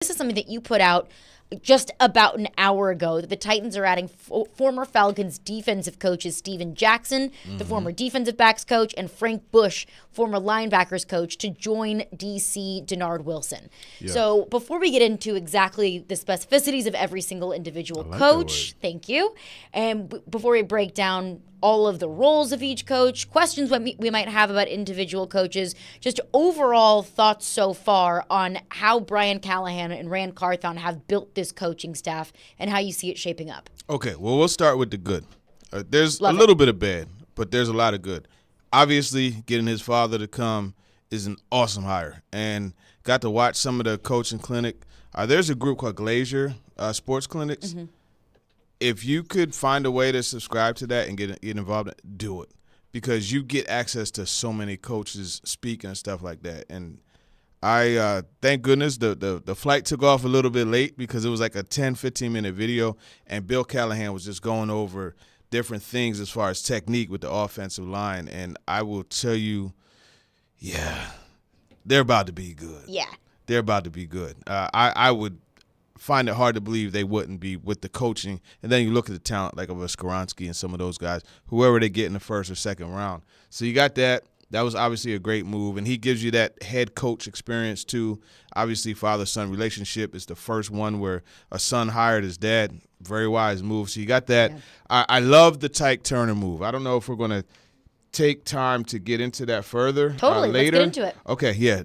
This is something that you put out just about an hour ago, that the Titans are adding former Falcons defensive coaches Steven Jackson, the former defensive backs coach, and Frank Bush, former linebackers coach, to join DC Denard Wilson. Yeah. So before we get into exactly the specificities of every single individual coach, thank you, and before we break down all of the roles of each coach, questions we might have about individual coaches, just overall thoughts so far on how Brian Callahan and Rand Carthon have built this coaching staff and how you see it shaping up. Okay, well, we'll start with the good. There's a little bit of bad, but there's a lot of good. Obviously, getting his father to come is an awesome hire, and got to watch some of the coaching clinic. There's a group called Glazier Sports Clinics. Mm-hmm. If you could find a way to subscribe to that and get involved, do it, because you get access to so many coaches speaking and stuff like that. And I thank goodness the flight took off a little bit late, because it was like a 10, 15-minute video, and Bill Callahan was just going over different things as far as technique with the offensive line. And I will tell you, yeah, they're about to be good. Yeah. They're about to be good. I would find it hard to believe they wouldn't be with the coaching. And then you look at the talent like of a Skoronski and some of those guys, whoever they get in the first or second round. So you got that. That was obviously a great move, and he gives you that head coach experience too. Obviously, father-son relationship is the first one where a son hired his dad. Very wise move. So you got that. Yeah. I love the Tyke Turner move. I don't know if we're going to take time to get into that further totally. Later. Let's get into it. Okay, yeah.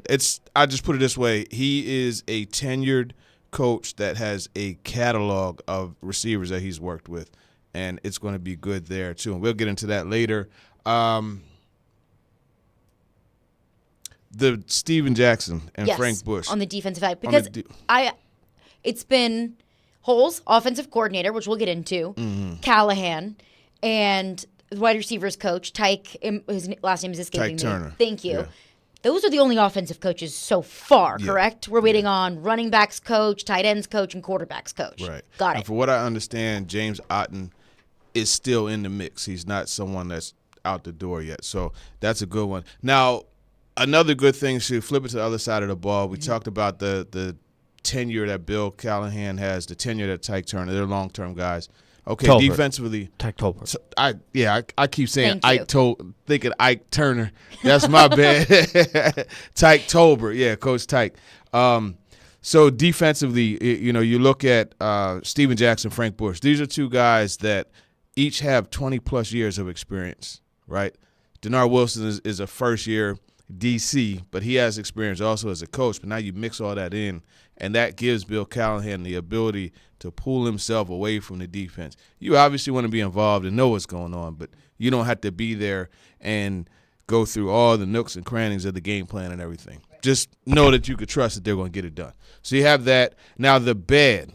I just put it this way. He is a tenured coach that has a catalog of receivers that he's worked with, and it's going to be good there too. And we'll get into that later. The Steven Jackson and Frank Bush on the defensive side, because it's been Holes, offensive coordinator, which we'll get into, Callahan, and the wide receivers coach Tyke. His last name is escaping me. Turner. Thank you. Yeah. Those are the only offensive coaches so far, correct? We're waiting on running backs coach, tight ends coach, and quarterbacks coach. Right. Got it. And for what I understand, James Otten is still in the mix. He's not someone that's out the door yet. So that's a good one. Now, another good thing, to flip it to the other side of the ball, we talked about the tenure that Bill Callahan has, the tenure that Tyke Turner. They're long-term guys. Okay, Tolbert. Defensively. Tyke Tolbert. So I keep saying thinking Ike Turner. That's my bad. Tyke Tolbert. Yeah, Coach Tyke. So defensively, you look at Steven Jackson, Frank Bush. These are two guys that each have 20-plus years of experience, right? Denard Wilson is a first-year DC, but he has experience also as a coach. But now you mix all that in, and that gives Bill Callahan the ability to pull himself away from the defense. You obviously want to be involved and know what's going on, but you don't have to be there and go through all the nooks and crannies of the game plan and everything. Just know that you could trust that they're going to get it done. So you have that. Now the bad,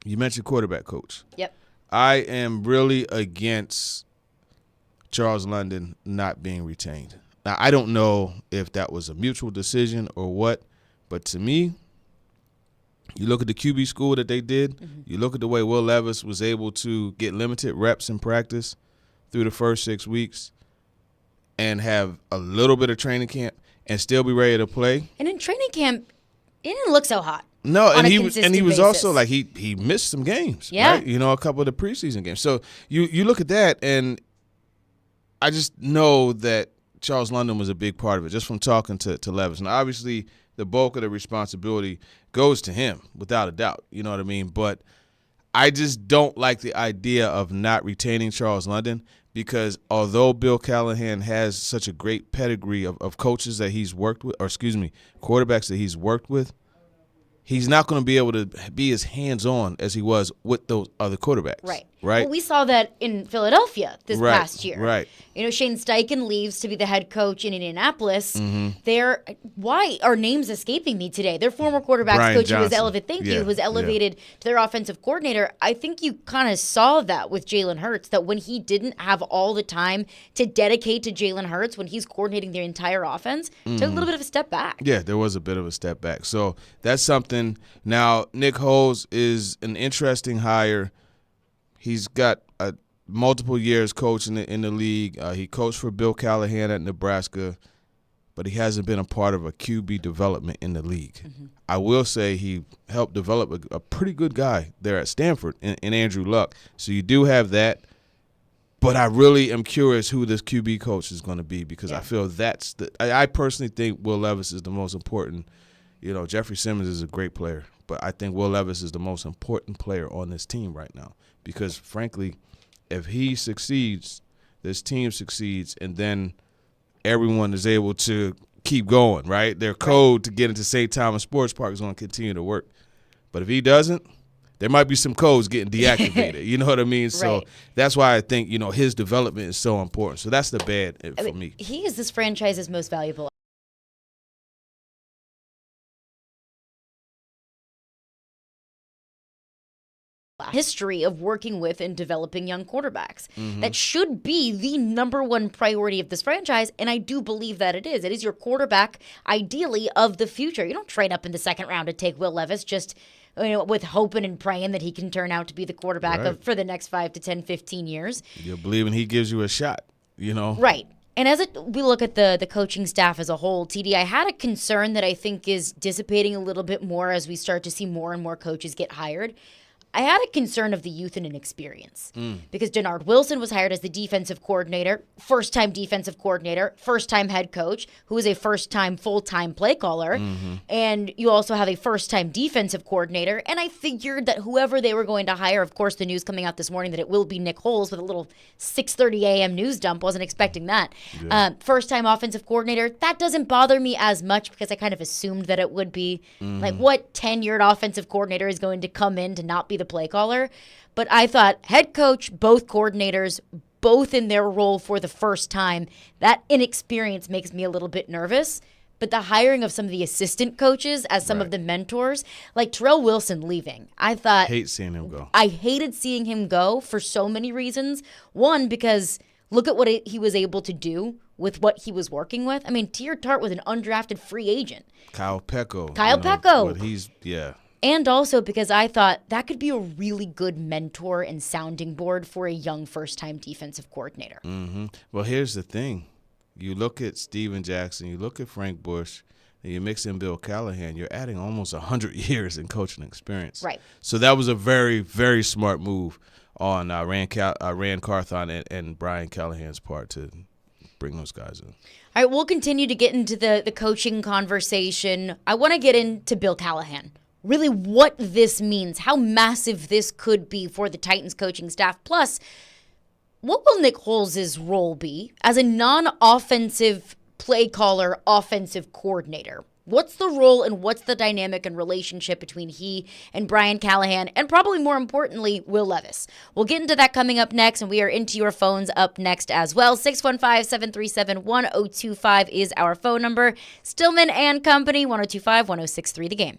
you mentioned quarterback coach. Yep. I am really against Charles London not being retained. Now, I don't know if that was a mutual decision or what, but to me, you look at the QB school that they did, you look at the way Will Levis was able to get limited reps in practice through the first 6 weeks and have a little bit of training camp and still be ready to play. And in training camp, it didn't look so hot. No, and he was also like he missed some games. Yeah. Right? A couple of the preseason games. So you look at that, and I just know that Charles London was a big part of it, just from talking to Levis. And obviously the bulk of the responsibility goes to him, without a doubt. You know what I mean? But I just don't like the idea of not retaining Charles London, because although Bill Callahan has such a great pedigree of coaches that he's worked with, quarterbacks that he's worked with, he's not going to be able to be as hands-on as he was with those other quarterbacks. Right. Right. Well, we saw that in Philadelphia this past year. Right. Shane Steichen leaves to be the head coach in Indianapolis. Why are names escaping me today? Their former quarterbacks Brian coach Johnson. who was elevated to their offensive coordinator. I think you kind of saw that with Jalen Hurts, that when he didn't have all the time to dedicate to Jalen Hurts when he's coordinating their entire offense, took a little bit of a step back. Yeah, there was a bit of a step back. So that's something. Now, Nick Foles is an interesting hire. He's got multiple years coaching in the league. He coached for Bill Callahan at Nebraska. but he hasn't been a part of a QB development in the league. Mm-hmm. I will say he helped develop a pretty good guy there at Stanford in Andrew Luck. So you do have that. But I really am curious who this QB coach is going to be, because I feel that's I personally think Will Levis is the most important. Jeffrey Simmons is a great player, but I think Will Levis is the most important player on this team right now, because, frankly, if he succeeds, this team succeeds, and then everyone is able to keep going, right? Their code to get into St. Thomas Sports Park is going to continue to work. But if he doesn't, there might be some codes getting deactivated. You know what I mean? So that's why I think, his development is so important. So that's the bad for me. He is this franchise's most valuable history of working with and developing young quarterbacks. Mm-hmm. That should be the number one priority of this franchise, and I do believe that it is. It is your quarterback, ideally, of the future. You don't trade up in the second round to take Will Levis just with hoping and praying that he can turn out to be the quarterback for the next 5 to 10, 15 years. You're believing he gives you a shot, Right. And as we look at the coaching staff as a whole, TD, I had a concern that I think is dissipating a little bit more as we start to see more and more coaches get hired. I had a concern of the youth and inexperience because Denard Wilson was hired as the defensive coordinator, first-time defensive coordinator, first-time head coach, who is a first-time full-time play caller. Mm-hmm. And you also have a first-time defensive coordinator. And I figured that whoever they were going to hire, of course, the news coming out this morning that it will be Nick Holes with a little 6:30 a.m. news dump. Wasn't expecting that. Yeah. First-time offensive coordinator. That doesn't bother me as much because I kind of assumed that it would be. Mm-hmm. Like, what tenured offensive coordinator is going to come in to not be the play caller? But I thought head coach, both coordinators, both in their role for the first time, that inexperience makes me a little bit nervous. But the hiring of some of the assistant coaches as some of the mentors, like Terrell Wilson leaving, I thought... Hate seeing him go. I hated seeing him go for so many reasons. One, because look at what he was able to do with what he was working with. I mean, Tier Tart was an undrafted free agent. Kyle Pecco. But he's, And also because I thought that could be a really good mentor and sounding board for a young first-time defensive coordinator. Mm-hmm. Well, here's the thing. You look at Steven Jackson, you look at Frank Bush, and you mix in Bill Callahan, you're adding almost 100 years in coaching experience. Right. So that was a very, very smart move on Rand Carthon and Brian Callahan's part to bring those guys in. All right, we'll continue to get into the coaching conversation. I want to get into Bill Callahan. Really what this means, how massive this could be for the Titans coaching staff. Plus, what will Nick Holes' role be as a non-offensive play caller, offensive coordinator? What's the role and what's the dynamic and relationship between he and Brian Callahan, and probably more importantly, Will Levis? We'll get into that coming up next, and we are into your phones up next as well. 615-737-1025 is our phone number. Stillman and Company, 1025-1063 The Game.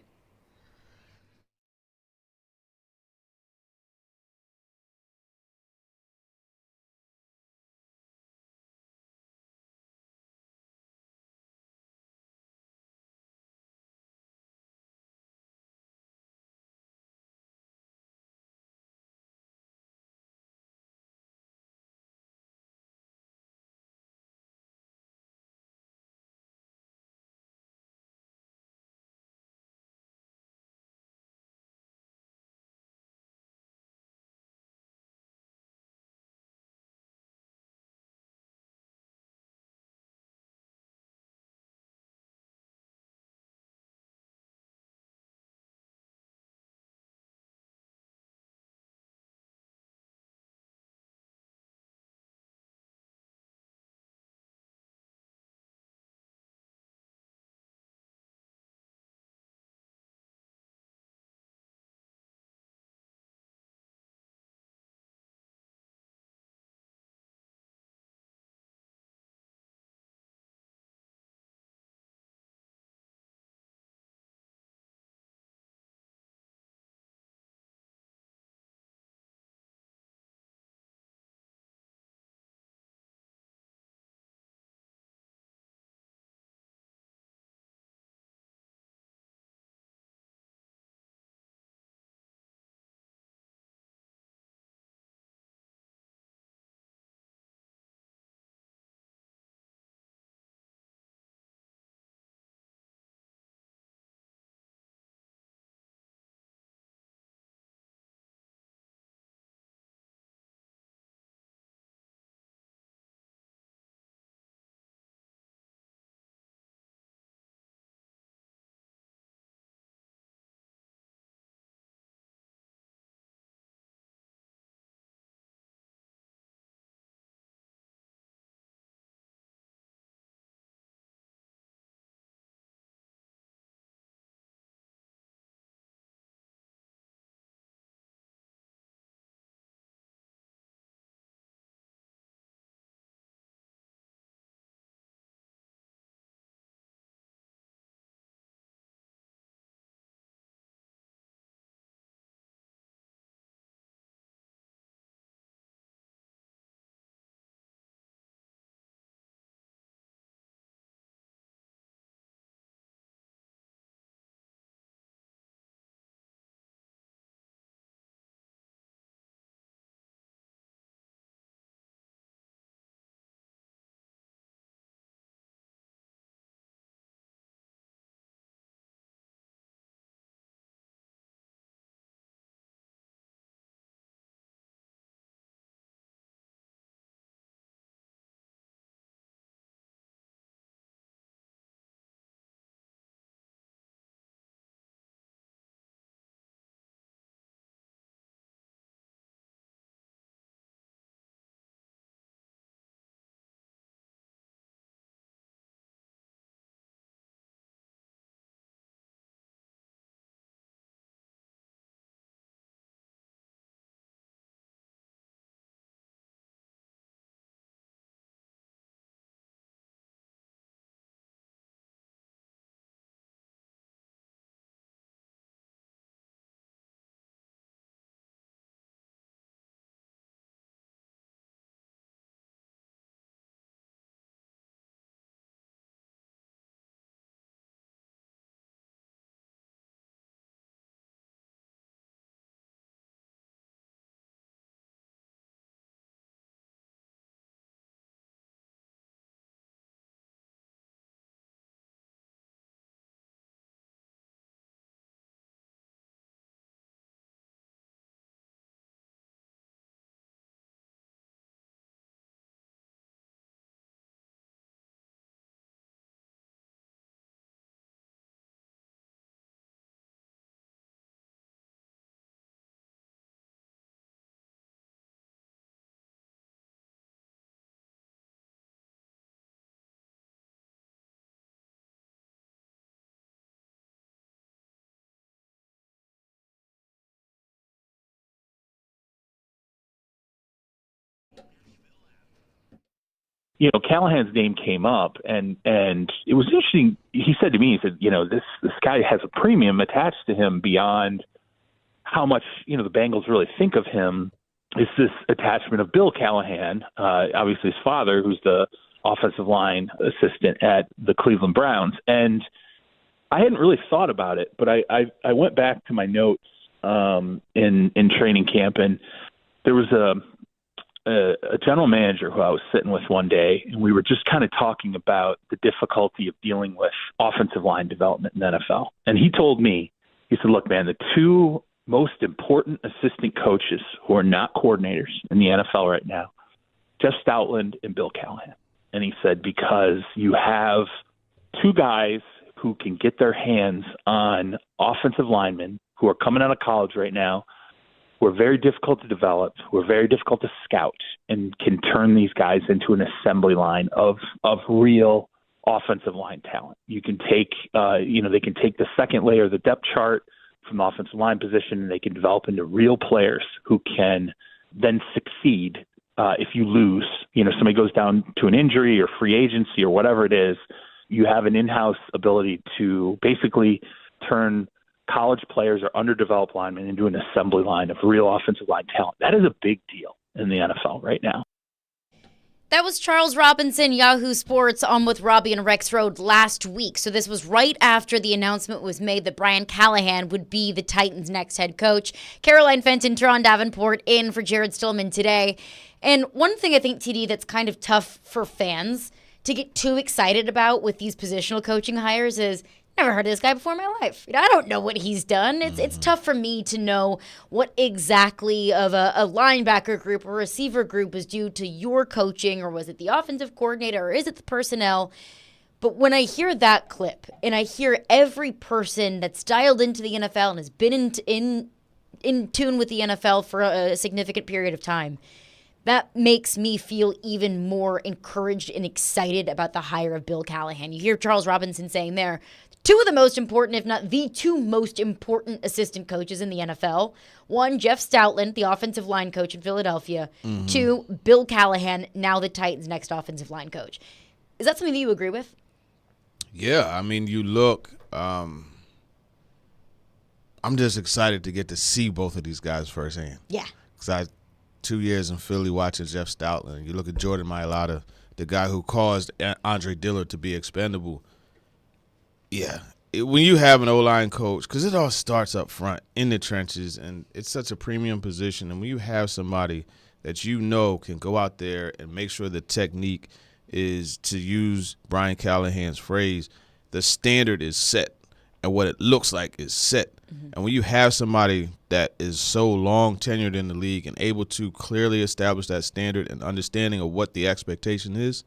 Callahan's name came up, and it was interesting. He said to me, he said, this guy has a premium attached to him beyond how much, the Bengals really think of him. It's this attachment of Bill Callahan, obviously his father, who's the offensive line assistant at the Cleveland Browns. And I hadn't really thought about it, but I went back to my notes in training camp, and there was a general manager who I was sitting with one day, and we were just kind of talking about the difficulty of dealing with offensive line development in the NFL. And he told me, he said, look, man, the two most important assistant coaches who are not coordinators in the NFL right now, Jeff Stoutland and Bill Callahan. And he said, because you have two guys who can get their hands on offensive linemen who are coming out of college right now, who are very difficult to develop, who are very difficult to scout, and can turn these guys into an assembly line of real offensive line talent. You can take, they can take the second layer of the depth chart from the offensive line position, and they can develop into real players who can then succeed if you lose. Somebody goes down to an injury or free agency or whatever it is, you have an in-house ability to basically turn college players or underdeveloped linemen into an assembly line of real offensive line talent. That is a big deal in the NFL right now. That was Charles Robinson, Yahoo Sports, on with Robbie and Rex Road last week. So this was right after the announcement was made that Brian Callahan would be the Titans' next head coach. Caroline Fenton, Teron Davenport in for Jared Stillman today. And one thing I think, TD, that's kind of tough for fans to get too excited about with these positional coaching hires is, never heard of this guy before in my life. I don't know what he's done. It's tough for me to know what exactly of a linebacker group or receiver group was due to your coaching, or was it the offensive coordinator, or is it the personnel? But when I hear that clip and I hear every person that's dialed into the NFL and has been in tune with the NFL for a significant period of time, that makes me feel even more encouraged and excited about the hire of Bill Callahan. You hear Charles Robinson saying there, two of the most important, if not the two most important assistant coaches in the NFL. One, Jeff Stoutland, the offensive line coach in Philadelphia. Mm-hmm. Two, Bill Callahan, now the Titans' next offensive line coach. Is that something that you agree with? Yeah, I mean, you look, I'm just excited to get to see both of these guys firsthand. Yeah. Because 2 years in Philly watching Jeff Stoutland. You look at Jordan Mailata, the guy who caused Andre Dillard to be expendable. Yeah, when you have an O-line coach, because it all starts up front in the trenches, and it's such a premium position, and when you have somebody that can go out there and make sure the technique is, to use Brian Callahan's phrase, the standard is set, and what it looks like is set. Mm-hmm. And when you have somebody that is so long tenured in the league and able to clearly establish that standard and understanding of what the expectation is,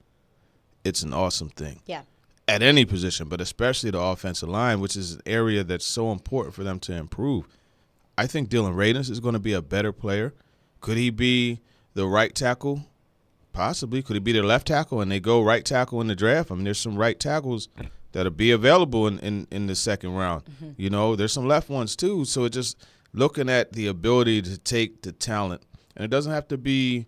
it's an awesome thing. Yeah. At any position, but especially the offensive line, which is an area that's so important for them to improve. I think Dylan Radins is going to be a better player. Could he be the right tackle? Possibly. Could he be the left tackle and they go right tackle in the draft? I mean, there's some right tackles that'll be available in the second round. Mm-hmm. There's some left ones too. So it's just looking at the ability to take the talent. And it doesn't have to be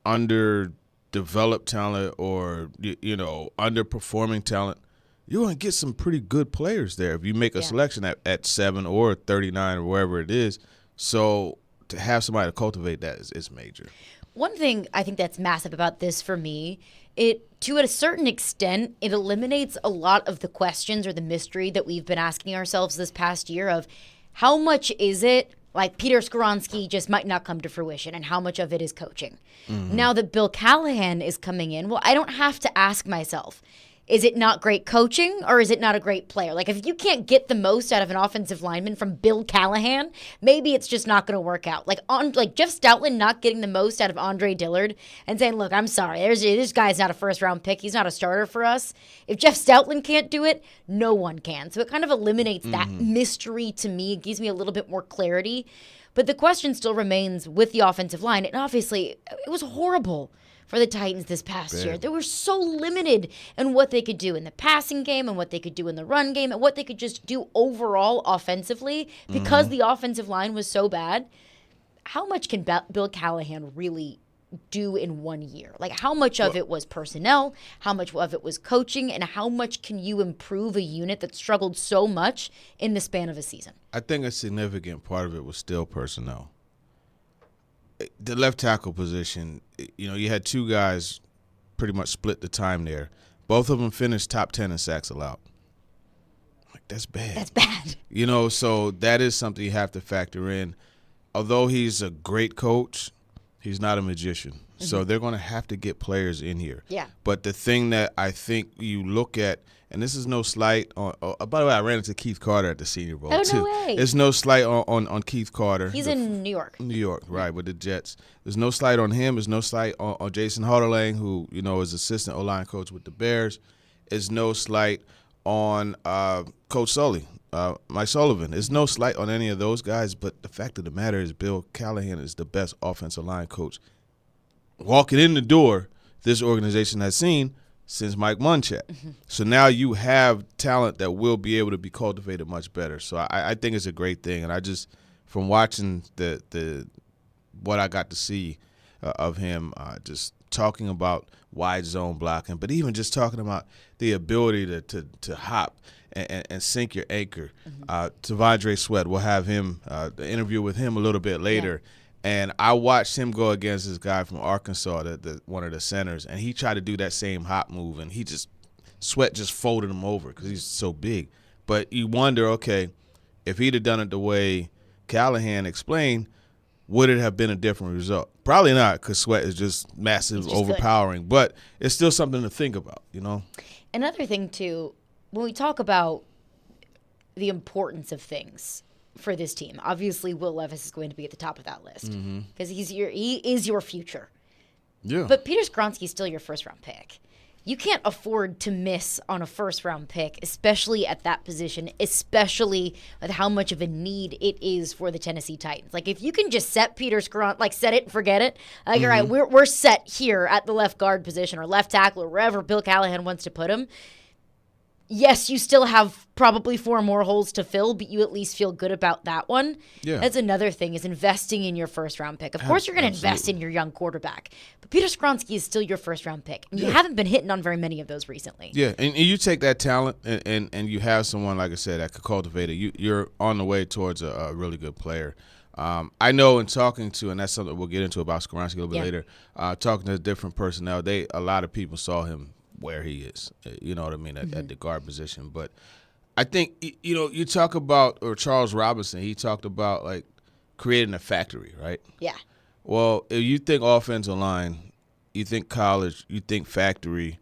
underdeveloped talent or, underperforming talent. You're going to get some pretty good players there if you make a selection at 7 or 39 or wherever it is. So to have somebody to cultivate that is major. One thing I think that's massive about this for me, to a certain extent, it eliminates a lot of the questions or the mystery that we've been asking ourselves this past year of how much is it like Peter Skoronski just might not come to fruition, and how much of it is coaching. Mm-hmm. Now that Bill Callahan is coming in, well, I don't have to ask myself, is it not great coaching or is it not a great player? Like, if you can't get the most out of an offensive lineman from Bill Callahan, maybe it's just not going to work out. Like Jeff Stoutland not getting the most out of Andre Dillard and saying, look, I'm sorry, this guy's not a first-round pick. He's not a starter for us. If Jeff Stoutland can't do it, no one can. So it kind of eliminates that mystery to me. It gives me a little bit more clarity. But the question still remains with the offensive line. And obviously, it was horrible for the Titans this past year. They were so limited in what they could do in the passing game and what they could do in the run game and what they could just do overall offensively because the offensive line was so bad. How much can Bill Callahan really do in 1 year? Like, how much of it was personnel, how much of it was coaching, and how much can you improve a unit that struggled so much in the span of a season? I think a significant part of it was still personnel. The left tackle position, you had two guys pretty much split the time there. Both of them finished top 10 in sacks allowed. Like, that's bad. That's bad. So that is something you have to factor in. Although he's a great coach, he's not a magician. Mm-hmm. So they're going to have to get players in here. Yeah. But the thing that I think you look at, and this is no slight on by the way, I ran into Keith Carter at the Senior Bowl, too. No way. There's no slight on Keith Carter. He's in New York. New York, right, with the Jets. There's no slight on him. There's no slight on Jason Harderlang, who, is assistant O-line coach with the Bears. There's no slight on Coach Sully, Mike Sullivan. There's no slight on any of those guys, but the fact of the matter is Bill Callahan is the best offensive line coach walking in the door this organization has seen since Mike Munchak. Mm-hmm. So now you have talent that will be able to be cultivated much better. So I think it's a great thing. And I just, from watching the what I got to see of him, just talking about wide zone blocking, but even just talking about the ability to hop and sink your anchor. Mm-hmm. Tavondre Sweat, we'll have him, the interview with him a little bit later. Yeah. And I watched him go against this guy from Arkansas, one of the centers, and he tried to do that same hop move, and Sweat just folded him over because he's so big. But you wonder, okay, if he'd have done it the way Callahan explained, would it have been a different result? Probably not, because Sweat is just massive, overpowering. Good. But it's still something to think about, Another thing, too, when we talk about the importance of things for this team, obviously Will Levis is going to be at the top of that list because he is your future. Yeah. But Peter Skoronski is still your first-round pick. You can't afford to miss on a first-round pick, especially at that position, especially with how much of a need it is for the Tennessee Titans. Like, if you can just set Peter Skoronski, set it and forget it. Like, all right, we're set here at the left guard position or left tackle or wherever Bill Callahan wants to put him. Yes, you still have probably 4 more holes to fill, but you at least feel good about that one. Yeah. That's another thing, is investing in your first-round pick. Of course you're going to invest in your young quarterback, but Peter Skoronski is still your first-round pick. And you haven't been hitting on very many of those recently. Yeah, and you take that talent and you have someone, like I said, that could cultivate it. You're on the way towards a really good player. I know in talking to, and that's something we'll get into about Skoronski a little bit later, talking to different personnel, a lot of people saw him where he is, you know what I mean, at the guard position. But I think, you talk about, or Charles Robinson, he talked about, like, creating a factory, right? Yeah. Well, if you think offensive line, you think college, you think factory,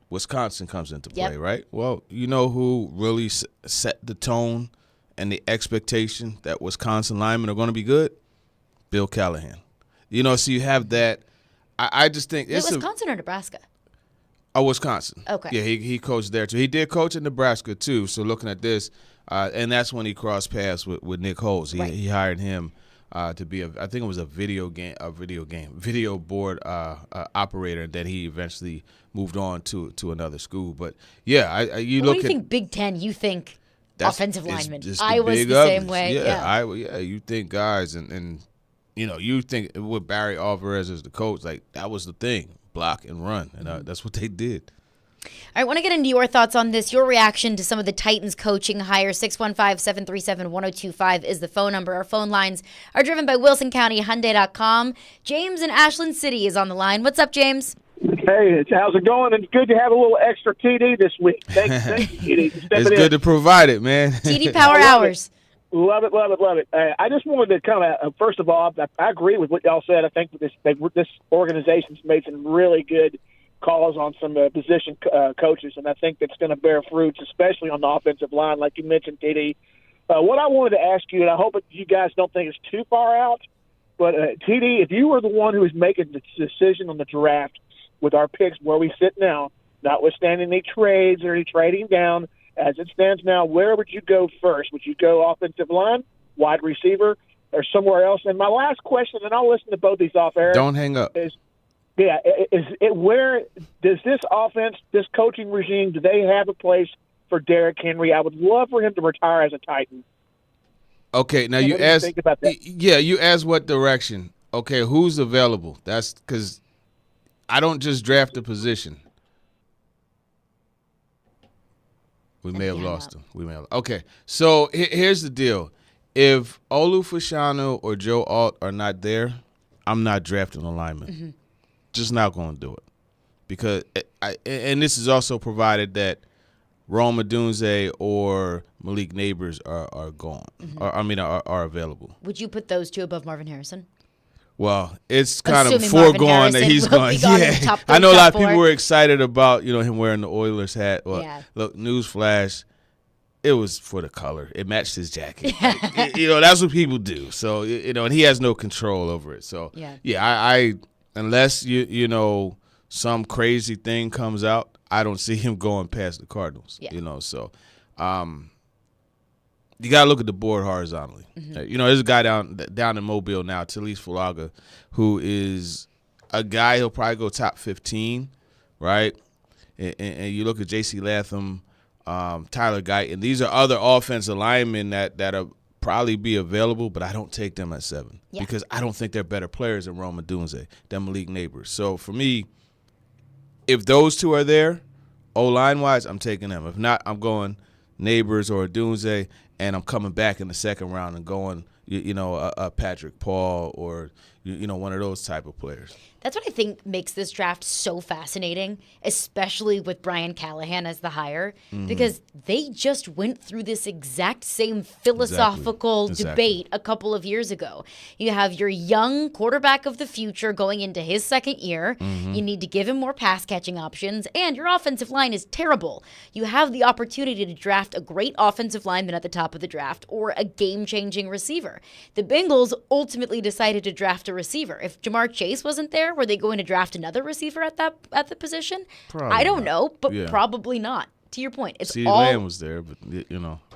Wisconsin comes into play, right? Well, you know who really set the tone and the expectation that Wisconsin linemen are going to be good? Bill Callahan. So you have that. I just think it's Wisconsin or Nebraska? Oh, Wisconsin. Okay. Yeah, he coached there too. He did coach in Nebraska too. So looking at this, and that's when he crossed paths with Nick Holtz. He hired him to be I think it was a video board operator. That he eventually moved on to another school. But yeah, When you think Big Ten, you think offensive linemen. I was the same way. Yeah, you think guys and you think with Barry Alvarez as the coach, like that was the thing. Block and run, and that's what they did. All right, I want to get into your thoughts on this, your reaction to some of the Titans coaching hires. 615-737-1025 is the phone number. Our phone lines are driven by WilsonCountyHyundai.com. James in Ashland City is on the line. What's up, James? Hey, how's it going? It's good to have a little extra TD this week. Thank you, TD. It's good to provide it, man. TD Power Hours. Love it. I just wanted to kind of, first of all, I agree with what y'all said. I think this organization's made some really good calls on some position coaches, and I think that's going to bear fruits, especially on the offensive line, like you mentioned, TD. What I wanted to ask you, and I hope you guys don't think it's too far out, but TD, if you were the one who was making the decision on the draft with our picks where we sit now, notwithstanding any trades or any trading down, as it stands now, where would you go first? Would you go offensive line, wide receiver, or somewhere else? And my last question, and I'll listen to both these off air. Don't hang up. Where does this offense, this coaching regime, do they have a place for Derrick Henry? I would love for him to retire as a Titan. Okay, now you asked. Think about that? Yeah, you asked what direction. Okay, who's available? That's because I don't just draft a position. We may have lost him. Okay, so here's the deal. If Olu Fashanu or Joe Alt are not there, I'm not drafting a lineman. Mm-hmm. Just not going to do it. Because and this is also provided that Rome Odunze or Malik Neighbors are gone. Mm-hmm. Are available. Would you put those two above Marvin Harrison? Well, it's kind of foregone that he's going. Yeah, I know a lot of people were excited about him wearing the Oilers hat. Well, look, newsflash, it was for the color. It matched his jacket. Like, that's what people do. So and he has no control over it. So I unless some crazy thing comes out, I don't see him going past the Cardinals. Yeah. So. You got to look at the board horizontally. Mm-hmm. There's a guy down in Mobile now, Talise Fulaga, who is a guy he'll probably go top 15, right? And you look at J.C. Latham, Tyler Guyton, and these are other offensive linemen that'll probably be available, but I don't take them at 7 because I don't think they're better players than Rome Odunze, than Malik Neighbors. So for me, if those two are there, O-line-wise, I'm taking them. If not, I'm going Neighbors or Odunze, and I'm coming back in the second round and going, Patrick Paul or, one of those type of players. That's what I think makes this draft so fascinating, especially with Brian Callahan as the hire, because they just went through this exact same philosophical debate a couple of years ago. You have your young quarterback of the future going into his second year. Mm-hmm. You need to give him more pass-catching options, and your offensive line is terrible. You have the opportunity to draft a great offensive lineman at the top of the draft or a game-changing receiver. The Bengals ultimately decided to draft a receiver. If Jamar Chase wasn't there, were they going to draft another receiver at the position? Probably I don't know, but probably not. To your point, it's CeeDee Lamb was there, but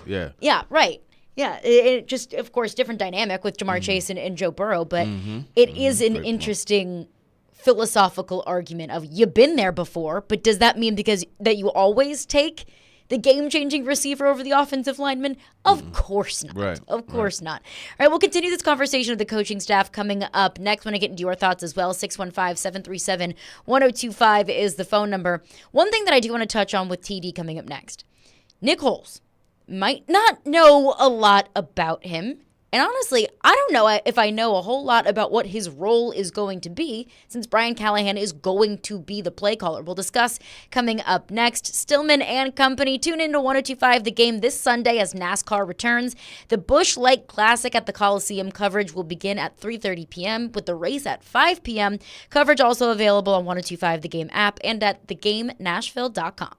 yeah. Yeah, right. Yeah, it just, of course, different dynamic with Jamar Chase and Joe Burrow, but it is an interesting philosophical argument of you've been there before, but does that mean because that you always take the game-changing receiver over the offensive lineman? Of course not. Right. Of course not. All right, we'll continue this conversation with the coaching staff coming up next. When I get into your thoughts as well, 615-737-1025 is the phone number. One thing that I do want to touch on with TD coming up next. Nick Holes might not know a lot about him. And honestly, I don't know if I know a whole lot about what his role is going to be since Brian Callahan is going to be the play caller. We'll discuss coming up next. Stillman and company. Tune in to 102.5 The Game this Sunday as NASCAR returns. The Busch Lake Classic at the Coliseum coverage will begin at 3:30 p.m. with the race at 5 p.m. Coverage also available on 102.5 The Game app and at thegamenashville.com.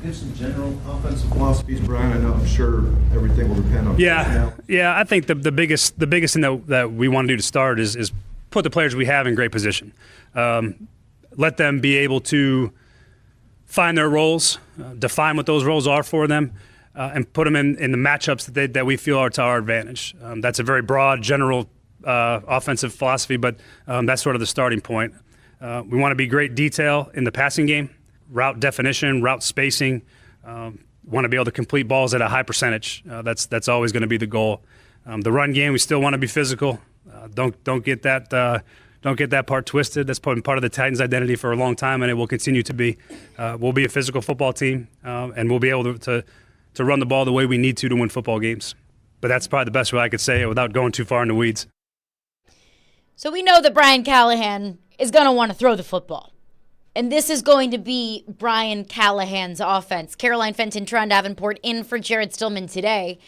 Give some general offensive philosophies, Brian. I'm sure everything will depend on personnel. I think the biggest thing that we want to do to start is put the players we have in great position. Let them be able to find their roles, define what those roles are for them, and put them in the matchups that we feel are to our advantage. That's a very broad, general offensive philosophy, but that's sort of the starting point. We want to be great detail in the passing game, route definition, route spacing. Want to be able to complete balls at a high percentage. That's always going to be the goal. The run game, we still want to be physical. Don't get that part twisted. That's been part of the Titans' identity for a long time, and it will continue to be. We'll be a physical football team, and we'll be able to run the ball the way we need to win football games. But that's probably the best way I could say it without going too far in the weeds. So we know that Brian Callahan is going to want to throw the football. And this is going to be Brian Callahan's offense. Caroline Fenton, Tron Davenport in for Jared Stillman today.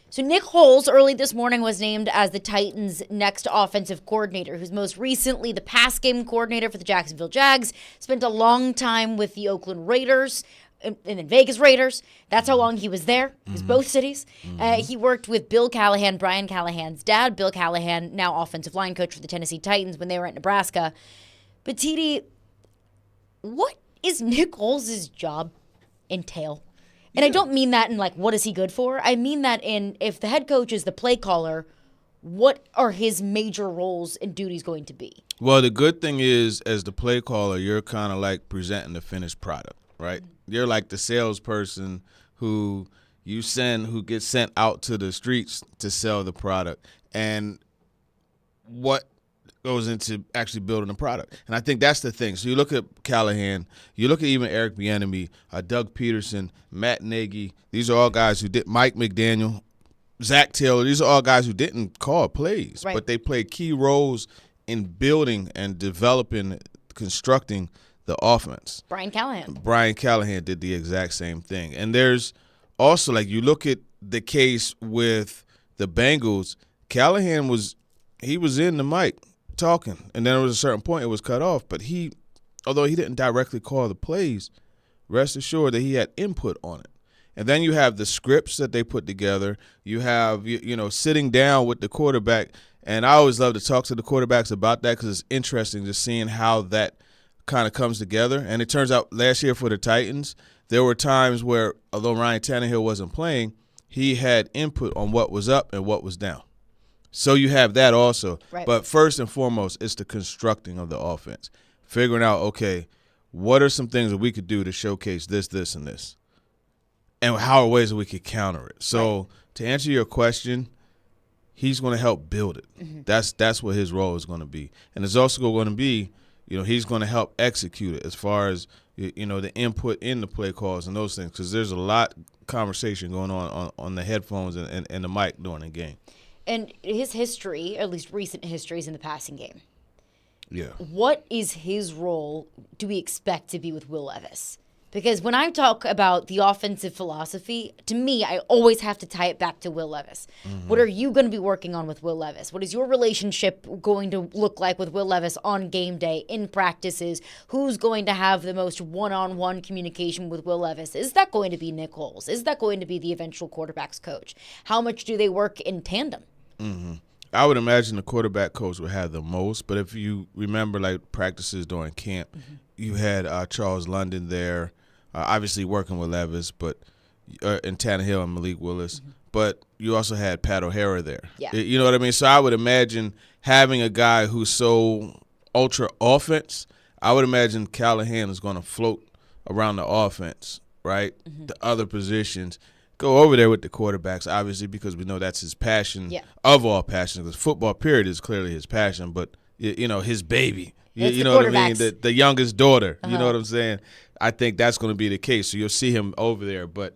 So Nick Holes early this morning was named as the Titans' next offensive coordinator, who's most recently the pass game coordinator for the Jacksonville Jags, spent a long time with the Oakland Raiders and then Vegas Raiders. That's how long he was there. He was both cities. He worked with Bill Callahan, Brian Callahan's dad, Bill Callahan, now offensive line coach for the Tennessee Titans when they were at Nebraska. But TD, what is Nick Holes' job entail? And I don't mean that in like, what is he good for? I mean that in, if the head coach is the play caller, what are his major roles and duties going to be? Well, the good thing is, as the play caller, you're kind of like presenting the finished product, right? You're like the salesperson who gets sent out to the streets to sell the product. And what goes into actually building a product. And I think that's the thing. So you look at Callahan, you look at even Eric Bieniemy, Doug Peterson, Matt Nagy. These are all guys who did. Mike McDaniel, Zach Taylor. These are all guys who didn't call plays, right, but they played key roles in building and developing, constructing the offense. Brian Callahan did the exact same thing. And there's also, like, you look at the case with the Bengals, Callahan was in the mic talking, and then there was a certain point it was cut off, but although he didn't directly call the plays, rest assured that he had input on it. And then you have the scripts that they put together. You have, sitting down with the quarterback, and I always love to talk to the quarterbacks about that because it's interesting just seeing how that kind of comes together. And it turns out last year for the Titans, there were times where, although Ryan Tannehill wasn't playing, he had input on what was up and what was down. So you have that also. Right. But first and foremost, it's the constructing of the offense. Figuring out, okay, what are some things that we could do to showcase this, this, and this? And how are ways that we could counter it? So to answer your question, he's going to help build it. Mm-hmm. That's what his role is going to be. And it's also going to be, he's going to help execute it as far as, the input in the play calls and those things. Because there's a lot of conversation going on the headphones and the mic during the game. And his history, or at least recent history, is in the passing game. Yeah. What is his role do we expect to be with Will Levis? Because when I talk about the offensive philosophy, to me, I always have to tie it back to Will Levis. Mm-hmm. What are you going to be working on with Will Levis? What is your relationship going to look like with Will Levis on game day, in practices? Who's going to have the most one-on-one communication with Will Levis? Is that going to be Nick Holes? Is that going to be the eventual quarterback's coach? How much do they work in tandem? Mm-hmm. I would imagine the quarterback coach would have the most, but if you remember, like, practices during camp, you had Charles London there, obviously working with Levis, but and Tannehill and Malik Willis, but you also had Pat O'Hara there. Yeah. You know what I mean? So I would imagine having a guy who's so ultra offense, I would imagine Callahan is going to float around the offense, right? Mm-hmm. The other positions. Go over there with the quarterbacks, obviously, because we know that's his passion of all passions. Because football, period, is clearly his passion, but, his baby. You know what I mean? The youngest daughter. You know what I'm saying? I think that's going to be the case. So you'll see him over there. But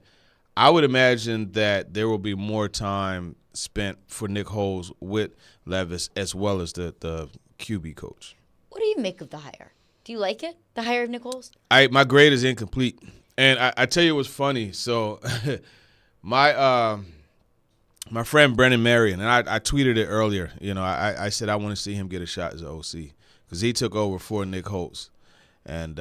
I would imagine that there will be more time spent for Nick Holes with Levis as well as the QB coach. What do you make of the hire? Do you like it, the hire of Nick Holes? My grade is incomplete. And I tell you what's funny. So my friend Brendan Marion, and I tweeted it earlier. I said I want to see him get a shot as an OC because he took over for Nick Holes. And,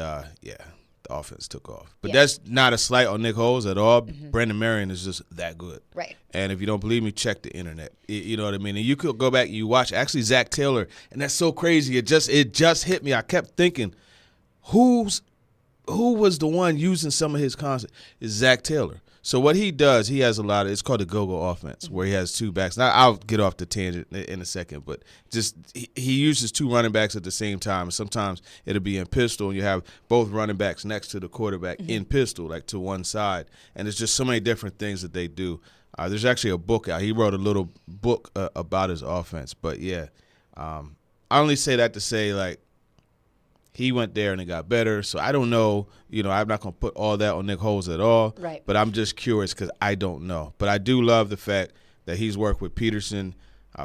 the offense took off. But that's not a slight on Nick Foles at all. Brandon Marion is just that good. Right. And if you don't believe me, check the internet. You know what I mean? And you could go back and you watch actually Zach Taylor, and that's so crazy. It just hit me. I kept thinking, who was the one using some of his concepts? Is Zach Taylor. So what he does, he has a lot of, it's called the go-go offense, where he has two backs. Now, I'll get off the tangent in a second, but just he uses two running backs at the same time. Sometimes it'll be in pistol, and you have both running backs next to the quarterback in pistol, like to one side. And there's just so many different things that they do. There's actually a book out. He wrote a little book about his offense. But, yeah, I only say that to say, like, he went there and it got better. So I don't know. You know, I'm not going to put all that on Nick Foles at all. Right. But I'm just curious because I don't know. But I do love the fact that he's worked with Peterson,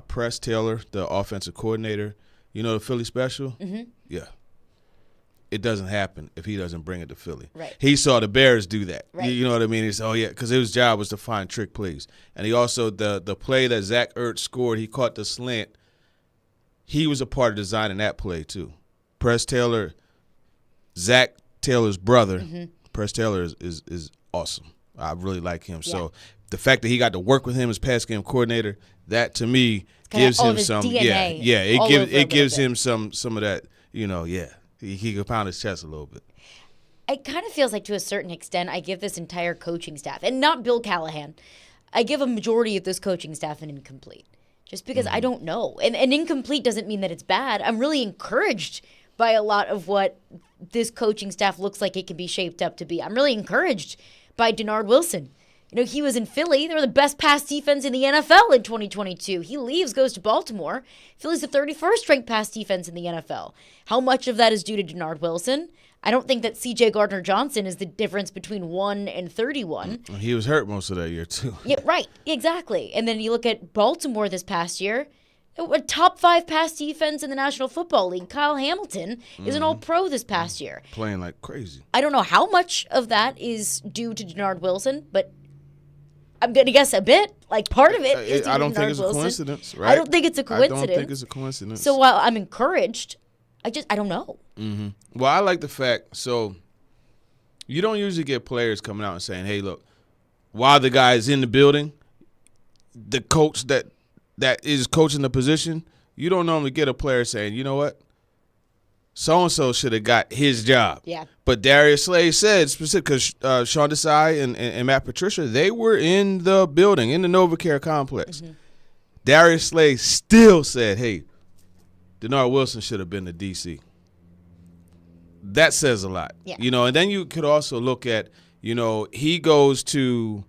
Press Taylor, the offensive coordinator. You know the Philly special? Mm-hmm. Yeah. It doesn't happen if he doesn't bring it to Philly. Right. He saw the Bears do that. Right. You know what I mean? He's, oh, yeah, because his job was to find trick plays. And he also, the play that Zach Ertz scored, he caught the slant. He was a part of designing that play too. Press Taylor, Zach Taylor's brother, Press Taylor is awesome. I really like him. Yeah. So the fact that he got to work with him as pass game coordinator, that to me gives him some DNA it gives him some of that, you know, he can pound his chest a little bit. It kind of feels like to a certain extent I give this entire coaching staff, and not Bill Callahan, I give a majority of this coaching staff an incomplete. Just because I don't know. And incomplete doesn't mean that it's bad. I'm really encouraged by a lot of what this coaching staff looks like it can be shaped up to be. I'm really encouraged by Denard Wilson. You know, he was in Philly. They were the best pass defense in the NFL in 2022. He leaves, goes to Baltimore. Philly's the 31st ranked pass defense in the NFL. How much of that is due to Denard Wilson? I don't think that C.J. Gardner-Johnson is the difference between 1 and 31. He was hurt most of that year, too. Yeah, right. Exactly. And then you look at Baltimore this past year, a top 5 pass defense in the National Football League. Kyle Hamilton is an all-pro this past year. Playing like crazy. I don't know how much of that is due to Denard Wilson, but I'm going to guess a bit. Like, part of it is due to Denard Wilson. I don't think it's a coincidence, right? I don't think it's a coincidence. I don't think it's a coincidence. So while I'm encouraged, I don't know. Mm-hmm. Well, I like the fact, so you don't usually get players coming out and saying, hey, look, while the guy is in the building, the coach that is coaching the position, you don't normally get a player saying, you know what, so-and-so should have got his job. Yeah. But Darius Slay said, specific because Sean Desai and Matt Patricia, they were in the building, in the NovaCare complex. Mm-hmm. Darius Slay still said, hey, Denard Wilson should have been the DC. That says a lot. Yeah. You know, and then you could also look at, you know, he goes to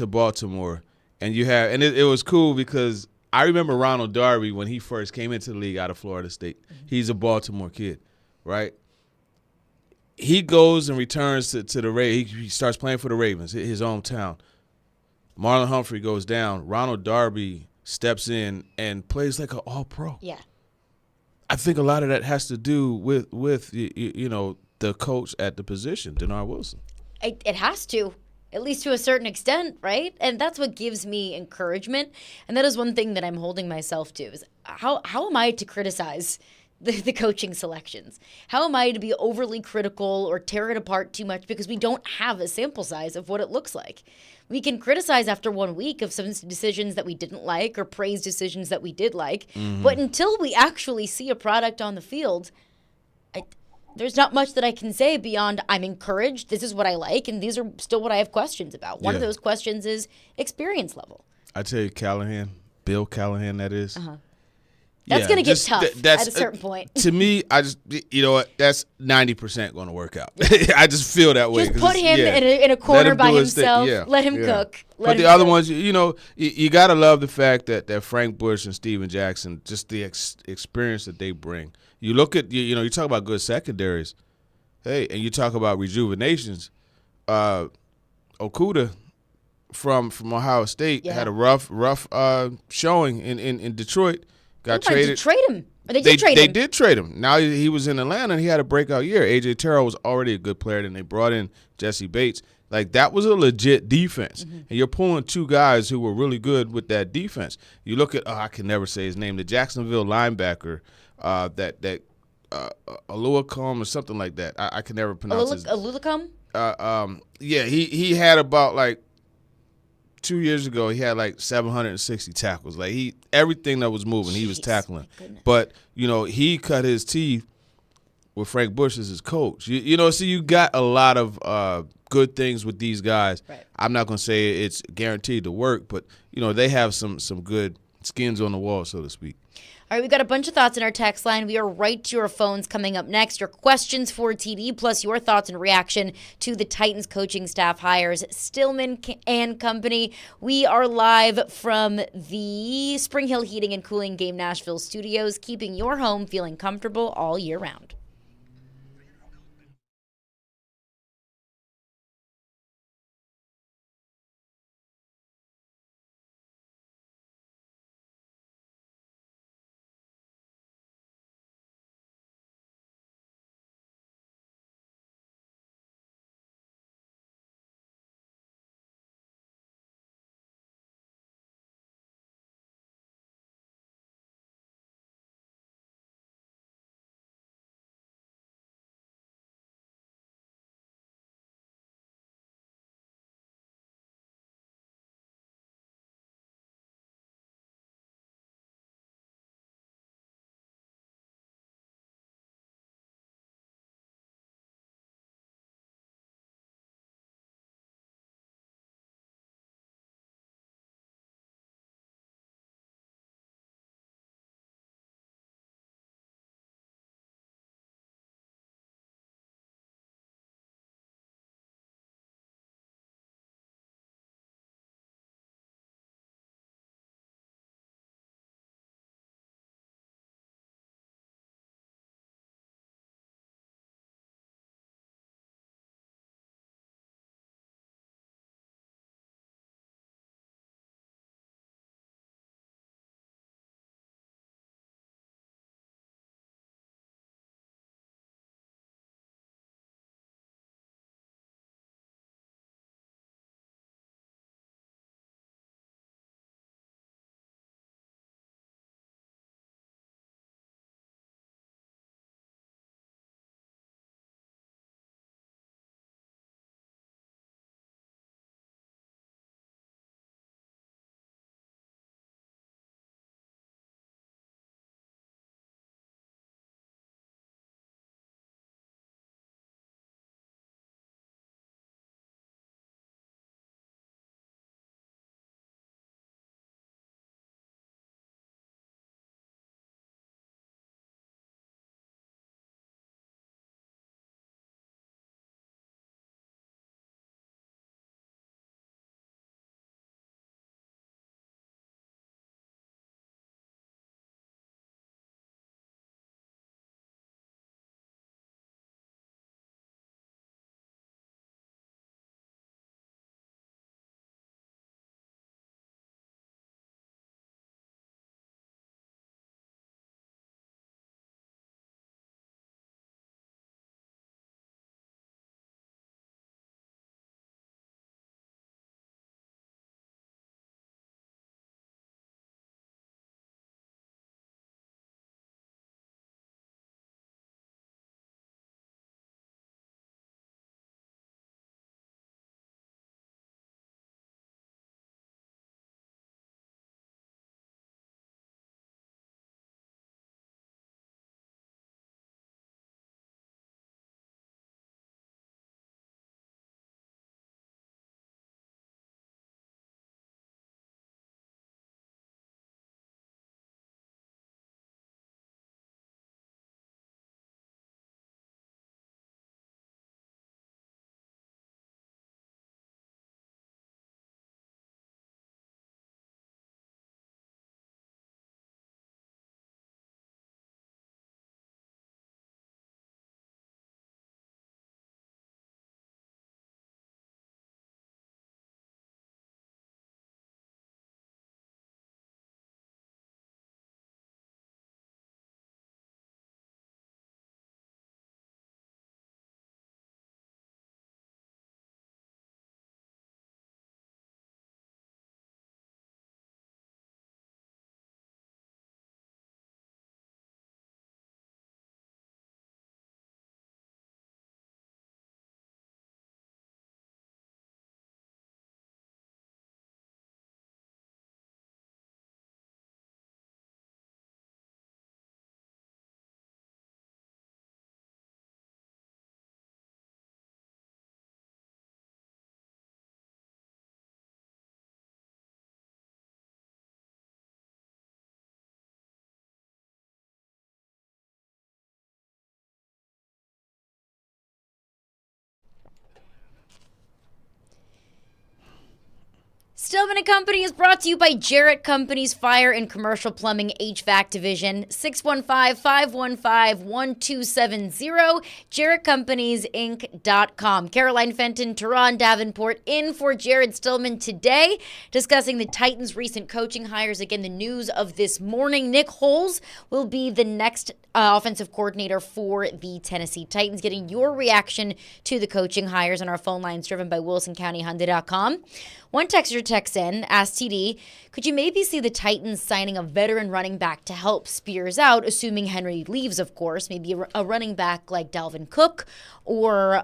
Baltimore, and you have, and it was cool because I remember Ronald Darby when he first came into the league out of Florida State. Mm-hmm. He's a Baltimore kid, right? He goes and returns to the Ravens. He starts playing for the Ravens, his hometown. Marlon Humphrey goes down. Ronald Darby steps in and plays like an all-pro. Yeah. I think a lot of that has to do with you know, the coach at the position, Denard Wilson. It has to, at least to a certain extent, right? And that's what gives me encouragement. And that is one thing that I'm holding myself to is how am I to criticize the coaching selections? How am I to be overly critical or tear it apart too much because we don't have a sample size of what it looks like? We can criticize after 1 week of some decisions that we didn't like or praise decisions that we did like. Mm-hmm. But until we actually see a product on the field, there's not much that I can say beyond I'm encouraged, this is what I like, and these are still what I have questions about. One of those questions is experience level. I tell you, Bill Callahan, that is. Uh-huh. That's going to get tough at a certain point. To me, I just, you know what, that's 90% going to work out. I just feel that way. Just put him in a corner by himself. Let him cook. But the other ones, you know, you got to love the fact that Frank Bush and Steven Jackson, just the experience that they bring. You look at, you know, you talk about good secondaries. Hey, and you talk about rejuvenations. Okuda from Ohio State had a rough showing in Detroit. Got traded. Trade him. Or they did trade him. They did trade him. Now he was in Atlanta and he had a breakout year. A.J. Terrell was already a good player. Then they brought in Jesse Bates. Like, that was a legit defense. Mm-hmm. And you're pulling two guys who were really good with that defense. You look at, I can never say his name, the Jacksonville linebacker that Aluacom or something like that. I can never pronounce his. Alulicum? Yeah, he had about like 2 years ago. He had like 760 tackles. Like everything that was moving, he was tackling. But he cut his teeth with Frank Bush as his coach. So you got a lot of good things with these guys. Right. I'm not gonna say it's guaranteed to work, but they have some good skins on the wall, so to speak. All right, we've got a bunch of thoughts in our text line. We are right to your phones coming up next. Your questions for TD, plus your thoughts and reaction to the Titans coaching staff hires, Stillman and Company. We are live from the Spring Hill Heating and Cooling Game Nashville studios, keeping your home feeling comfortable all year round. Stillman & Company is brought to you by Jarrett Company's Fire and Commercial Plumbing HVAC Division, 615-515-1270, jarrettcompanies.inc.com. Caroline Fenton, Teron Davenport in for Jared Stillman today, discussing the Titans' recent coaching hires. Again, the news of this morning, Nick Holes will be the next offensive coordinator for the Tennessee Titans. Getting your reaction to the coaching hires on our phone lines driven by WilsonCountyHyundai.com. One texter texts in, asked TD, could you maybe see the Titans signing a veteran running back to help Spears out, assuming Henry leaves, of course, maybe a running back like Dalvin Cook or,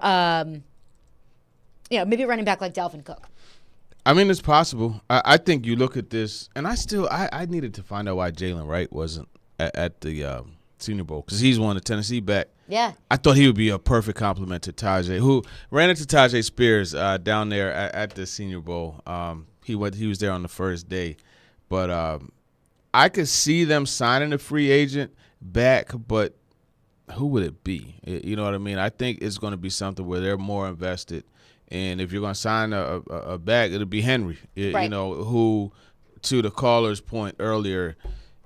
maybe a running back like Dalvin Cook. I mean, it's possible. I think you look at this, and I needed to find out why Jalen Wright wasn't at the Senior Bowl, because he's one of the Tennessee back. Yeah. I thought he would be a perfect complement to Tajay, who ran into Tajay Spears down there at the Senior Bowl. He was there on the first day. But I could see them signing a free agent back, but who would it be? You know what I mean? I think it's going to be something where they're more invested. And if you're going to sign a back, it'll be Henry, right. You know, who, to the caller's point earlier,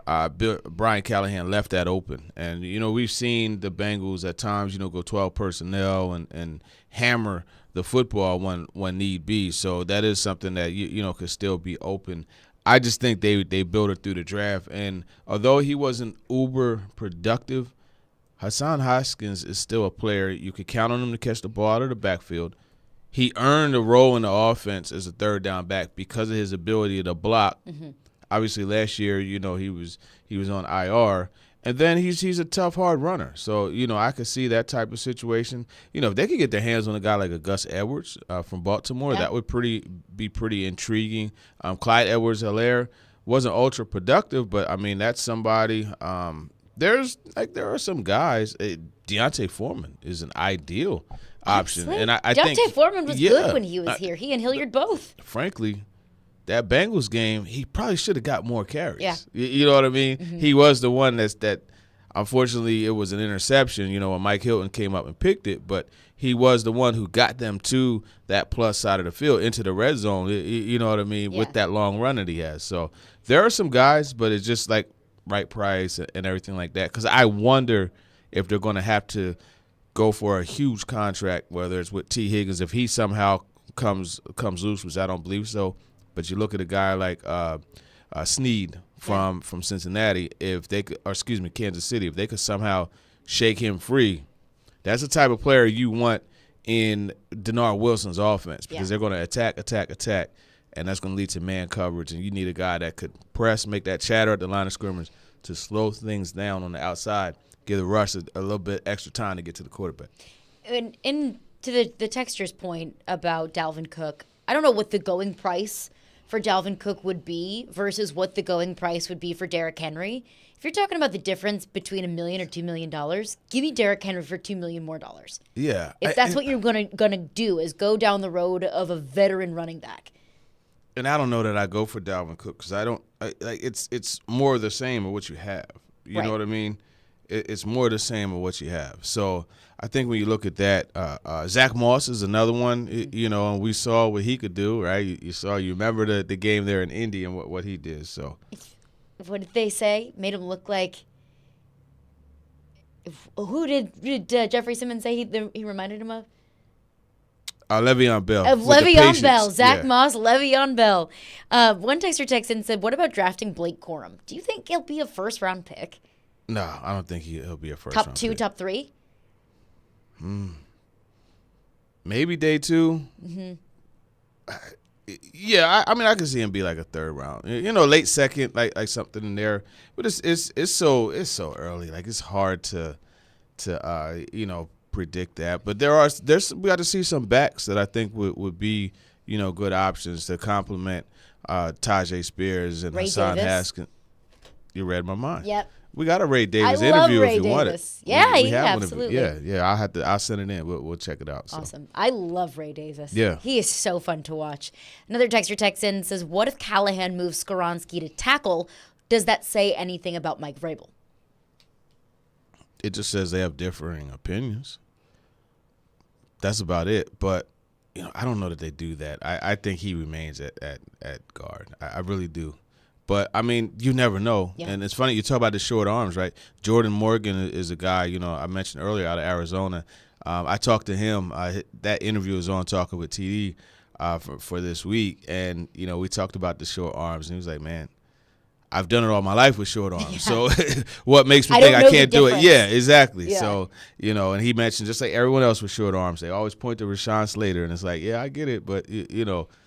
Brian Callahan left that open. And, you know, we've seen the Bengals at times, go 12 personnel and hammer the football when need be. So that is something that, could still be open. I just think they built it through the draft. And although he wasn't uber productive, Hassan Haskins is still a player. You could count on him to catch the ball out of the backfield. He earned a role in the offense as a third down back because of his ability to block. Mm-hmm. Obviously, last year, he was on IR, and then he's a tough, hard runner. So, I could see that type of situation. If they could get their hands on a guy like a Gus Edwards from Baltimore, that would be pretty intriguing. Clyde Edwards-Helaire wasn't ultra productive, but I mean that's somebody. There are some guys. Deontay Foreman is an ideal option, and I think Deontay Foreman was good when he was here. He and Hilliard both. Frankly. That Bengals game, he probably should have got more carries. Yeah. You know what I mean? Mm-hmm. He was the one that unfortunately, it was an interception, when Mike Hilton came up and picked it. But he was the one who got them to that plus side of the field, into the red zone, you know what I mean, with that long run that he has. So there are some guys, but it's just like right price and everything like that. Because I wonder if they're going to have to go for a huge contract, whether it's with T. Higgins, if he somehow comes loose, which I don't believe so. But you look at a guy like Snead from Cincinnati, Kansas City, if they could somehow shake him free, that's the type of player you want in Denard Wilson's offense, because they're going to attack, and that's going to lead to man coverage. And you need a guy that could press, make that chatter at the line of scrimmage to slow things down on the outside, give the rush a little bit extra time to get to the quarterback. And to the texter's point about Dalvin Cook, I don't know what the going price for Dalvin Cook would be versus what the going price would be for Derrick Henry. If you're talking about the difference between $1 million or $2 million, give me Derrick Henry for $2 million more. Yeah, if that's what you're gonna do, is go down the road of a veteran running back. And I don't know that I go for Dalvin Cook, because it's more of the same of what you have. You know what I mean? It's more the same of what you have. So I think when you look at that, Zach Moss is another one, and we saw what he could do, right? You remember the game there in Indy and what he did. So what did they say? Made him look like – who did Jeffrey Simmons say he reminded him of? Le'Veon Bell. Of Le'Veon Bell. Zach Moss, Le'Veon Bell. One texter texted and said, what about drafting Blake Corum? Do you think he'll be a first-round pick? No, I don't think he'll be a first-round pick. Top 2, pick. top 3? Maybe day 2. Mm-hmm. Yeah, I mean, I can see him be like a third round. Late second, like something in there. But it's so early. Like, it's hard to predict that. But we got to see some backs that I think would be good options to complement Tajay Spears and Ray Hassan Davis. Haskins. You read my mind. Yep. We got a Ray Davis I interview love Ray if you want Davis. it. Yeah, we have absolutely. One of it. Yeah. I'll send it in. We'll check it out. So. Awesome. I love Ray Davis. Yeah. He is so fun to watch. Another texter texts in and says, what if Callahan moves Skoronski to tackle? Does that say anything about Mike Vrabel? It just says they have differing opinions. That's about it. But I don't know that they do that. I think he remains at guard. I really do. But, I mean, you never know. Yeah. And it's funny, you talk about the short arms, right? Jordan Morgan is a guy, I mentioned earlier out of Arizona. I talked to him. That interview was on Talking with TD for this week. And, we talked about the short arms. And he was like, man, I've done it all my life with short arms. Yeah. So what makes me think I can't do it? Yeah, exactly. Yeah. So, and he mentioned just like everyone else with short arms, they always point to Rashawn Slater. And it's like, yeah, I get it. But,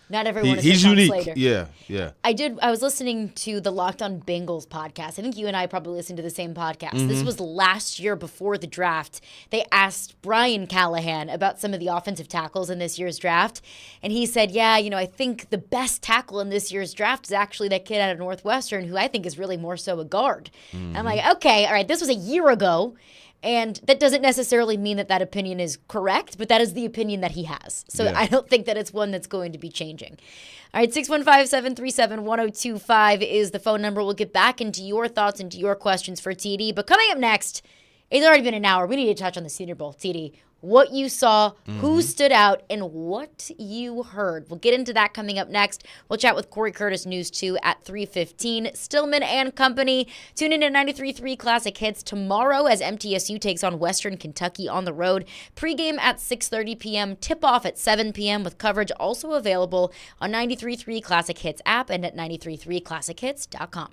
not everyone is he's Rashawn unique. Slater. Yeah. I was listening to the Locked On Bengals podcast. I think you and I probably listened to the same podcast. Mm-hmm. This was last year before the draft. They asked Brian Callahan about some of the offensive tackles in this year's draft. And he said, yeah, I think the best tackle in this year's draft is actually that kid out of Northwestern who I think is really more so a guard. Mm-hmm. I'm like, okay, all right, this was a year ago. And that doesn't necessarily mean that opinion is correct, but that is the opinion that he has. So yeah. I don't think that it's one that's going to be changing. All right, 615-737-1025 is the phone number. We'll get back into your thoughts, into your questions for TD. But coming up next, it's already been an hour. We need to touch on the Senior Bowl. TD, what you saw, who stood out, and what you heard. We'll get into that coming up next. We'll chat with Corey Curtis, News 2 at 3:15. Stillman and company. Tune in to 93.3 Classic Hits tomorrow as MTSU takes on Western Kentucky on the road. Pregame at 6:30 p.m. Tip-off at 7 p.m. with coverage also available on 93.3 Classic Hits app and at 93.3classichits.com.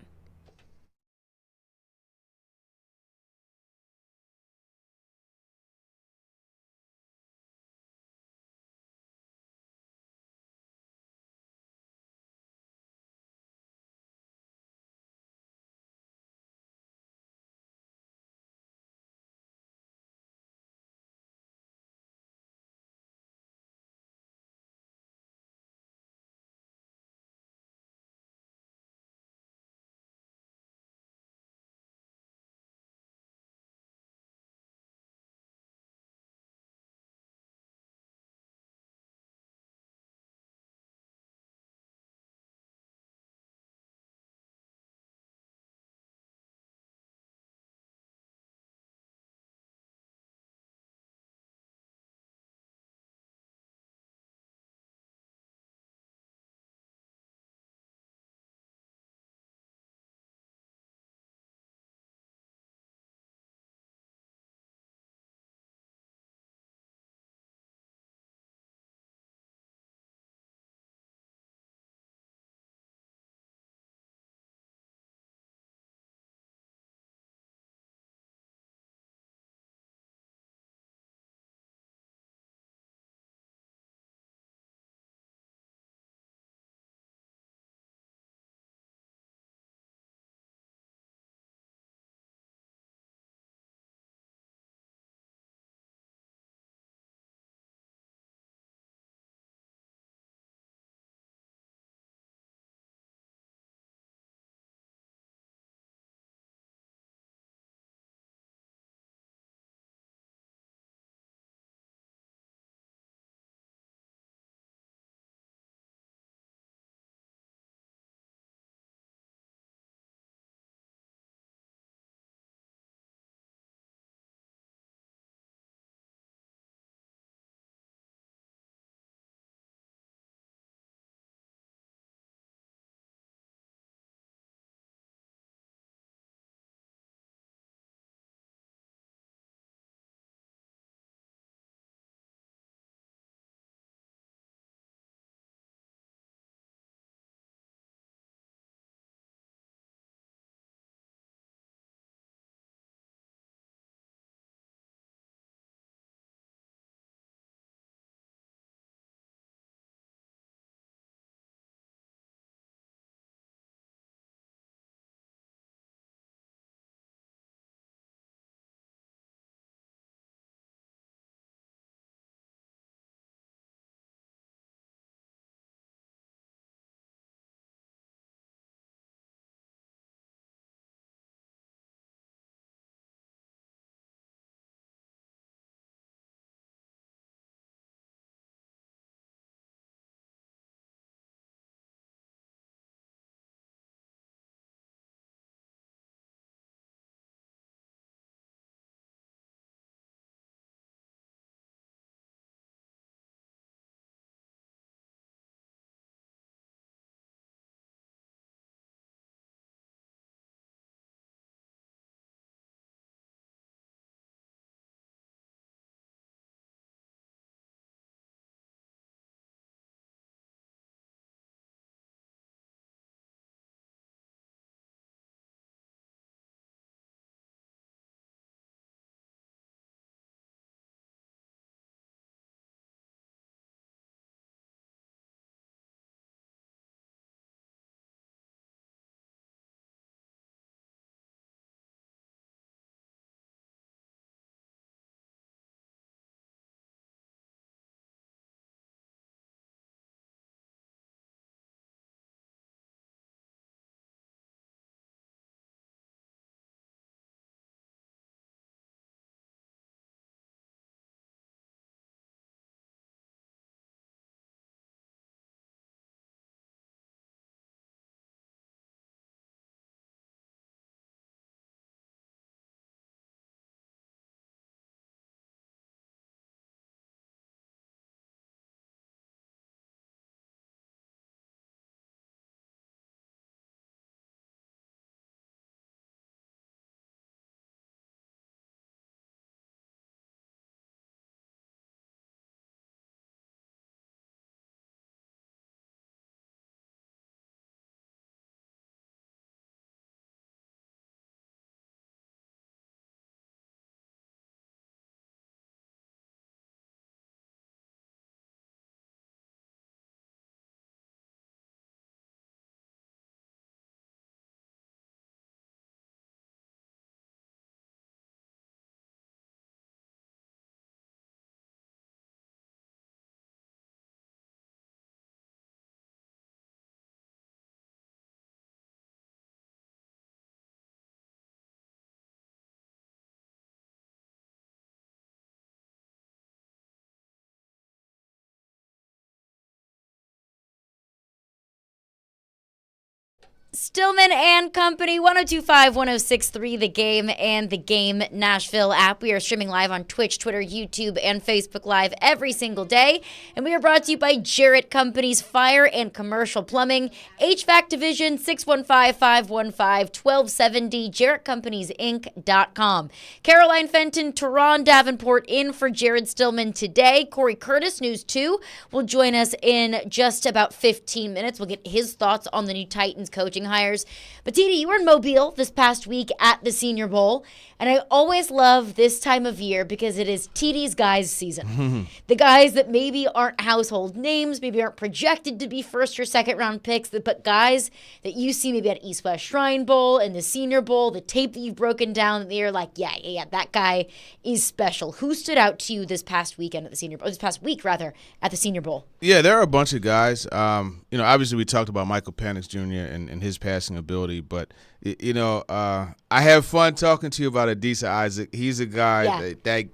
Stillman and Company, 102.5, 106.3, The Game and The Game Nashville app. We are streaming live on Twitch, Twitter, YouTube, and Facebook Live every single day. And we are brought to you by Jarrett Company's Fire and Commercial Plumbing, HVAC Division, 615-515-1270, JarrettCompaniesInc.com. Caroline Fenton, Teron Davenport in for Jared Stillman today. Corey Curtis, News 2, will join us in just about 15 minutes. We'll get his thoughts on the new Titans coaching hires. But Titi, you were in Mobile this past week at the Senior Bowl, and I always love this time of year because it is Titi's guys season. The guys that maybe aren't household names, maybe aren't projected to be first or second round picks, but guys that you see maybe at East West Shrine Bowl and the Senior Bowl, the tape that you've broken down, that you're like, yeah, that guy is special. Who stood out to you this past weekend at the Senior Bowl? This past week, rather, at the Senior Bowl? Yeah, there are a bunch of guys. Obviously we talked about Michael Penix Jr. and his passing ability, but I have fun talking to you about Adisa Isaac. He's a guy that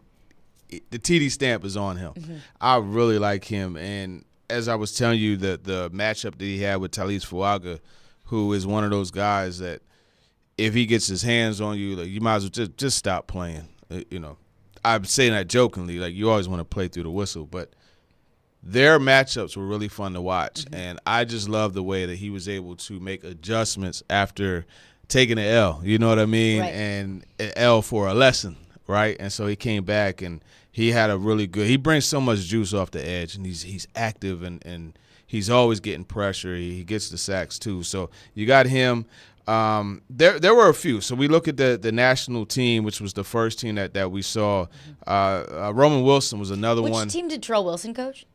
the TD stamp is on him. I really like him, and as I was telling you, the matchup that he had with Talise Fuaga, who is one of those guys that if he gets his hands on you, like, you might as well just stop playing. I'm saying that jokingly, like, you always want to play through the whistle, but their matchups were really fun to watch, and I just love the way that he was able to make adjustments after taking an L, you know what I mean, and an L for a lesson, right? And so he came back, and he had a really good – he brings so much juice off the edge, and he's active, and he's always getting pressure. He gets the sacks too. So you got him. There were a few. So we look at the national team, which was the first team that we saw. Roman Wilson was another one. Which team did Terrell Wilson coach?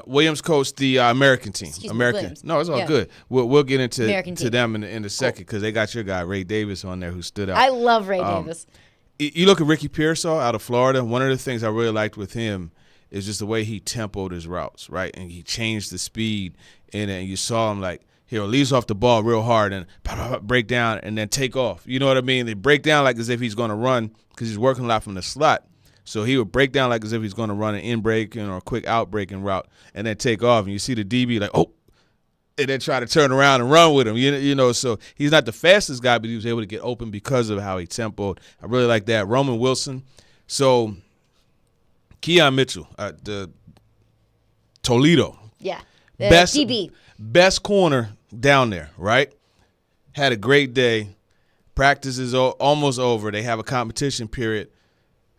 Williams coached the American team. Williams. No, it's all good. We'll get into them in a second because they got your guy Ray Davis on there who stood out. I love Ray Davis. You look at Ricky Pearsall out of Florida. One of the things I really liked with him is just the way he tempoed his routes, right? And he changed the speed in it. And you saw him like, he'll leads off the ball real hard and break down and then take off. You know what I mean? They break down like as if he's going to run because he's working a lot from the slot. So he would break down like as if he's going to run an in-breaking or a quick out-breaking route and then take off. And you see the DB like, oh, and then try to turn around and run with him. So he's not the fastest guy, but he was able to get open because of how he tempoed. I really like that. Roman Wilson. So Keon Mitchell, the Toledo. Yeah, best DB. Best corner down there, right? Had a great day. Practice is almost over. They have a competition period.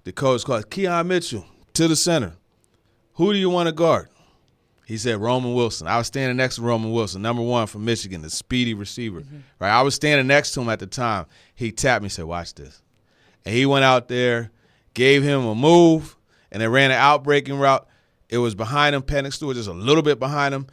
The coach calls Keon Mitchell to the center. Who do you want to guard? He said Roman Wilson. I was standing next to Roman Wilson, number 1 from Michigan, the speedy receiver. Right? I was standing next to him at the time. He tapped me and said, watch this. And he went out there, gave him a move, and they ran an out-breaking route. It was behind him. Penix Stewart just a little bit behind him.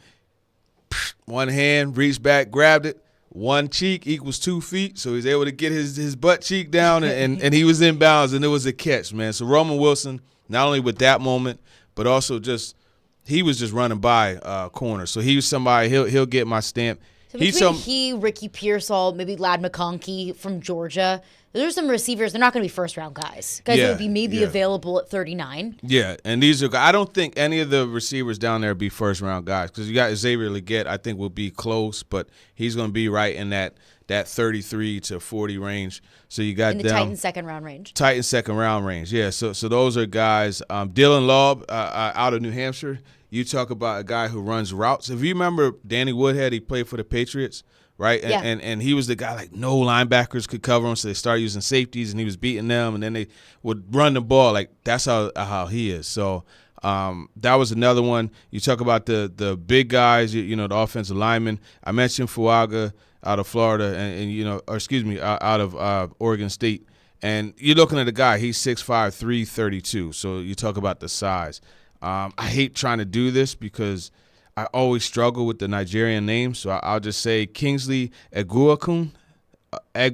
One hand, reached back, grabbed it. One cheek equals 2 feet, so he's able to get his butt cheek down, and he was in bounds, and it was a catch, man. So Roman Wilson, not only with that moment, but also just he was just running by corner. So he was somebody, he'll get my stamp. So between Ricky Pearsall, maybe Lad McConkey from Georgia, those are some receivers. They're not going to be first-round guys. Guys that would be maybe available at 39. Yeah, and these are – I don't think any of the receivers down there be first-round guys because you got Xavier Legette, I think, will be close, but he's going to be right in that 33 to 40 range. So you got in the Titans second-round range. Titans second-round range, yeah. So those are guys. Dylan Laub out of New Hampshire. You talk about a guy who runs routes. If you remember Danny Woodhead, he played for the Patriots. Right, and he was the guy like no linebackers could cover him, so they started using safeties, and he was beating them, and then they would run the ball. Like that's how he is. So that was another one. You talk about the big guys, the offensive linemen. I mentioned Fuaga out of Florida, out of Oregon State, and you're looking at a guy. He's 6'5", 332. So you talk about the size. I hate trying to do this because I always struggle with the Nigerian names, so I'll just say Kingsley Eguakun. I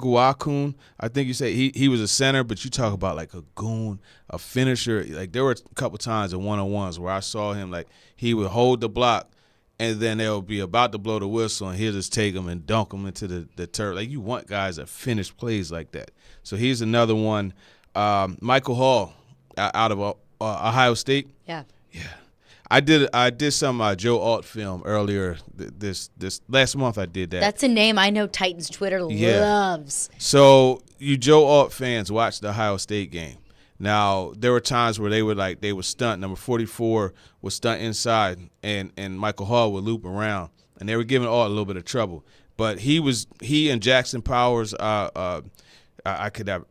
think you say he was a center, but you talk about like a goon, a finisher. Like there were a couple times in one-on-ones where I saw him like he would hold the block, and then they'll be about to blow the whistle, and he'll just take them and dunk them into the turf. Like you want guys that finish plays like that. So here's another one. Michael Hall out of Ohio State. Yeah. I did some Joe Alt film earlier this last month. I did that. That's a name I know Titans Twitter loves. So you Joe Alt fans watch the Ohio State game. Now there were times where they would stunt. Number 44 would stunt inside, and Michael Hall would loop around, and they were giving Alt a little bit of trouble. But he and Jackson Powers.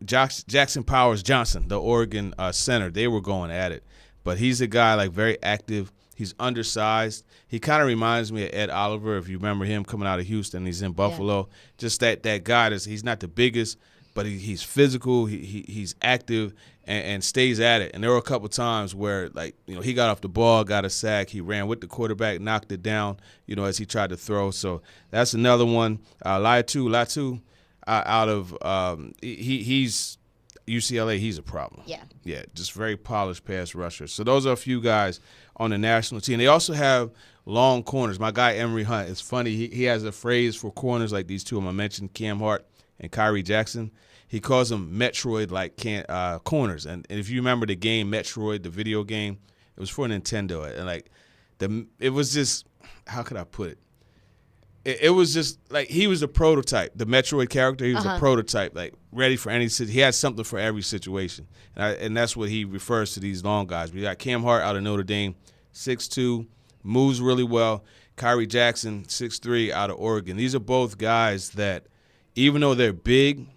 Jackson Powers Johnson, the Oregon center. They were going at it. But he's a guy like very active. He's undersized. He kind of reminds me of Ed Oliver, if you remember him coming out of Houston. He's in Buffalo. Yeah. Just that guy. He's not the biggest, but he's physical. He's active and stays at it. And there were a couple times where, he got off the ball, got a sack. He ran with the quarterback, knocked it down, as he tried to throw. So that's another one. Latu, out of he's UCLA, he's a problem. Yeah, just very polished pass rusher. So those are a few guys on the national team. They also have long corners. My guy Emery Hunt, it's funny. He has a phrase for corners like these two of them. I mentioned Cam Hart and Kyrie Jackson. He calls them Metroid-like corners. And if you remember the game Metroid, the video game, it was for Nintendo. And it was just, how could I put it? It was just like he was a prototype. The Metroid character, he was a prototype, ready for any situation. He had something for every situation. And that's what he refers to these long guys. We got Cam Hart out of Notre Dame, 6'2", moves really well. Kyrie Jackson, 6'3", out of Oregon. These are both guys that, even though they're big,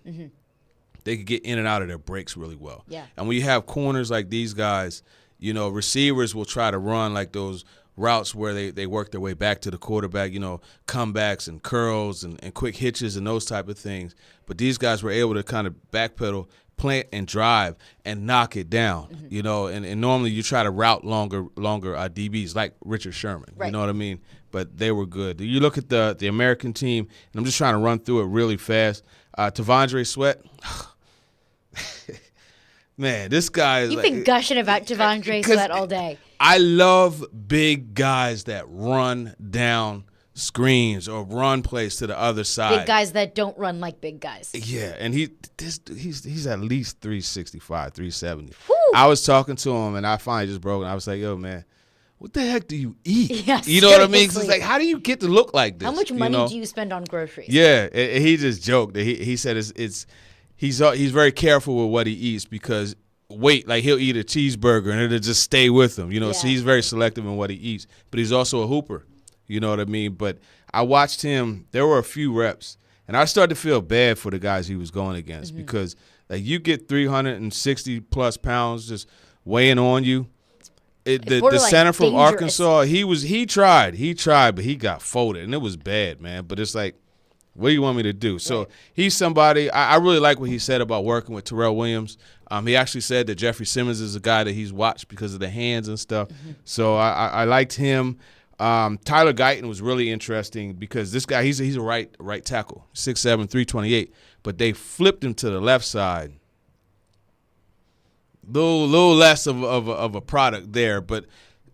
they could get in and out of their breaks really well. Yeah. And when you have corners like these guys, receivers will try to run like those routes where they work their way back to the quarterback, comebacks and curls and quick hitches and those type of things. But these guys were able to kind of backpedal, plant and drive and knock it down, and normally you try to route longer DBs like Richard Sherman, right. You know what I mean? But they were good. You look at the American team, and I'm just trying to run through it really fast. T'Vondre Sweat, man, this guy is You've been gushing about T'Vondre Sweat all day. I love big guys that run down screens or run plays to the other side. Big guys that don't run like big guys. Yeah, and he's at least 365, 370. Woo. I was talking to him, and I finally just broke it. I was like, yo, man, what the heck do you eat? Yeah, you know what I mean? It's like, how do you get to look like this? How much money do you spend on groceries? Yeah, he just joked. He said he's very careful with what he eats because he'll eat a cheeseburger and it'll just stay with him, So he's very selective in what he eats. But he's also a hooper, you know what I mean? But I watched him. There were a few reps, and I started to feel bad for the guys he was going against because you get 360-plus pounds just weighing on you. The center from dangerous. Arkansas, he tried, but he got folded, and it was bad, man. But it's like, what do you want me to do? So he's somebody, I really like what he said about working with Terrell Williams. He actually said that Jeffrey Simmons is a guy that he's watched because of the hands and stuff. So I liked him. Tyler Guyton was really interesting because this guy, he's a right tackle, 6'7", 328, but they flipped him to the left side. Little less of a product there, but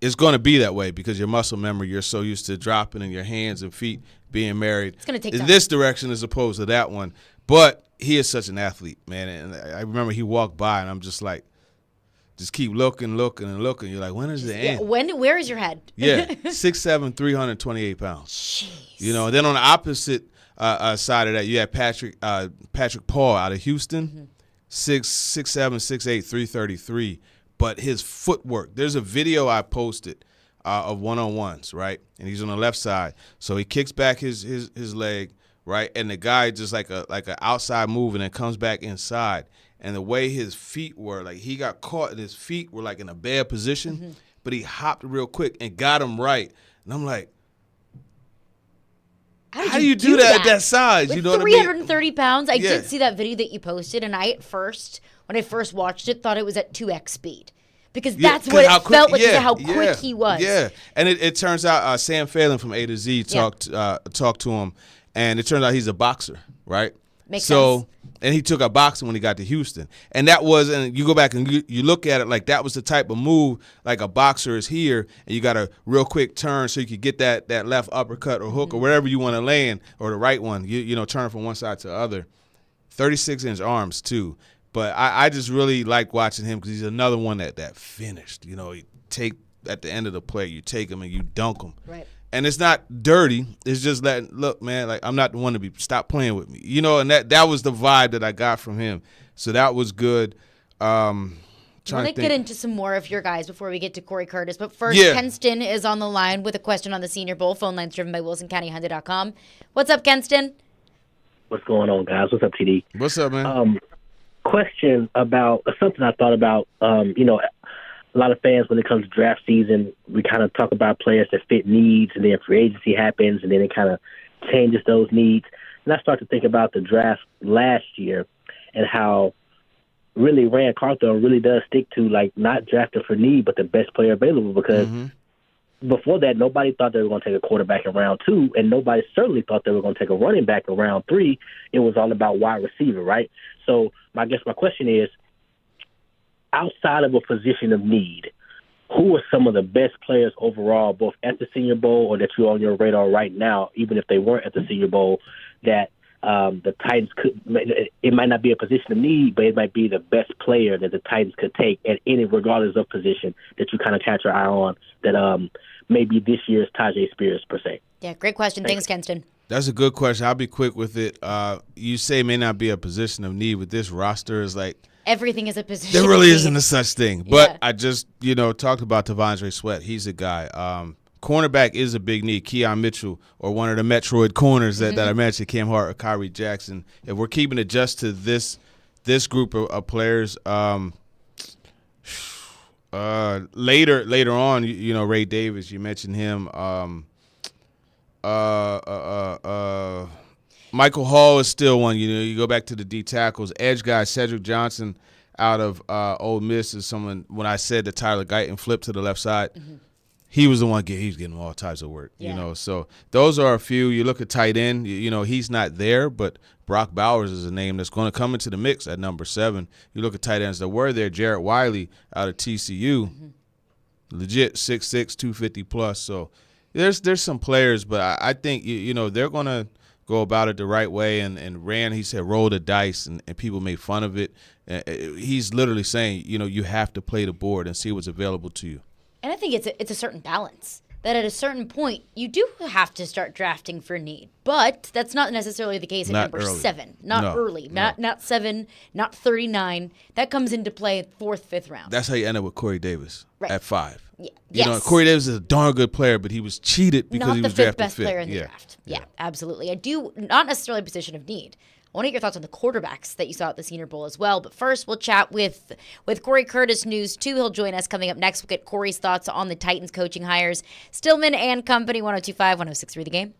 it's going to be that way because your muscle memory, you're so used to dropping and your hands and feet being married. It's going to take in time. This direction as opposed to that one. But he is such an athlete, man. And I remember he walked by, and I'm just like, just keep looking. You're like, when is the end? Where is your head? Yeah, 6'7", 328 pounds. Jeez. Then on the opposite side of that, you have Patrick Paul out of Houston, 6'7", 6'8", 333. But his footwork, there's a video I posted of one-on-ones, right? And he's on the left side. So he kicks back his leg, right? And the guy just like an outside move and then comes back inside. And the way his feet were, he got caught and his feet were in a bad position, but he hopped real quick and got him right. And I'm like, how do you do that at that size? With you know what I 330 pounds, I Yeah. did see that video that you posted, and when I first watched it, thought it was at 2x speed. Because that's what it felt like, because of how quick he was. Yeah, and it turns out Sam Phelan from A to Z talked to him, and it turns out he's a boxer, right? Makes sense. And he took up boxing when he got to Houston. And and you go back and you look at it like that was the type of move, like a boxer is here, and you got a real quick turn so you could get that left uppercut or hook or wherever you want to land, or the right one, turn from one side to the other. 36-inch arms, too. But I just really like watching him because he's another one that finished. He take at the end of the play. You take them and you dunk them. Right. And it's not dirty. It's just that, look, man, like, I'm not the one to stop playing with me. You know, and that was the vibe that I got from him. So that was good. I want to get into some more of your guys before we get to Corey Curtis. But first, Kenston is on the line with a question on the Senior Bowl. Phone lines driven by WilsonCountyHunter.com. What's up, Kenston? What's going on, guys? What's up, TD? What's up, man? Question about something I thought about. A lot of fans, when it comes to draft season, we kind of talk about players that fit needs, and then free agency happens, and then it kind of changes those needs. And I start to think about the draft last year and how really Rand Carthon really does stick to, like, not drafting for need, but the best player available, because before that, nobody thought they were going to take a quarterback in round 2, and nobody certainly thought they were going to take a running back in round 3. It was all about wide receiver, right? So I guess my question is, outside of a position of need, who are some of the best players overall, both at the Senior Bowl or that you're on your radar right now, even if they weren't at the Senior Bowl, that the Titans could – it might not be a position of need, but it might be the best player that the Titans could take at any, regardless of position, that you kind of catch your eye on, that maybe this year's Tajay Spears, per se? Yeah, great question. Thanks, Kenston. That's a good question. I'll be quick with it. You say it may not be a position of need, but this roster is like – everything is a position. There really isn't a such thing. But I just, talked about Tavondre Sweat. He's a guy. Cornerback is a big need. Keon Mitchell, or one of the Metroid corners that I mentioned, Cam Hart or Kyrie Jackson. If we're keeping it just to this group of players, later on, Ray Davis, you mentioned him. Michael Hall is still one. You go back to the D tackles. Edge guy Cedric Johnson out of Ole Miss is someone. When I said that Tyler Guyton flipped to the left side, he was the one. He's getting all types of work. Yeah. So those are a few. You look at tight end. He's not there, but Brock Bowers is a name that's going to come into the mix at number 7. You look at tight ends that were there. Jarrett Wiley out of TCU, legit 6'6", 250 plus. So there's some players, but I think they're going to go about it the right way. And Rand, he said, roll the dice, and people made fun of it. He's literally saying, you have to play the board and see what's available to you. And I think it's a certain balance, that at a certain point, you do have to start drafting for need. But that's not necessarily the case at number early. 7. Not early. Not 7, not 39. That comes into play at 4th, 5th round. That's how you end up with Corey Davis at 5. Yeah. Corey Davis is a darn good player, but he was cheated because he was drafted 5th. Not the 5th best player in the draft. Yeah, absolutely. I do, not necessarily a position of need. I want to get your thoughts on the quarterbacks that you saw at the Senior Bowl as well. But first, we'll chat with Corey Curtis News 2. He'll join us coming up next. We'll get Corey's thoughts on the Titans coaching hires. Stillman and Company, 102.5, 106.3 The Game.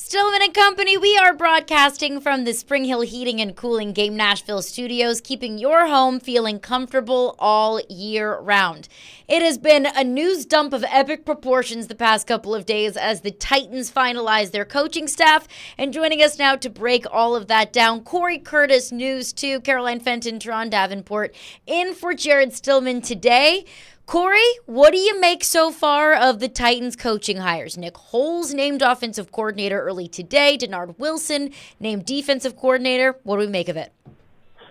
Stillman and Company, we are broadcasting from the Spring Hill Heating and Cooling Game Nashville studios, keeping your home feeling comfortable all year round. It has been a news dump of epic proportions the past couple of days as the Titans finalize their coaching staff. And joining us now to break all of that down, Corey Curtis, News 2, Caroline Fenton, Teron Davenport, in for Jared Stillman today. Corey, what do you make so far of the Titans coaching hires? Nick Foles named offensive coordinator early today. Denard Wilson named defensive coordinator. What do we make of it?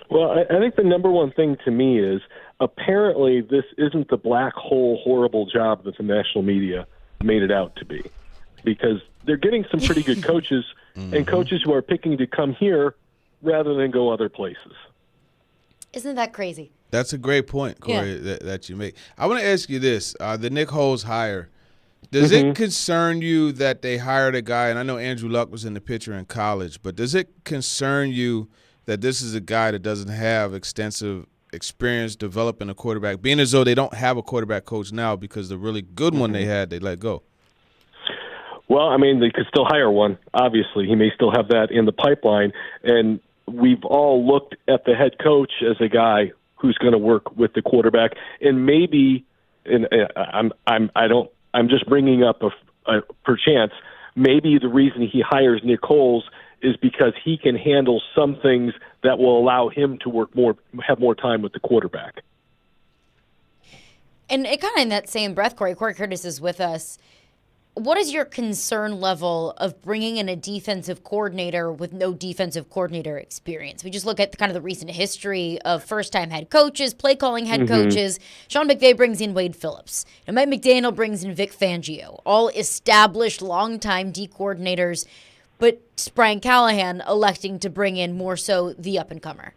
Well, I think the number one thing to me is apparently this isn't the black hole horrible job that the national media made it out to be, because they're getting some pretty good coaches and coaches who are picking to come here rather than go other places. Isn't that crazy? That's a great point, Corey, that you make. I want to ask you this. The Nick Foles hire, does it concern you that they hired a guy, and I know Andrew Luck was in the picture in college, but does it concern you that this is a guy that doesn't have extensive experience developing a quarterback, being as though they don't have a quarterback coach now because the really good one they had, they let go? Well, I mean, they could still hire one. Obviously, he may still have that in the pipeline, and we've all looked at the head coach as a guy who's going to work with the quarterback, and maybe, I'm just bringing up a perchance. Maybe the reason he hires Nick Foles is because he can handle some things that will allow him to have more time with the quarterback. And it kind of in that same breath, Corey Curtis is with us. What is your concern level of bringing in a defensive coordinator with no defensive coordinator experience? We just look at kind of the recent history of first-time head coaches, play-calling head coaches. Sean McVay brings in Wade Phillips. And Mike McDaniel brings in Vic Fangio, all established, long-time D coordinators, but Brian Callahan electing to bring in more so the up-and-comer.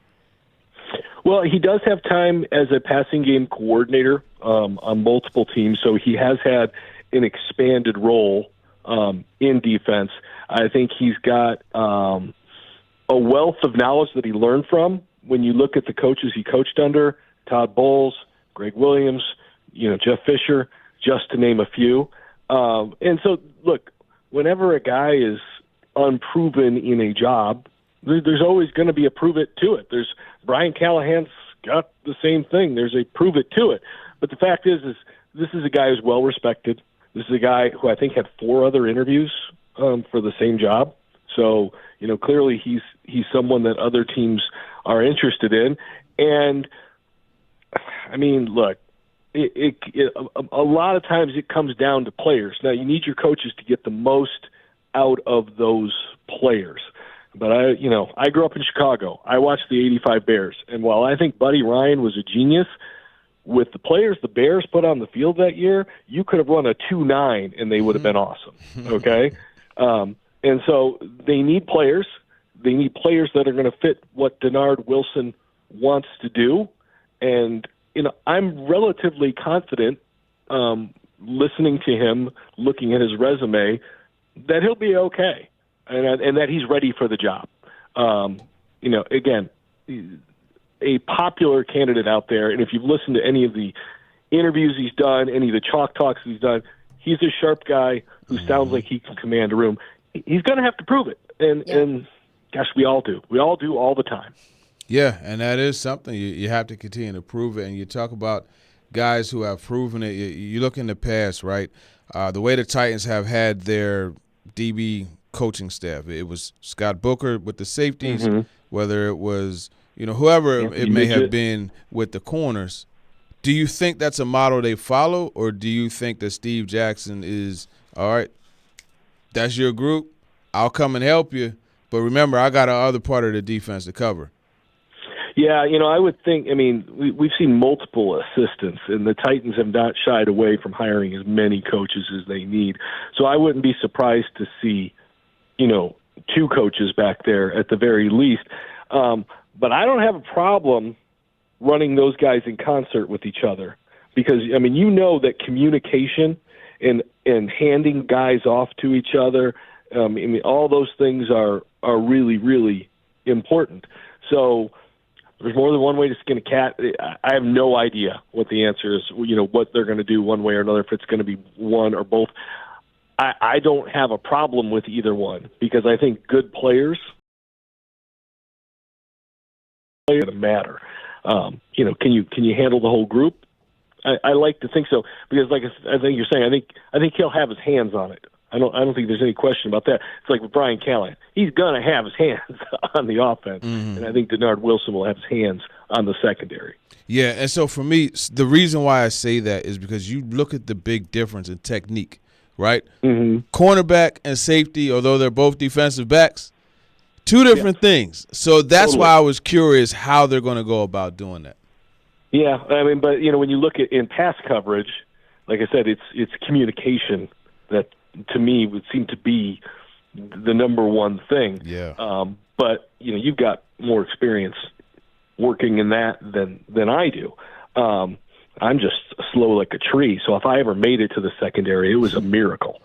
Well, he does have time as a passing game coordinator on multiple teams, so he has had an expanded role in defense. I think he's got a wealth of knowledge that he learned from. When you look at the coaches he coached under, Todd Bowles, Greg Williams, Jeff Fisher, just to name a few. And so, look, whenever a guy is unproven in a job, there's always going to be a prove it to it. There's Brian Callahan's got the same thing. There's a prove it to it. But the fact is this is a guy who's well respected. This is a guy who I think had 4 other interviews for the same job. So, clearly he's someone that other teams are interested in. And, I mean, look, a lot of times it comes down to players. Now, you need your coaches to get the most out of those players. But I grew up in Chicago. I watched the '85 Bears. And while I think Buddy Ryan was a genius, with the players the Bears put on the field that year, you could have run a 2-9 and they would have been awesome. Okay? And so they need players. They need players that are going to fit what Denard Wilson wants to do. And, I'm relatively confident, listening to him, looking at his resume, that he'll be okay and that he's ready for the job. Again, a popular candidate out there, and if you've listened to any of the interviews he's done, any of the chalk talks he's done, he's a sharp guy who sounds like he can command a room. He's going to have to prove it, and gosh, we all do. We all do all the time. Yeah, and that is something you have to continue to prove it. And you talk about guys who have proven it. You look in the past, right? The way the Titans have had their DB coaching staff, it was Scott Booker with the safeties, whether it was whoever it may have been with the corners. Do you think that's a model they follow, or do you think that Steve Jackson is, all right, that's your group, I'll come and help you, but remember, I got another part of the defense to cover? Yeah, I would think, we've seen multiple assistants, and the Titans have not shied away from hiring as many coaches as they need. So I wouldn't be surprised to see, 2 coaches back there at the very least. But I don't have a problem running those guys in concert with each other because, that communication and handing guys off to each other, all those things are really, really important. So there's more than one way to skin a cat. I have no idea what the answer is, what they're going to do one way or another, if it's going to be one or both. I don't have a problem with either one because I think good players matter. Can you handle the whole group? I like to think so because, like I think you're saying, I think he'll have his hands on it. I don't think there's any question about that. It's like with Brian Callahan. He's going to have his hands on the offense, and I think Denard Wilson will have his hands on the secondary. Yeah, and so for me, the reason why I say that is because you look at the big difference in technique, right? Mm-hmm. Cornerback and safety, although they're both defensive backs, two different things. So that's why I was curious how they're going to go about doing that. Yeah, I mean, but when you look at in pass coverage, like I said, it's communication that to me would seem to be the number one thing. Yeah. But you've got more experience working in that than I do. I'm just slow like a tree. So if I ever made it to the secondary, it was a miracle.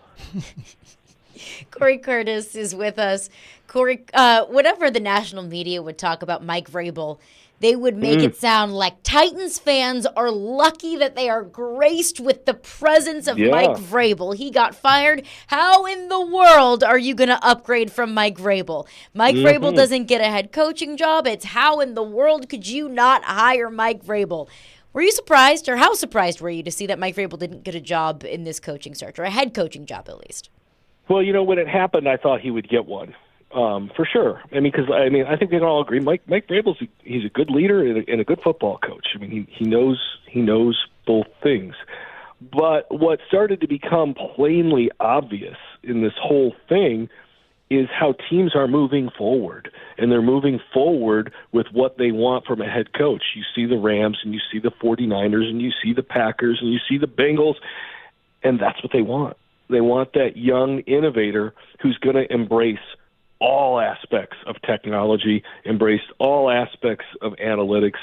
Corey Curtis is with us. Corey, whatever the national media would talk about Mike Vrabel, they would make it sound like Titans fans are lucky that they are graced with the presence of Mike Vrabel. He got fired. How in the world are you going to upgrade from Mike Vrabel? Mike Vrabel doesn't get a head coaching job. It's how in the world could you not hire Mike Vrabel? Were you surprised, or how surprised were you to see that Mike Vrabel didn't get a job in this coaching search, or a head coaching job at least? Well, when it happened, I thought he would get one. For sure. I mean, because I think we can all agree. Mike Vrabel's he's a good leader and a good football coach. I mean, he knows both things. But what started to become plainly obvious in this whole thing is how teams are moving forward, and they're moving forward with what they want from a head coach. You see the Rams, and you see the 49ers, and you see the Packers, and you see the Bengals, and that's what they want. They want that young innovator who's going to embrace all aspects of technology, embrace all aspects of analytics,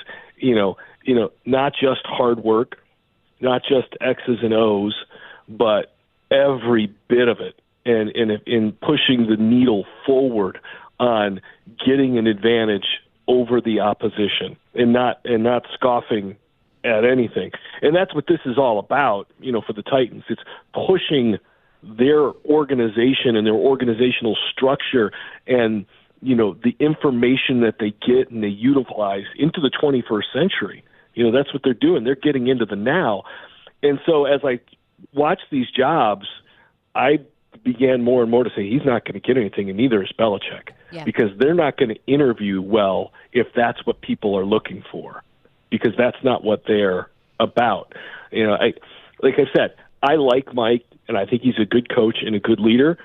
not just hard work, not just X's and O's, but every bit of it, and in pushing the needle forward on getting an advantage over the opposition and not scoffing at anything. And that's what this is all about, for the Titans. It's pushing their organization and their organizational structure and, the information that they get and they utilize into the 21st century. That's what they're doing. They're getting into the now. And so as I watched these jobs, I began more and more to say he's not going to get anything, and neither is Belichick, because they're not going to interview well if that's what people are looking for, because that's not what they're about. Like I said, I like Mike, and I think he's a good coach and a good leader,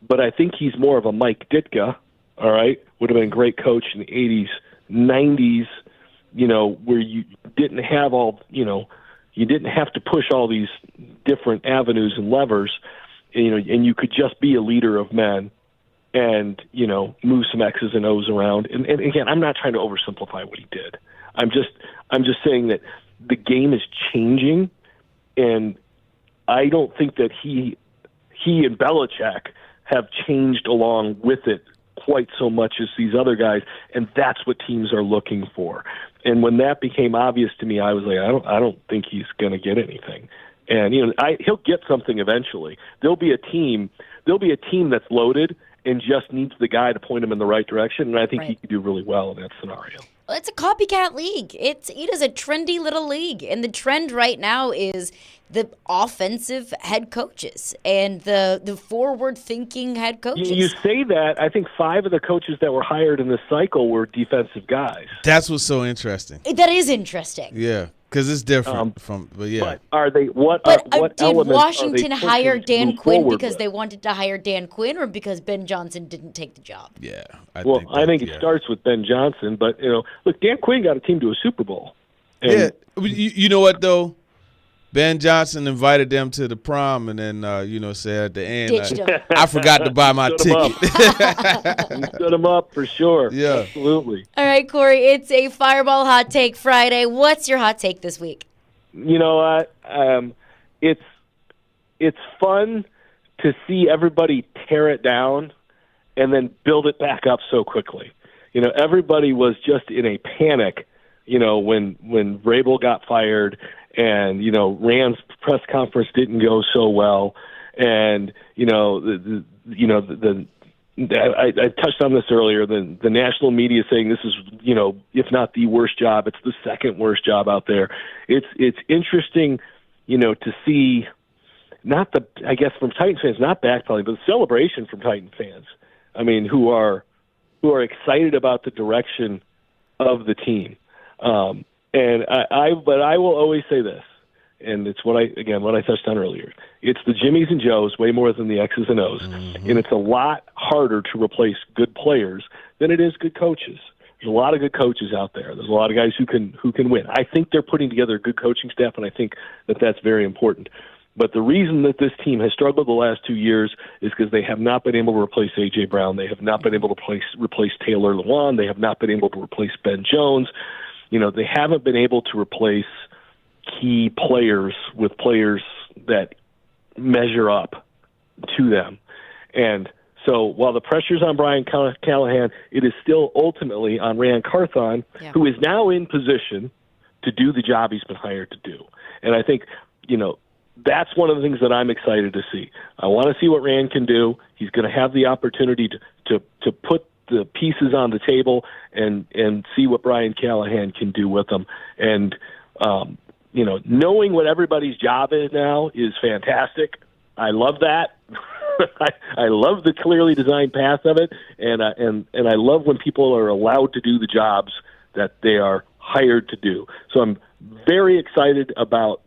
but I think he's more of a Mike Ditka, all right? Would have been a great coach in the 80s, 90s, where you didn't have you didn't have to push all these different avenues and levers, and you could just be a leader of men and, move some X's and O's around. And again, I'm not trying to oversimplify what he did. I'm just saying that the game is changing, and I don't think that he and Belichick have changed along with it quite so much as these other guys, and that's what teams are looking for. And when that became obvious to me, I was like, I don't think he's going to get anything. And he'll get something eventually. There'll be a team that's loaded and just needs the guy to point him in the right direction, and I think he could do really well in that scenario. Well, it's a copycat league. It is a trendy little league, and the trend right now is the offensive head coaches and the forward-thinking head coaches. You say that. I think 5 of the coaches that were hired in this cycle were defensive guys. That's what's so interesting. That is interesting. Yeah, because it's different but yeah. But are they? What did Washington hire Dan Quinn because with? They wanted to hire Dan Quinn, or because Ben Johnson didn't take the job? Yeah, I think it starts with Ben Johnson. But look, Dan Quinn got a team to a Super Bowl. And you know what though? Ben Johnson invited them to the prom, and then said at the end, I forgot to buy my ticket. He stood him up for sure. Yeah, absolutely. All right, Corey, it's a Fireball Hot Take Friday. What's your hot take this week? You know what? It's fun to see everybody tear it down and then build it back up so quickly. Everybody was just in a panic. When Vrabel got fired. And, Rand's press conference didn't go so well. And I touched on this earlier. The national media saying this is, if not the worst job, it's the second worst job out there. It's interesting, to see I guess from Titans fans, not backpedaling, but the celebration from Titan fans. I mean, who are excited about the direction of the team. But I will always say this, and it's what I touched on earlier. It's the Jimmies and Joes way more than the X's and O's, and it's a lot harder to replace good players than it is good coaches. There's a lot of good coaches out there. There's a lot of guys who can win. I think they're putting together a good coaching staff, and I think that's very important. But the reason that this team has struggled the last 2 years is because they have not been able to replace A.J. Brown. They have not been able to replace Taylor Lewan. They have not been able to replace Ben Jones. They haven't been able to replace key players with players that measure up to them. And so while the pressure's on Brian Callahan, it is still ultimately on Ran Carthon, who is now in position to do the job he's been hired to do. And I think, that's one of the things that I'm excited to see. I want to see what Rand can do. He's going to have the opportunity to put the pieces on the table and see what Brian Callahan can do with them. And, knowing what everybody's job is now is fantastic. I love that. I love the clearly designed path of it, and I love when people are allowed to do the jobs that they are hired to do. So I'm very excited about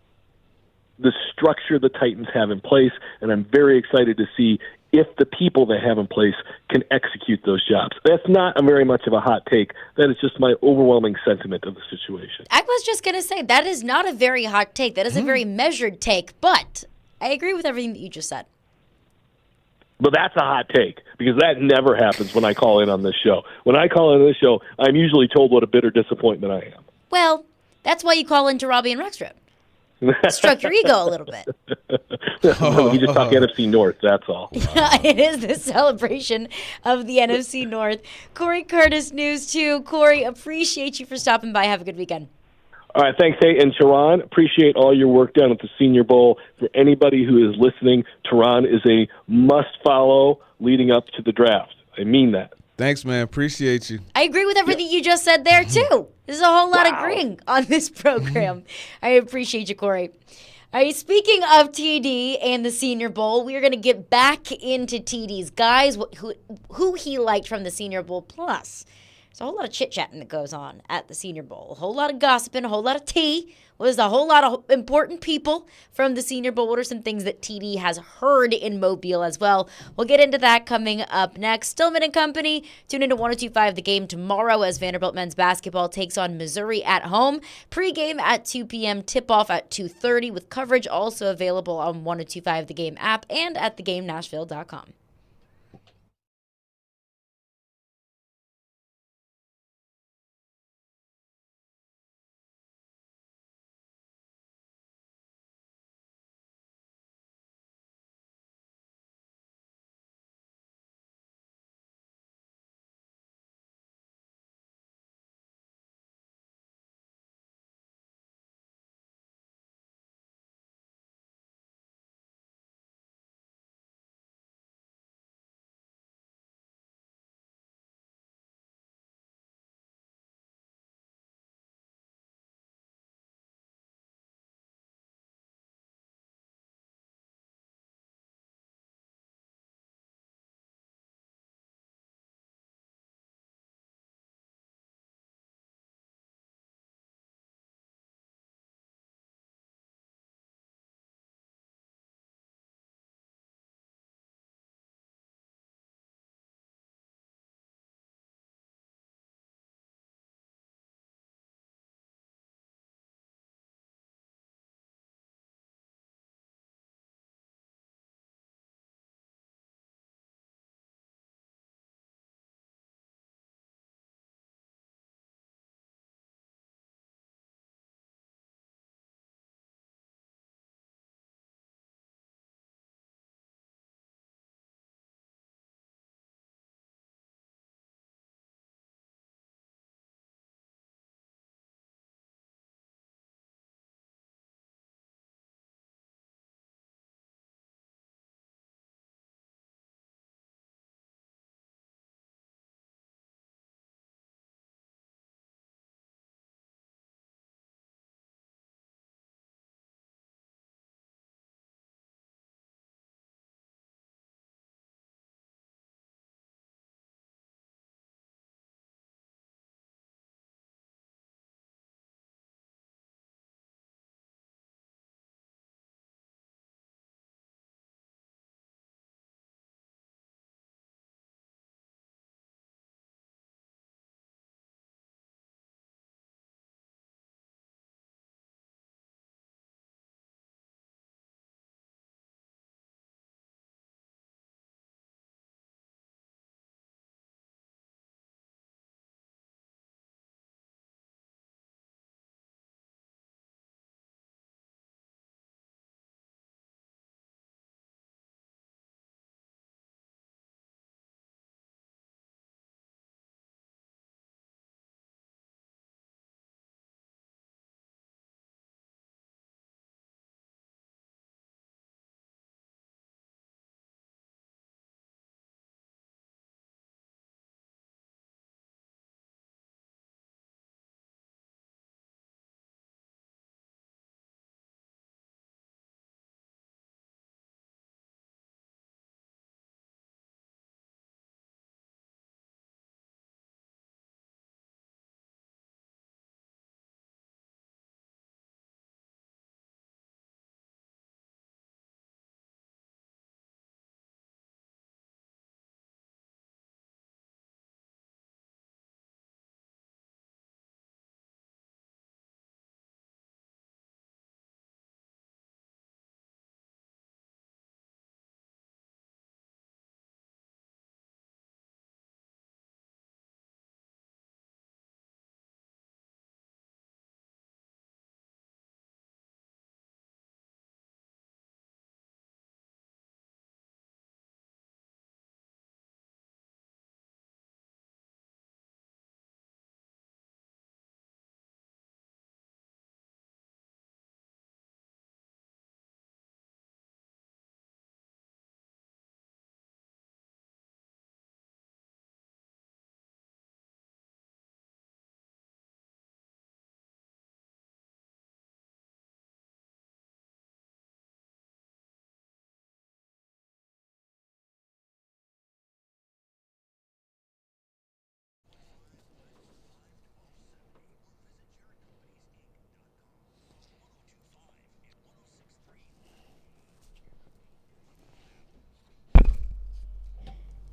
the structure the Titans have in place, and I'm very excited to see if the people they have in place can execute those jobs. That's not very much of a hot take. That is just my overwhelming sentiment of the situation. I was just going to say, that is not a very hot take. That is a very measured take, but I agree with everything that you just said. But that's a hot take, because that never happens when I call in on this show. When I call in on this show, I'm usually told what a bitter disappointment I am. Well, that's why you call into Robbie and Rexstrip. Stroke your ego a little bit. We just talk NFC North, that's all. It is the celebration of the NFC North. Corey Curtis, News 2. Corey, appreciate you for stopping by. Have a good weekend. All right, thanks. Hey, and Tehran, appreciate all your work done at the Senior Bowl. For anybody who is listening, Tehran is a must-follow leading up to the draft. I mean that. Thanks, man. Appreciate you. I agree with everything you just said there, too. There's a whole lot agreeing on this program. I appreciate you, Corey. All right, speaking of TD and the Senior Bowl, we are going to get back into TD's guys, who he liked from the Senior Bowl. Plus, there's a whole lot of chit-chatting that goes on at the Senior Bowl. A whole lot of gossiping, a whole lot of tea. Was a whole lot of important people from the Senior Bowl. What are some things that TD has heard in Mobile as well? We'll get into that coming up next. Stillman and Company, tune into 102.5 The Game tomorrow as Vanderbilt men's basketball takes on Missouri at home. Pre-game at 2 p.m., tip-off at 2:30 with coverage also available on 102.5 The Game app and at theGameNashville.com.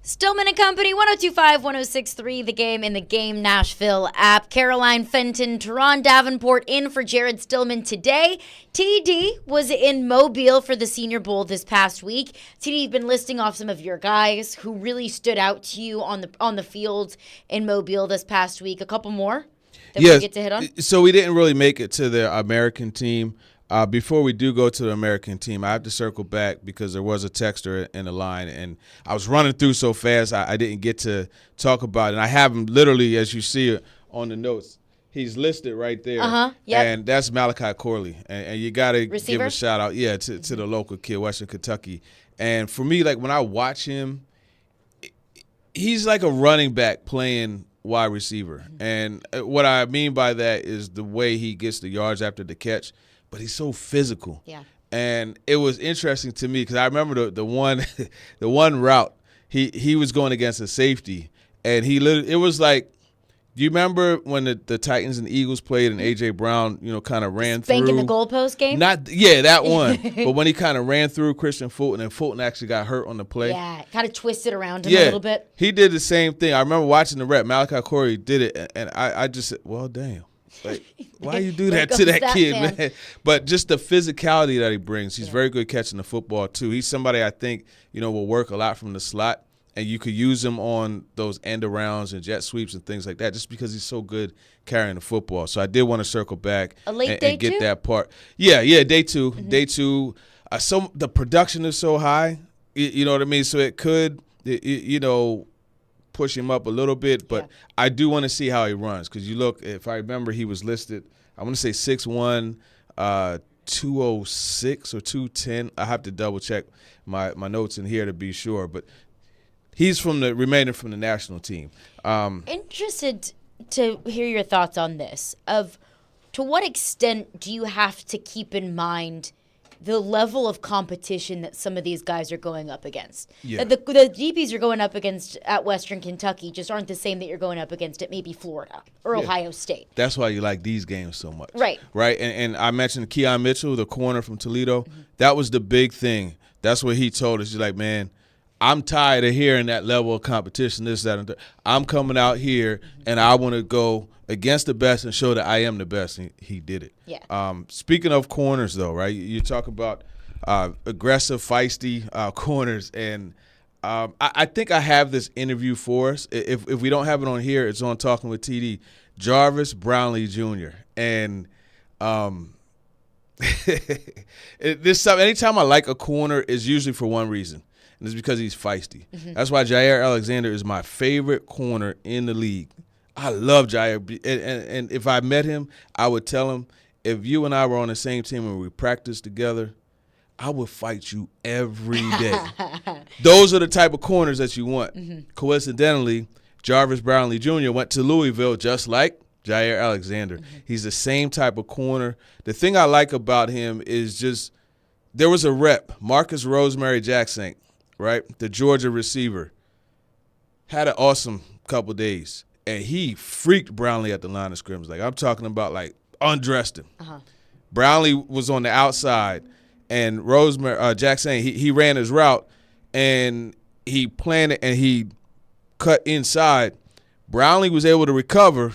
Stillman and Company, 102.5, 106.3, The Game in the Game Nashville app. Caroline Fenton, Teron Davenport in for Jared Stillman today. TD was in Mobile for the Senior Bowl this past week. TD, you've been listing off some of your guys who really stood out to you on the field in Mobile this past week. A couple more that we get to hit on? So we didn't really make it to the American team. Before we do go to the American team, I have to circle back because there was a texter in the line, and I was running through so fast I didn't get to talk about it. And I have him literally, as you see it on the notes, he's listed right there. Yep. And that's Malachi Corley. And you got to give Receiver? a shout-out, to the local kid, Western Kentucky. And for me, like when I watch him, he's like a running back playing wide receiver. And what I mean by that is the way he gets the yards after the catch. But he's so physical. Yeah. And it was interesting to me because I remember the one the one route he was going against a safety, and it was like, do you remember when the Titans and Eagles played and A.J. Brown, kind of ran through? Spanking the goalpost game? That one. But when he kind of ran through Christian Fulton, and Fulton actually got hurt on the play. Yeah, kind of twisted around him a little bit. He did the same thing. I remember watching the rep. Malachi Corey did it, and I just said, well, damn. Like, why you do that to that kid, man? But just the physicality that he brings. He's very good catching the football, too. He's somebody I think, will work a lot from the slot, and you could use him on those end arounds and jet sweeps and things like that just because he's so good carrying the football. So I did want to circle back and get that part. Yeah, day two. Mm-hmm. Day two. So the production is so high, you know what I mean? So it could, push him up a little bit, but I do want to see how he runs because you look, if I remember, he was listed, I want to say 6'1", 206 or 210. I have to double check my notes in here to be sure, but he's remaining from the national team. Interested to hear your thoughts on this. To what extent do you have to keep in mind the level of competition that some of these guys are going up against? Yeah. The DBs you're going up against at Western Kentucky just aren't the same that you're going up against at maybe Florida or Ohio State. That's why you like these games so much. Right. Right? And I mentioned Keon Mitchell, the corner from Toledo. Mm-hmm. That was the big thing. That's what he told us. He's like, man, I'm tired of hearing that level of competition, this, that, and that. I'm coming out here, and I want to go against the best and show that I am the best. And he did it. Yeah. Speaking of corners, though, right, you talk about aggressive, feisty corners, and I think I have this interview for us. If we don't have it on here, it's on Talking with TD. Jarvis Brownlee Jr. And anytime I like a corner, it's usually for one reason. And it's because he's feisty. Mm-hmm. That's why Jair Alexander is my favorite corner in the league. I love Jair. And if I met him, I would tell him, if you and I were on the same team and we practiced together, I would fight you every day. Those are the type of corners that you want. Mm-hmm. Coincidentally, Jarvis Brownlee Jr. went to Louisville just like Jair Alexander. Mm-hmm. He's the same type of corner. The thing I like about him is just there was a rep, Marcus Rosemary Jackson, right, the Georgia receiver, had an awesome couple days, and he freaked Brownlee at the line of scrimmage. Like, I'm talking about, like, undressed him. Uh-huh. Brownlee was on the outside, and Rosemary Jackson, he ran his route, and he planted and he cut inside. Brownlee was able to recover,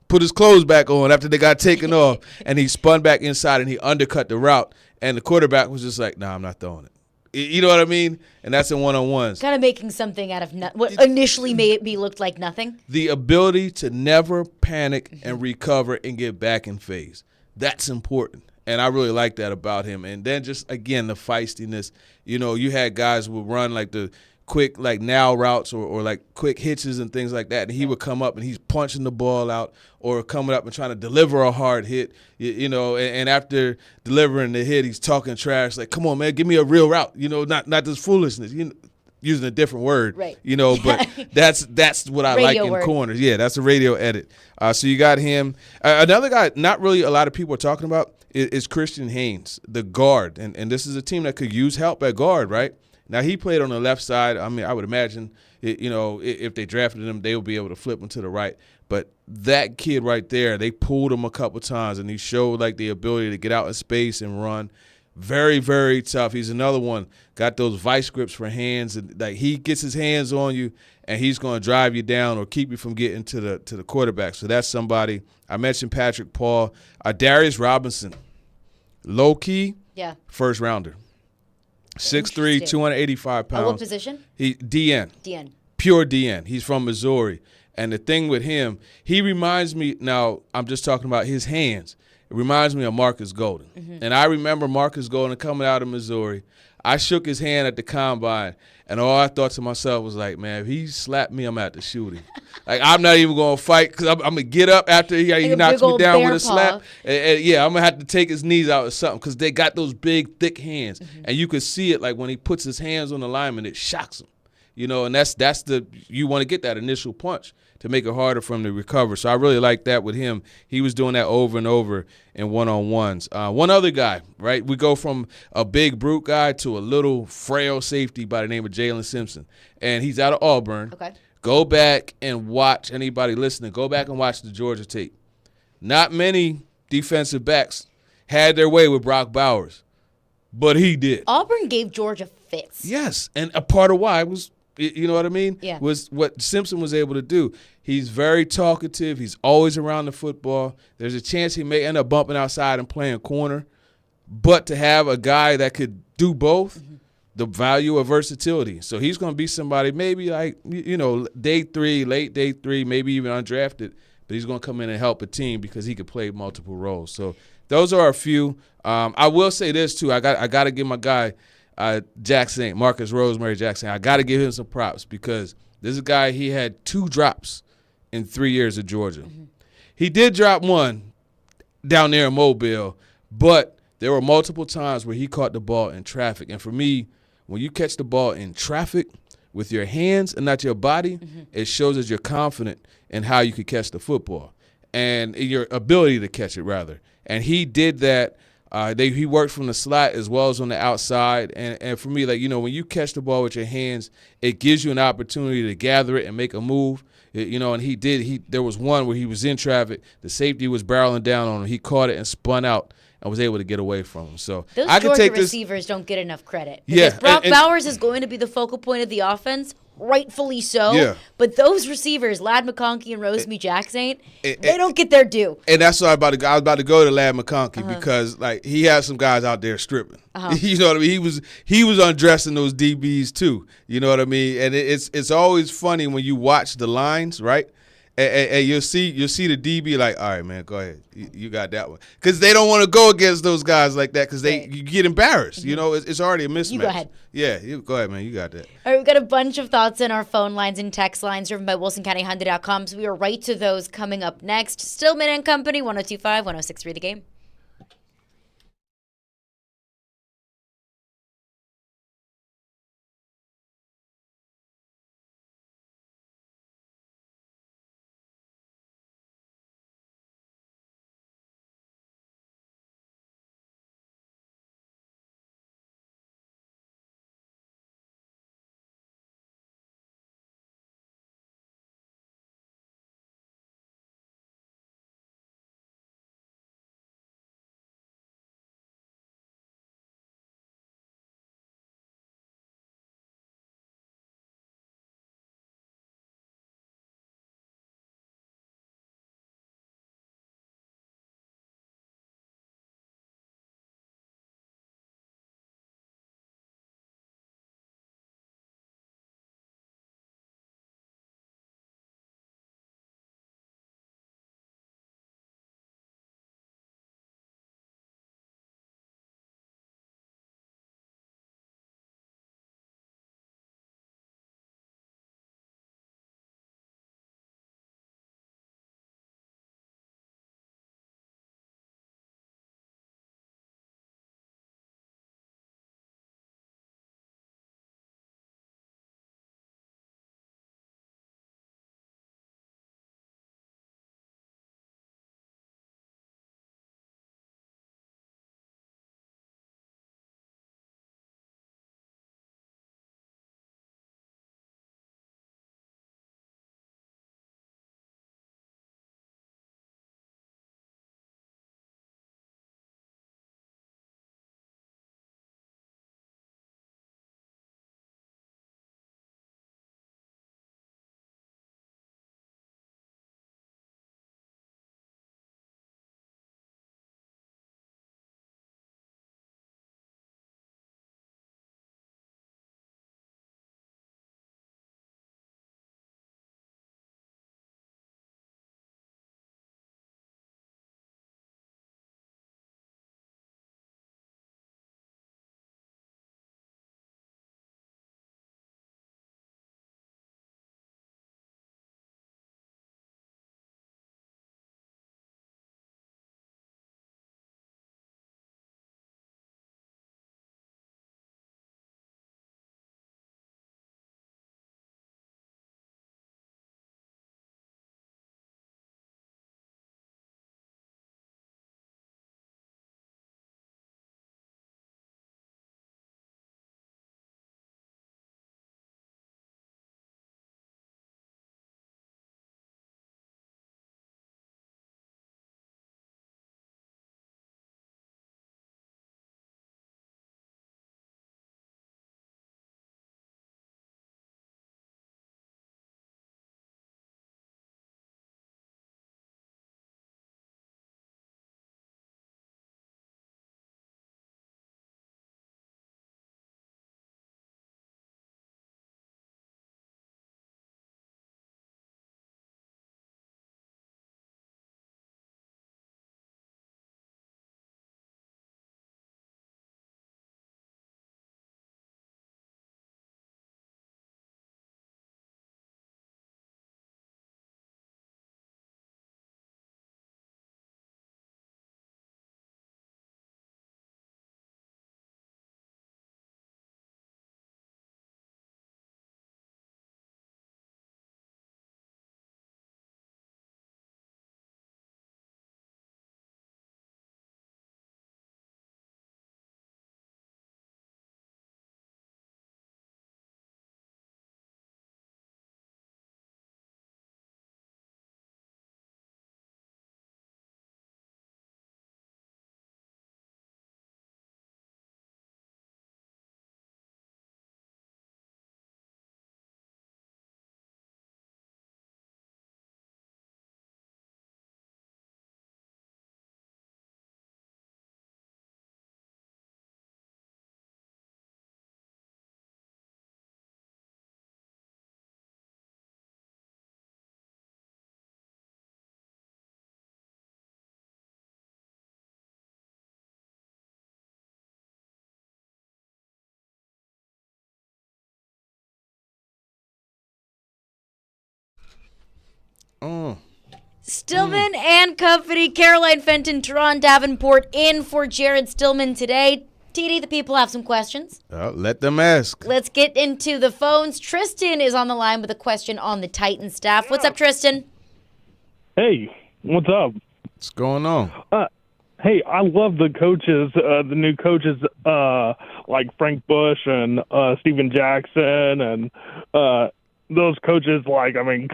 put his clothes back on after they got taken off, and he spun back inside and he undercut the route. And the quarterback was just like, nah, I'm not throwing it. You know what I mean? And that's in one-on-ones. Kind of making something out of what initially maybe looked like nothing. The ability to never panic and recover and get back in phase. That's important. And I really like that about him. And then just, again, the feistiness. You know, you had guys who would run like the quick, like now routes or like quick hitches and things like that. And he would come up and he's punching the ball out or coming up and trying to deliver a hard hit, you know, and after delivering the hit, he's talking trash like, come on, man, give me a real route, you know, not this foolishness, you know, using a different word, right? You know, but that's what I like in corners. Yeah, that's a radio edit. So you got him. Another guy not really a lot of people are talking about is Christian Haynes, the guard. And this is a team that could use help at guard, right? Now, he played on the left side. I mean, I would imagine, you know, if they drafted him, they would be able to flip him to the right. But that kid right there, they pulled him a couple times, and he showed, like, the ability to get out in space and run. Very, very tough. He's another one. Got those vice grips for hands, and like he gets his hands on you, and he's going to drive you down or keep you from getting to the quarterback. So that's somebody. I mentioned Patrick Paul, Darius Robinson, low key, first rounder, 6'3", 285 pounds. What position? He DN. DN. Pure DN. He's from Missouri, and the thing with him, he reminds me. Now I'm just talking about his hands. It reminds me of Marcus Golden. And I remember Marcus Golden coming out of Missouri. I shook his hand at the combine, and all I thought to myself was like, man, if he slapped me, I'm going to have to shoot him. Like, I'm not even going to fight because I'm going to get up after he knocks me down with a slap. And I'm going to have to take his knees out or something because they got those big, thick hands. And you can see it, like, when he puts his hands on the lineman, it shocks him. And that's you want to get that initial punch to make it harder for him to recover. So I really like that with him. He was doing that over and over in one-on-ones. One other guy, right? We go from a big brute guy to a little frail safety by the name of Jalen Simpson. And he's out of Auburn. Okay. Go back and watch, anybody listening, go back and watch the Georgia tape. Not many defensive backs had their way with Brock Bowers, but he did. Auburn gave Georgia fits. Yes, and a part of why was, you know what I mean? Yeah. Was what Simpson was able to do. He's very talkative. He's always around the football. There's a chance he may end up bumping outside and playing corner. But to have a guy that could do both, the value of versatility. So he's going to be somebody maybe like, day 3, late day 3, maybe even undrafted. But he's going to come in and help a team because he could play multiple roles. So those are a few. I will say this, too. I got to give my guy Jackson, Marcus Rosemary Jackson. I got to give him some props because this is a guy, he had 2 drops in 3 years at Georgia. He did drop one down there in Mobile, but there were multiple times where he caught the ball in traffic. And for me, when you catch the ball in traffic with your hands and not your body, it shows that you're confident in how you could catch the football and your ability to catch it, rather. And he did that. He worked from the slot as well as on the outside. And for me, like, when you catch the ball with your hands, it gives you an opportunity to gather it and make a move. And he did. There was one where he was in traffic. The safety was barreling down on him. He caught it and spun out and was able to get away from him. So those I can Georgia take this. Receivers don't get enough credit. Because Brock Bowers is going to be the focal point of the offense, rightfully so. Yeah. But those receivers, Ladd McConkey and Rosemary Jackson, they don't get their due. And that's what I was about to go to Ladd McConkey because like he had some guys out there stripping. You know what I mean? He was undressing those DBs too. You know what I mean? And it's always funny when you watch the lines, right? And you'll see the DB like, all right, man, go ahead, you got that one, because they don't want to go against those guys like that because you get embarrassed. It's already a mismatch. You go ahead. Yeah, you go ahead, man. You got that. All right, we've got a bunch of thoughts in our phone lines and text lines driven by WilsonCountyHonda.com. So we are right to those coming up next. Stillman and Company, 102.5, 106.3 The Game. Stillman and company, Caroline Fenton, Teron Davenport in for Jared Stillman today. TD, the people have some questions. Let them ask. Let's get into the phones. Tristan is on the line with a question on the Titans staff. What's up, Tristan? Hey, what's up? What's going on? Hey, I love the coaches, the new coaches like Frank Bush and Steven Jackson and those coaches, coming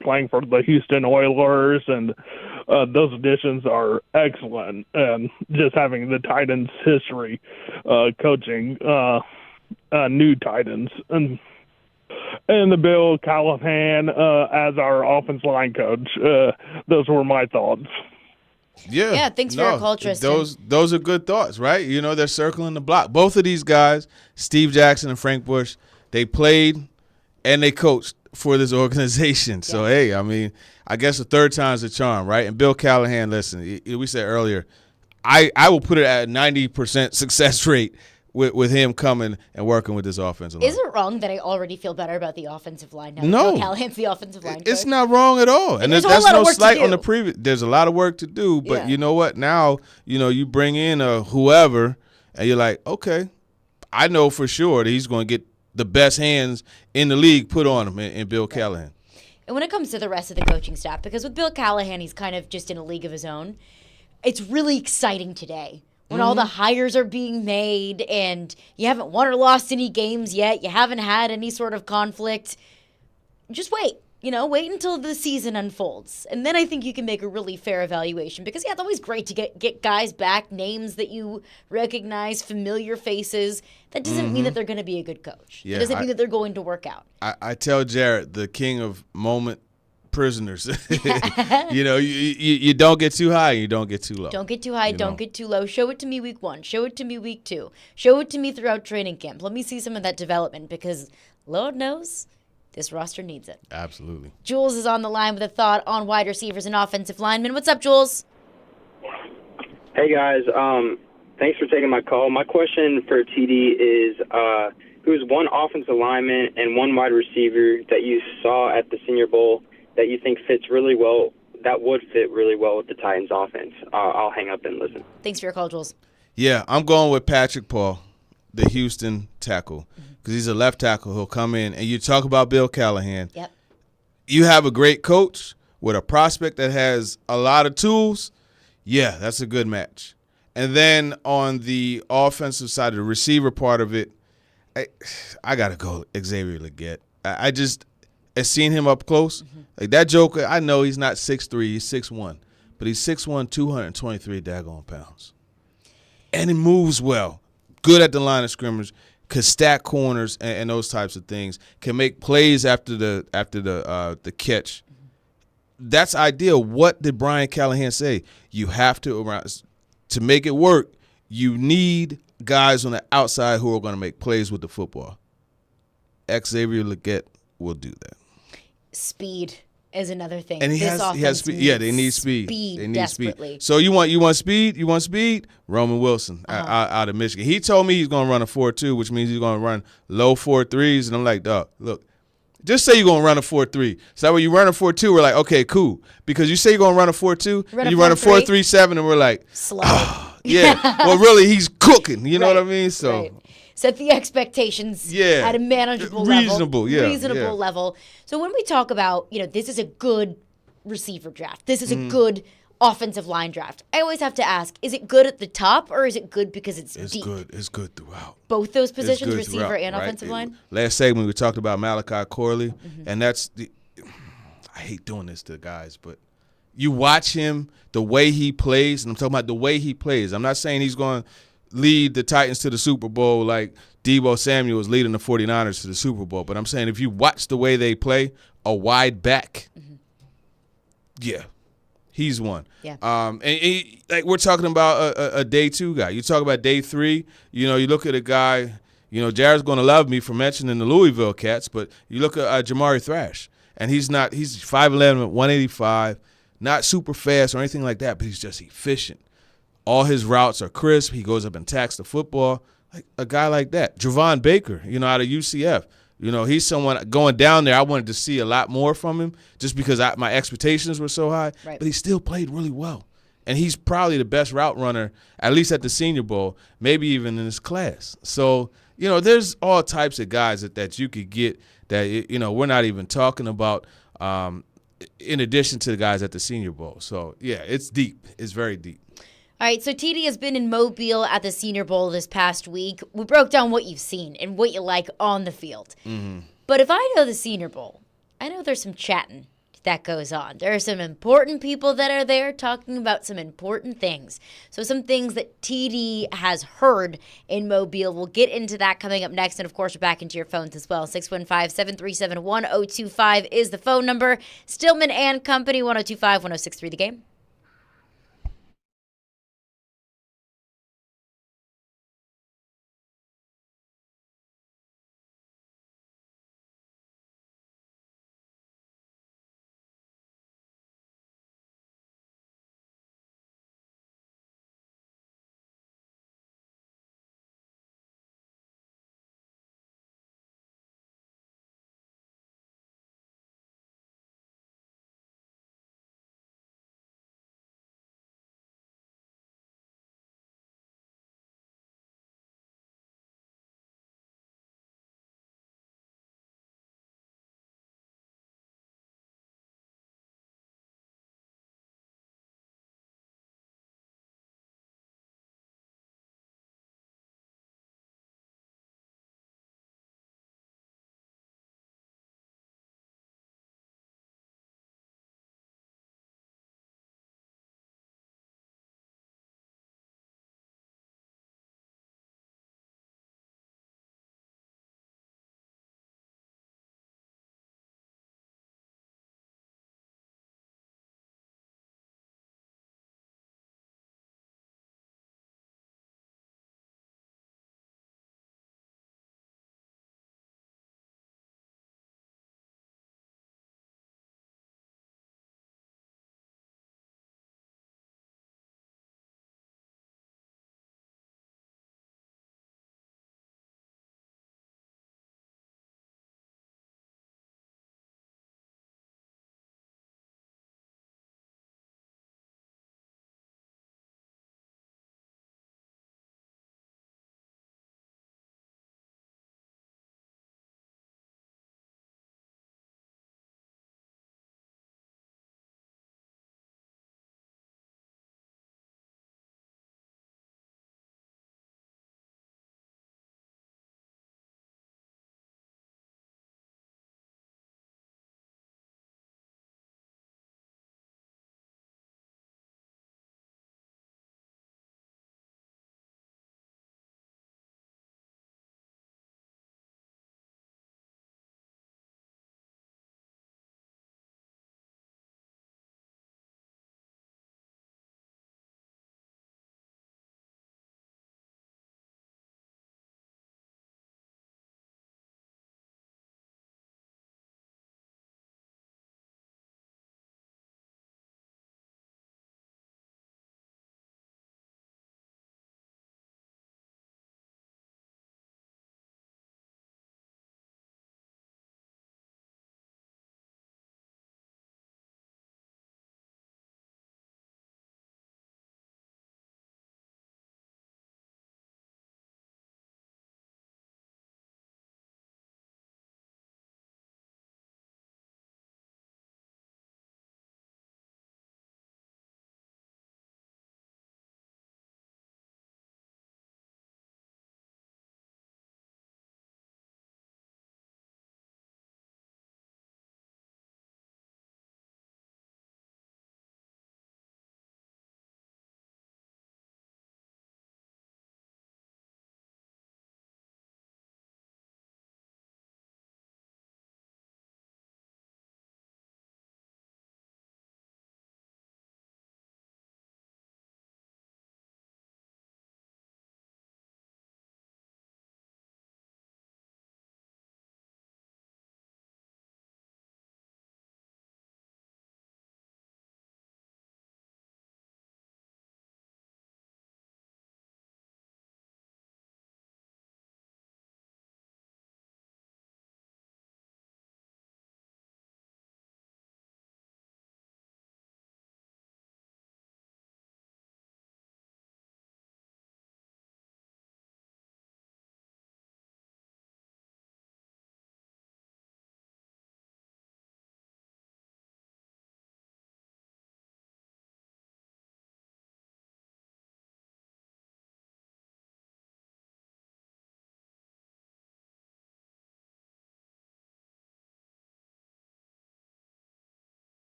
playing for the Houston Oilers, and those additions are excellent. And just having the Titans history coaching new Titans and the Bill Callahan as our offense line coach. Those were my thoughts. Yeah, thanks for your call, Tristan. Those are good thoughts, right? You know, they're circling the block. Both of these guys, Steve Jackson and Frank Bush, they played and they coached for this organization. So, hey, I mean, I guess the third time's the charm, right? And Bill Callahan, listen, we said earlier, I will put it at a 90% success rate with him coming and working with this offensive line. Is it wrong that I already feel better about the offensive line now? No. Bill Callahan's the offensive line coach? It's not wrong at all. And there's that's a lot of no work slight to do. on the previous. There's a lot of work to do, but you know what? Now, you bring in whoever, and you're like, okay, I know for sure that he's going to get the best hands in the league put on him in Bill Callahan. And when it comes to the rest of the coaching staff, because with Bill Callahan, he's kind of just in a league of his own, it's really exciting today when all the hires are being made and you haven't won or lost any games yet, you haven't had any sort of conflict. Just wait. Wait until the season unfolds. And then I think you can make a really fair evaluation because, it's always great to get guys back, names that you recognize, familiar faces. That doesn't mean that they're going to be a good coach. It doesn't mean that they're going to work out. I tell Jared, the king of moment prisoners, you don't get too high, you don't get too low. Don't get too high, don't get too low. Show it to me week 1. Show it to me week 2. Show it to me throughout training camp. Let me see some of that development because Lord knows this roster needs it. Absolutely. Jules is on the line with a thought on wide receivers and offensive linemen. What's up, Jules? Hey, guys. Thanks for taking my call. My question for TD is who's one offensive lineman and one wide receiver that you saw at the Senior Bowl that you think fits really well, that would fit really well with the Titans offense? I'll hang up and listen. Thanks for your call, Jules. Yeah, I'm going with Patrick Paul, the Houston tackle, because he's a left tackle. He'll come in, and you talk about Bill Callahan. Yep. You have a great coach with a prospect that has a lot of tools. Yeah, that's a good match. And then on the offensive side, the receiver part of it, I got to go Xavier Legette. I seen him up close. Like that joker, I know he's not 6'3", he's 6'1", but he's 6'1", 223 daggone pounds. And he moves well. Good at the line of scrimmage, could stack corners and those types of things. Can make plays after the catch. That's ideal. What did Brian Callahan say? You have to make it work, you need guys on the outside who are going to make plays with the football. Xavier Legette will do that. Speed is another thing. And he has speed. Yeah, they need speed. They need desperately. Speed. So you want speed? You want speed? Roman Wilson out of Michigan. He told me he's going to run a 4.2, which means he's going to run low 4.3s. And I'm like, dog, look, just say you're going to run a 4.3. So when you run a 4.2, we're like, okay, cool. Because you say you're going to run a 4.2, and you run a 4.37, and we're like, slow. Yeah. Well, really, he's cooking. You know what I mean? So. Right. Set the expectations at a manageable level. Reasonable level. So when we talk about, this is a good receiver draft. This is a good offensive line draft. I always have to ask, is it good at the top or is it good because it's deep? It's good throughout. Both those positions, receiver and offensive line? Last segment we talked about Malachi Corley, and that's I hate doing this to guys, but you watch him, the way he plays, and I'm talking about the way he plays. I'm not saying he's going to lead the Titans to the Super Bowl like Deebo Samuel is leading the 49ers to the Super Bowl. But I'm saying if you watch the way they play, a wide back, he's one. Yeah. And like we're talking about a day 2 guy. You talk about day 3, you look at a guy, Jared's going to love me for mentioning the Louisville Cats, but you look at Jamari Thrash, and he's 5'11", 185, not super fast or anything like that, but he's just efficient. All his routes are crisp. He goes up and attacks the football. Like a guy like that. Javon Baker, out of UCF. You know, he's someone going down there. I wanted to see a lot more from him just because my expectations were so high. Right. But he still played really well. And he's probably the best route runner, at least at the Senior Bowl, maybe even in his class. So, you know, there's all types of guys that you could get that, you know, we're not even talking about in addition to the guys at the Senior Bowl. So, yeah, it's deep. It's very deep. All right, so TD has been in Mobile at the Senior Bowl this past week. We broke down what you've seen and what you like on the field. Mm-hmm. But if I know the Senior Bowl, I know there's some chatting that goes on. There are some important people that are there talking about some important things. So some things that TD has heard in Mobile. We'll get into that coming up next. And, of course, we're back into your phones as well. 615-737-1025 is the phone number. Stillman and Company, 1025-1063 The Game.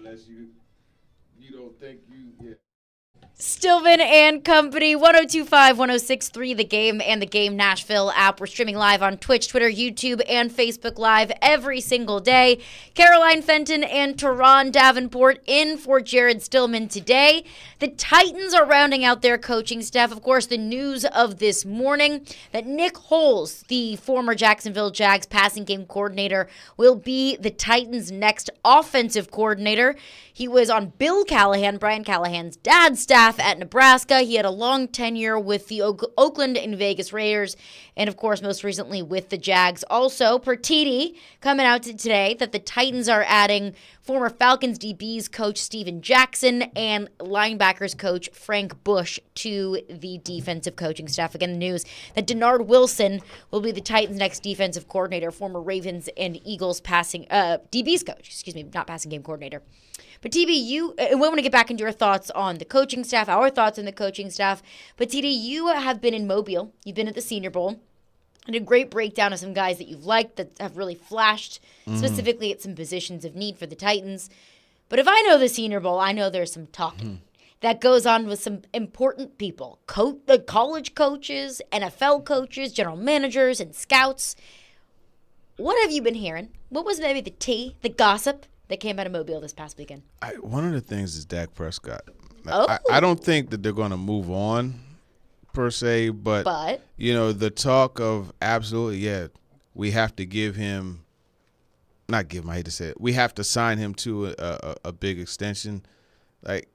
unless you don't think yeah. Stillman and Company, 102.5, 106.3, The Game and The Game Nashville app. We're streaming live on Twitch, Twitter, YouTube, and Facebook Live every single day. Caroline Fenton and Teron Davenport in for Jared Stillman today. The Titans are rounding out their coaching staff. Of course, the news of this morning that Nick Holes, the former Jacksonville Jags passing game coordinator, will be the Titans' next offensive coordinator. He was on Bill Callahan, Brian Callahan's dad's staff at Nebraska. He had a long tenure with the Oakland and Vegas Raiders, and of course, most recently with the Jags. Also, per TD, coming out today that the Titans are adding former Falcons DBs coach Steven Jackson and linebackers coach Frank Bush to the defensive coaching staff. Again, the news that Denard Wilson will be the Titans' next defensive coordinator, former Ravens and Eagles DBs coach, not passing game coordinator. But TB, we want to get back into your thoughts on the coaching staff, our thoughts on the coaching staff. But TD, you have been in Mobile. You've been at the Senior Bowl. And a great breakdown of some guys that you've liked that have really flashed, specifically at some positions of need for the Titans. But if I know the Senior Bowl, I know there's some talking that goes on with some important people. The college coaches, NFL coaches, general managers, and scouts. What have you been hearing? What was maybe the tea, the gossip that came out of Mobile this past weekend? One of the things is Dak Prescott. Oh. I don't think that they're going to move on per se, but the talk of absolutely, we have to give him, not give him, I hate to say it, we have to sign him to a big extension. Like,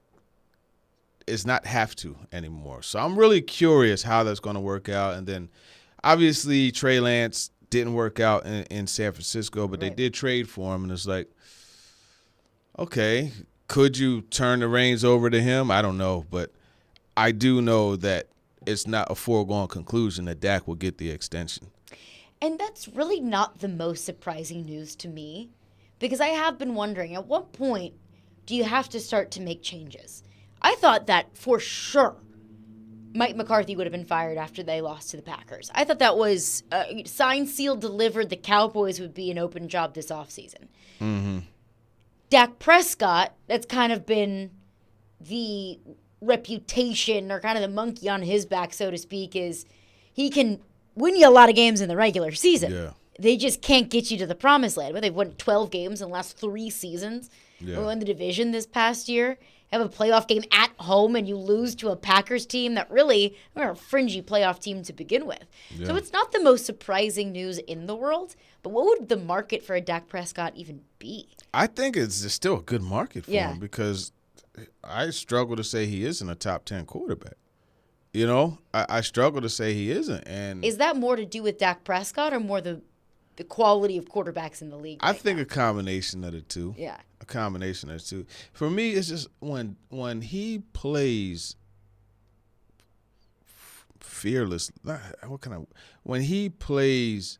it's not have to anymore. So I'm really curious how that's going to work out. And then obviously Trey Lance didn't work out in San Francisco, but they did trade for him, and it's like, okay, could you turn the reins over to him? I don't know, but I do know that it's not a foregone conclusion that Dak will get the extension. And that's really not the most surprising news to me, because I have been wondering, at what point do you have to start to make changes? I thought that for sure Mike McCarthy would have been fired after they lost to the Packers. I thought that was signed, sealed, delivered. The Cowboys would be an open job this offseason. Mm-hmm. Dak Prescott, that's kind of been the reputation or kind of the monkey on his back, so to speak, is he can win you a lot of games in the regular season. Yeah. They just can't get you to the promised land. But they've won 12 games in the last 3 seasons. Yeah. They won the division this past year. Have a playoff game at home, and you lose to a Packers team that really are a fringy playoff team to begin with. Yeah. So it's not the most surprising news in the world, but what would the market for a Dak Prescott even be? I think it's still a good market for him, because I struggle to say he isn't a top 10 quarterback. I struggle to say he isn't. And is that more to do with Dak Prescott or more the quality of quarterbacks in the league? I think a combination of the two. Yeah. A combination of the two. For me, it's just when he plays fearless, when he plays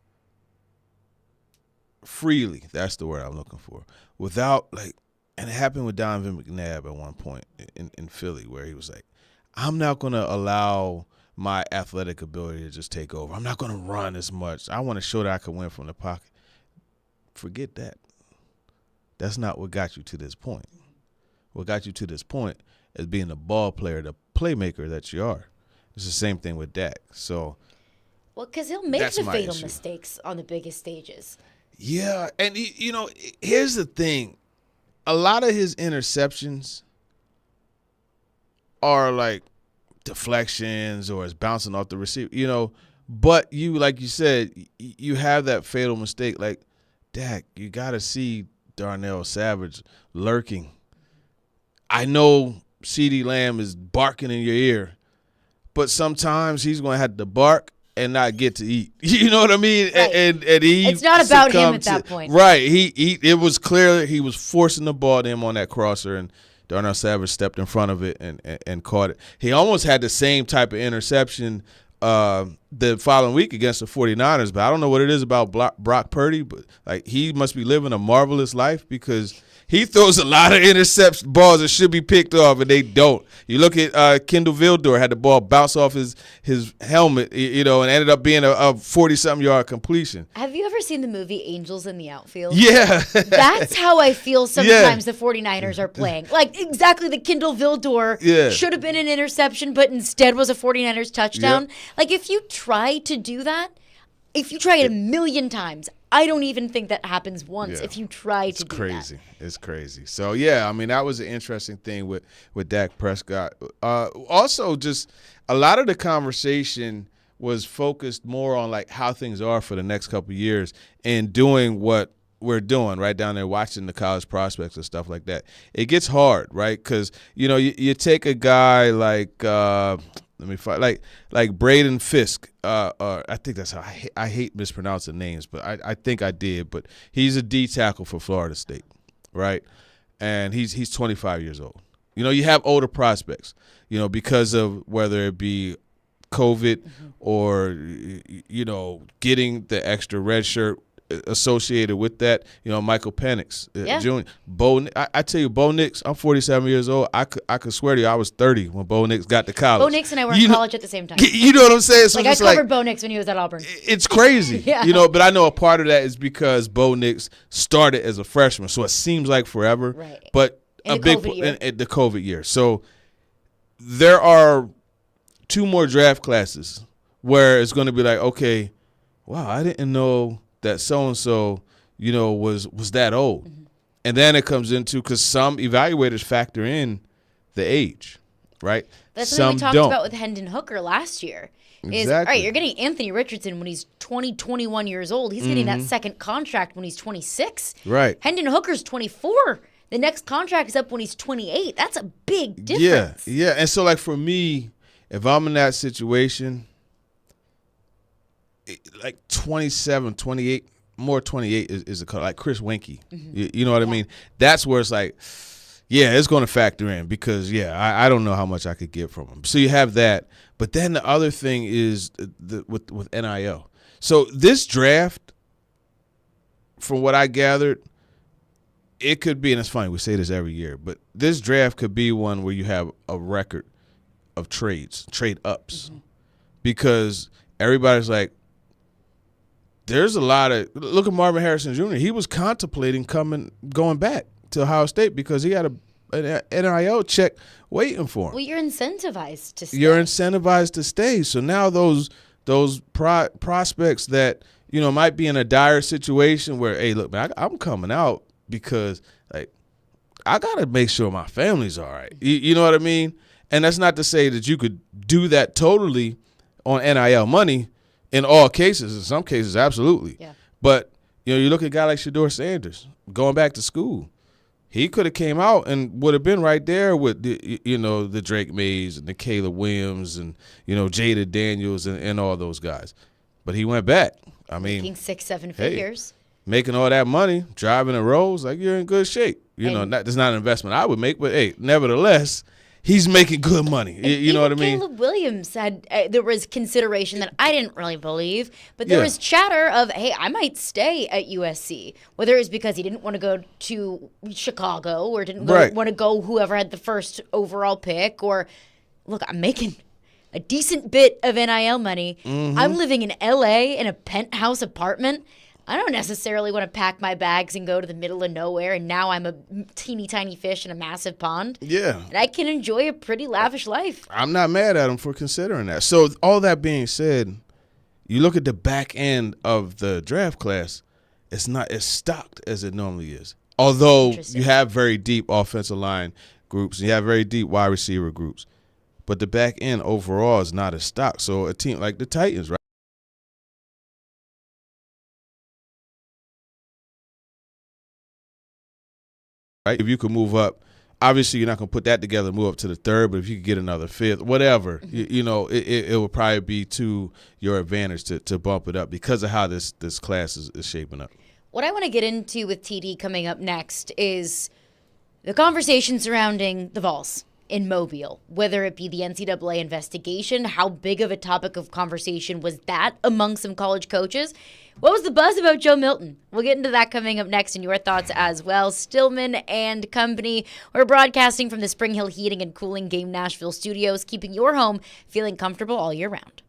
freely, that's the word I'm looking for, without and it happened with Donovan McNabb at one point in Philly, where he was like, I'm not going to allow my athletic ability to just take over. I'm not going to run as much. I want to show that I can win from the pocket. Forget that. That's not what got you to this point. What got you to this point is being the ball player, the playmaker that you are. It's the same thing with Dak. So, well, because he'll make the fatal mistakes on the biggest stages. Yeah, and here's the thing. A lot of his interceptions are like deflections or it's bouncing off the receiver, but like you said, you have that fatal mistake. Like, Dak, you got to see Darnell Savage lurking. I know CeeDee Lamb is barking in your ear, but sometimes he's going to have to bark and not get to eat. You know what I mean? Right. And he it's not about him at that point. Right. It was clear he was forcing the ball to him on that crosser, and Darnell Savage stepped in front of it and caught it. He almost had the same type of interception the following week against the 49ers, but I don't know what it is about Brock Purdy, but he must be living a marvelous life, because he throws a lot of intercept balls that should be picked off, and they don't. You look at Kendall Vildor had the ball bounce off his helmet, and ended up being a 40-something yard completion. Have you ever seen the movie Angels in the Outfield? Yeah. That's how I feel sometimes the 49ers are playing. Like, exactly, the Kendall Vildor should have been an interception, but instead was a 49ers touchdown. Yep. Like, if you try to do that, if you try it a million times, I don't even think that happens once if you try to do that. It's crazy. So, that was an interesting thing with Dak Prescott. Also, just a lot of the conversation was focused more on, like, how things are for the next couple of years and doing what we're doing right down there, watching the college prospects and stuff like that. It gets hard, right? Because, you take a guy like like Braden Fisk. I think that's how I hate mispronouncing names, but I think I did. But he's a D tackle for Florida State, right? And he's 25 years old. You have older prospects, because of whether it be COVID or getting the extra red shirt associated with that, Michael Penix Jr. I tell you, Bo Nix, I'm 47 years old. I could swear to you, I was 30 when Bo Nix got to college. Bo Nix and I were in college at the same time. You know what I'm saying? So I covered Bo Nix when he was at Auburn. It's crazy, but I know a part of that is because Bo Nix started as a freshman, so it seems like forever. Right. But in the COVID year. So there are 2 more draft classes where it's going to be like, okay, wow, I didn't know that so-and-so, was that old. Mm-hmm. And then it comes into, because some evaluators factor in the age, right? That's what we talked about with Hendon Hooker last year. Is, all right, you're getting Anthony Richardson when he's 21 years old. He's getting that second contract when he's 26. Right. Hendon Hooker's 24. The next contract is up when he's 28. That's a big difference. Yeah. And so, like, for me, if I'm in that situation, like 27, 28, more 28 is a color, like Chris Winkie. Mm-hmm. You know what I mean? That's where it's like, it's going to factor in because, I don't know how much I could get from him. So you have that. But then the other thing is with NIL. So this draft, from what I gathered, it could be, and it's funny, we say this every year, but this draft could be one where you have a record of trade ups. Because everybody's like, there's a lot of – look at Marvin Harrison Jr. He was contemplating going back to Ohio State because he had an NIL check waiting for him. Well, you're incentivized to stay. So now those prospects that, might be in a dire situation where, hey, look, man, I'm coming out because, like, I got to make sure my family's all right. You know what I mean? And that's not to say that you could do that totally on NIL money. In all cases, in some cases, absolutely. Yeah. But, you look at a guy like Shedeur Sanders going back to school. He could have came out and would have been right there with, the Drake Mays and the Caleb Williams and, Jada Daniels and all those guys. But he went back. I mean. Making 6-7 figures. Making all that money, driving a Rolls, like you're in good shape. That's not an investment I would make, but, hey, nevertheless – he's making good money. You know what I mean? Caleb Williams said there was consideration that I didn't really believe, but there was chatter of, hey, I might stay at USC, whether it's because he didn't want to go to Chicago or didn't want to go whoever had the first overall pick, or, look, I'm making a decent bit of NIL money. Mm-hmm. I'm living in L.A. in a penthouse apartment. I don't necessarily want to pack my bags and go to the middle of nowhere, and now I'm a teeny tiny fish in a massive pond. Yeah. And I can enjoy a pretty lavish life. I'm not mad at him for considering that. So all that being said, you look at the back end of the draft class, it's not as stocked as it normally is. Although you have very deep offensive line groups and you have very deep wide receiver groups. But the back end overall is not as stocked. So a team like the Titans, right? If you could move up, obviously you're not going to put that together and move up to the third, but if you could get another fifth, whatever, it would probably be to your advantage to bump it up because of how this class is shaping up. What I want to get into with TD coming up next is the conversation surrounding the Vols in Mobile, whether it be the NCAA investigation, how big of a topic of conversation was that among some college coaches? What was the buzz about Joe Milton? We'll get into that coming up next and your thoughts as well. Stillman and company. We're broadcasting from the Spring Hill Heating and Cooling Game Nashville studios, keeping your home feeling comfortable all year round.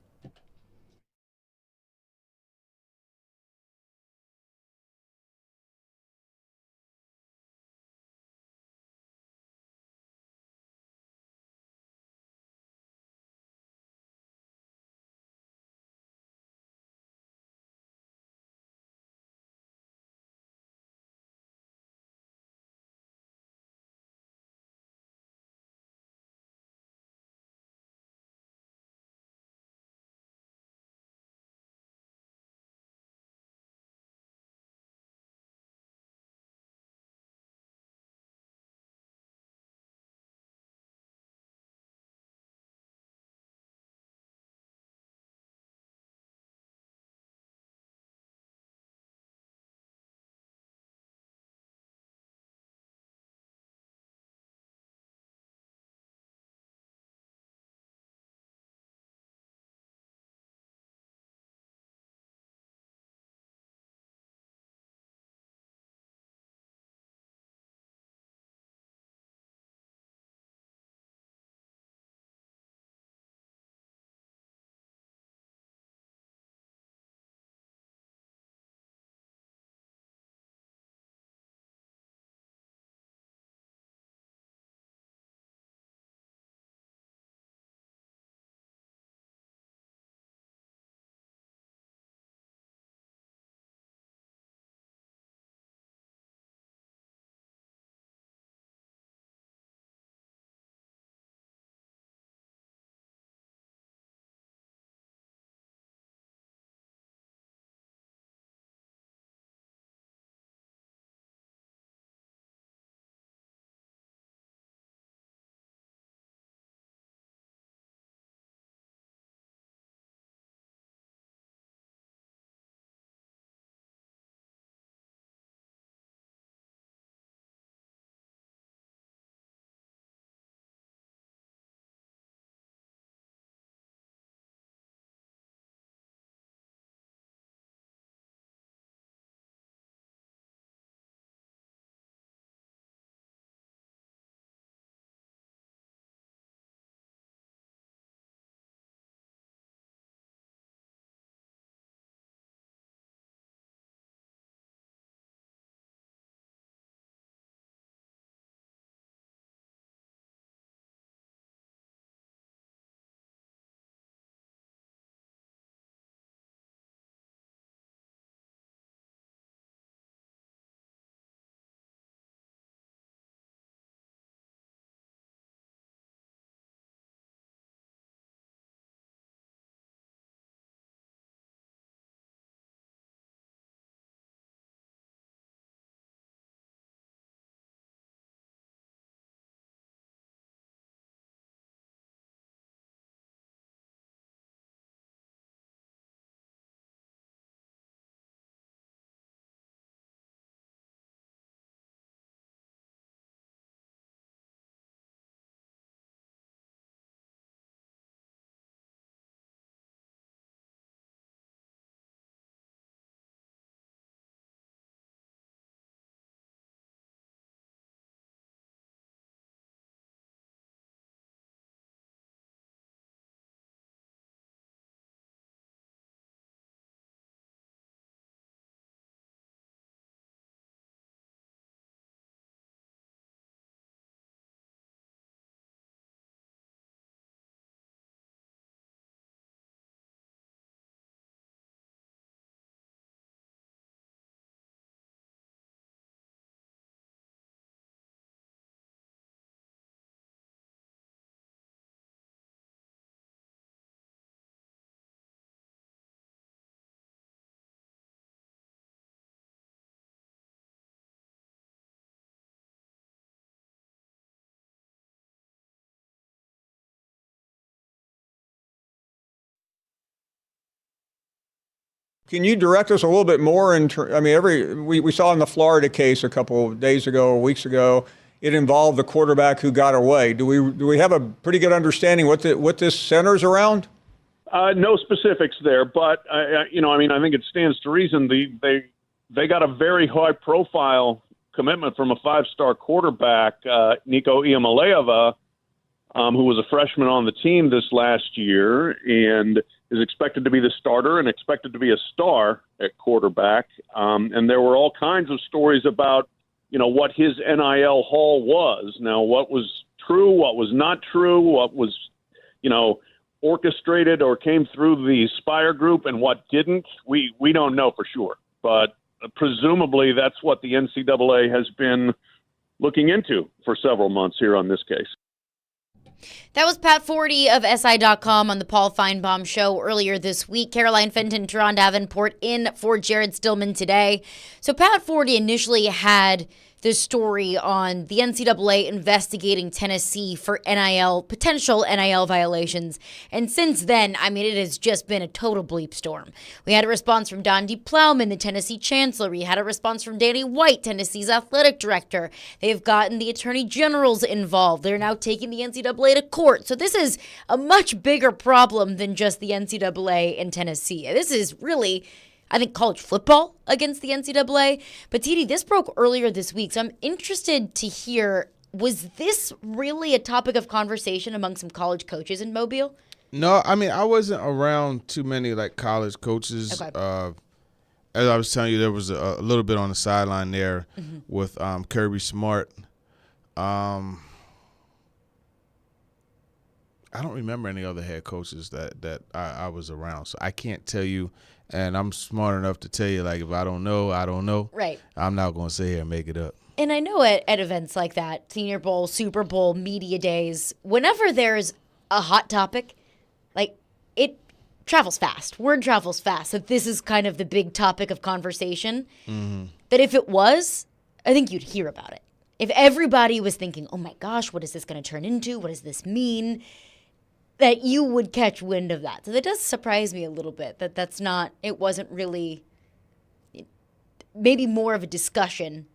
Can you direct us a little bit more we saw in the Florida case a couple of days ago or weeks ago, it involved the quarterback who got away. Do we have a pretty good understanding what this centers around? No specifics there, but I think it stands to reason they got a very high-profile commitment from a five-star quarterback, Nico Iamaleava, who was a freshman on the team this last year and is expected to be the starter and expected to be a star at quarterback. And there were all kinds of stories about, what his NIL haul was. Now, what was true, what was not true, what was, orchestrated or came through the Spire Group and what didn't, we don't know for sure. But presumably that's what the NCAA has been looking into for several months here on this case. That was Pat Forty of SI.com on the Paul Feinbaum Show earlier this week. Caroline Fenton, Teron Davenport in for Jared Stillman today. So Pat Forty initially had this story on the NCAA investigating Tennessee for potential NIL violations. And since then, it has just been a total bleep storm. We had a response from Don D. Plowman, the Tennessee chancellor. We had a response from Danny White, Tennessee's athletic director. They've gotten the attorney generals involved. They're now taking the NCAA to court. So this is a much bigger problem than just the NCAA in Tennessee. This is really, I think, college football against the NCAA. But TD, this broke earlier this week, so I'm interested to hear, was this really a topic of conversation among some college coaches in Mobile? No, I wasn't around too many college coaches. Okay. As I was telling you, there was a little bit on the sideline there with Kirby Smart. I don't remember any other head coaches that I was around, so I can't tell you. And I'm smart enough to tell you, if I don't know, I don't know. Right. I'm not going to sit here and make it up. And I know at events like that, Senior Bowl, Super Bowl, media days, whenever there's a hot topic, it travels fast. Word travels fast. That this is kind of the big topic of conversation. Mm-hmm. That if it was, I think you'd hear about it. If everybody was thinking, oh my gosh, what is this going to turn into? What does this mean? That you would catch wind of that. So that does surprise me a little bit it wasn't really maybe more of a discussion,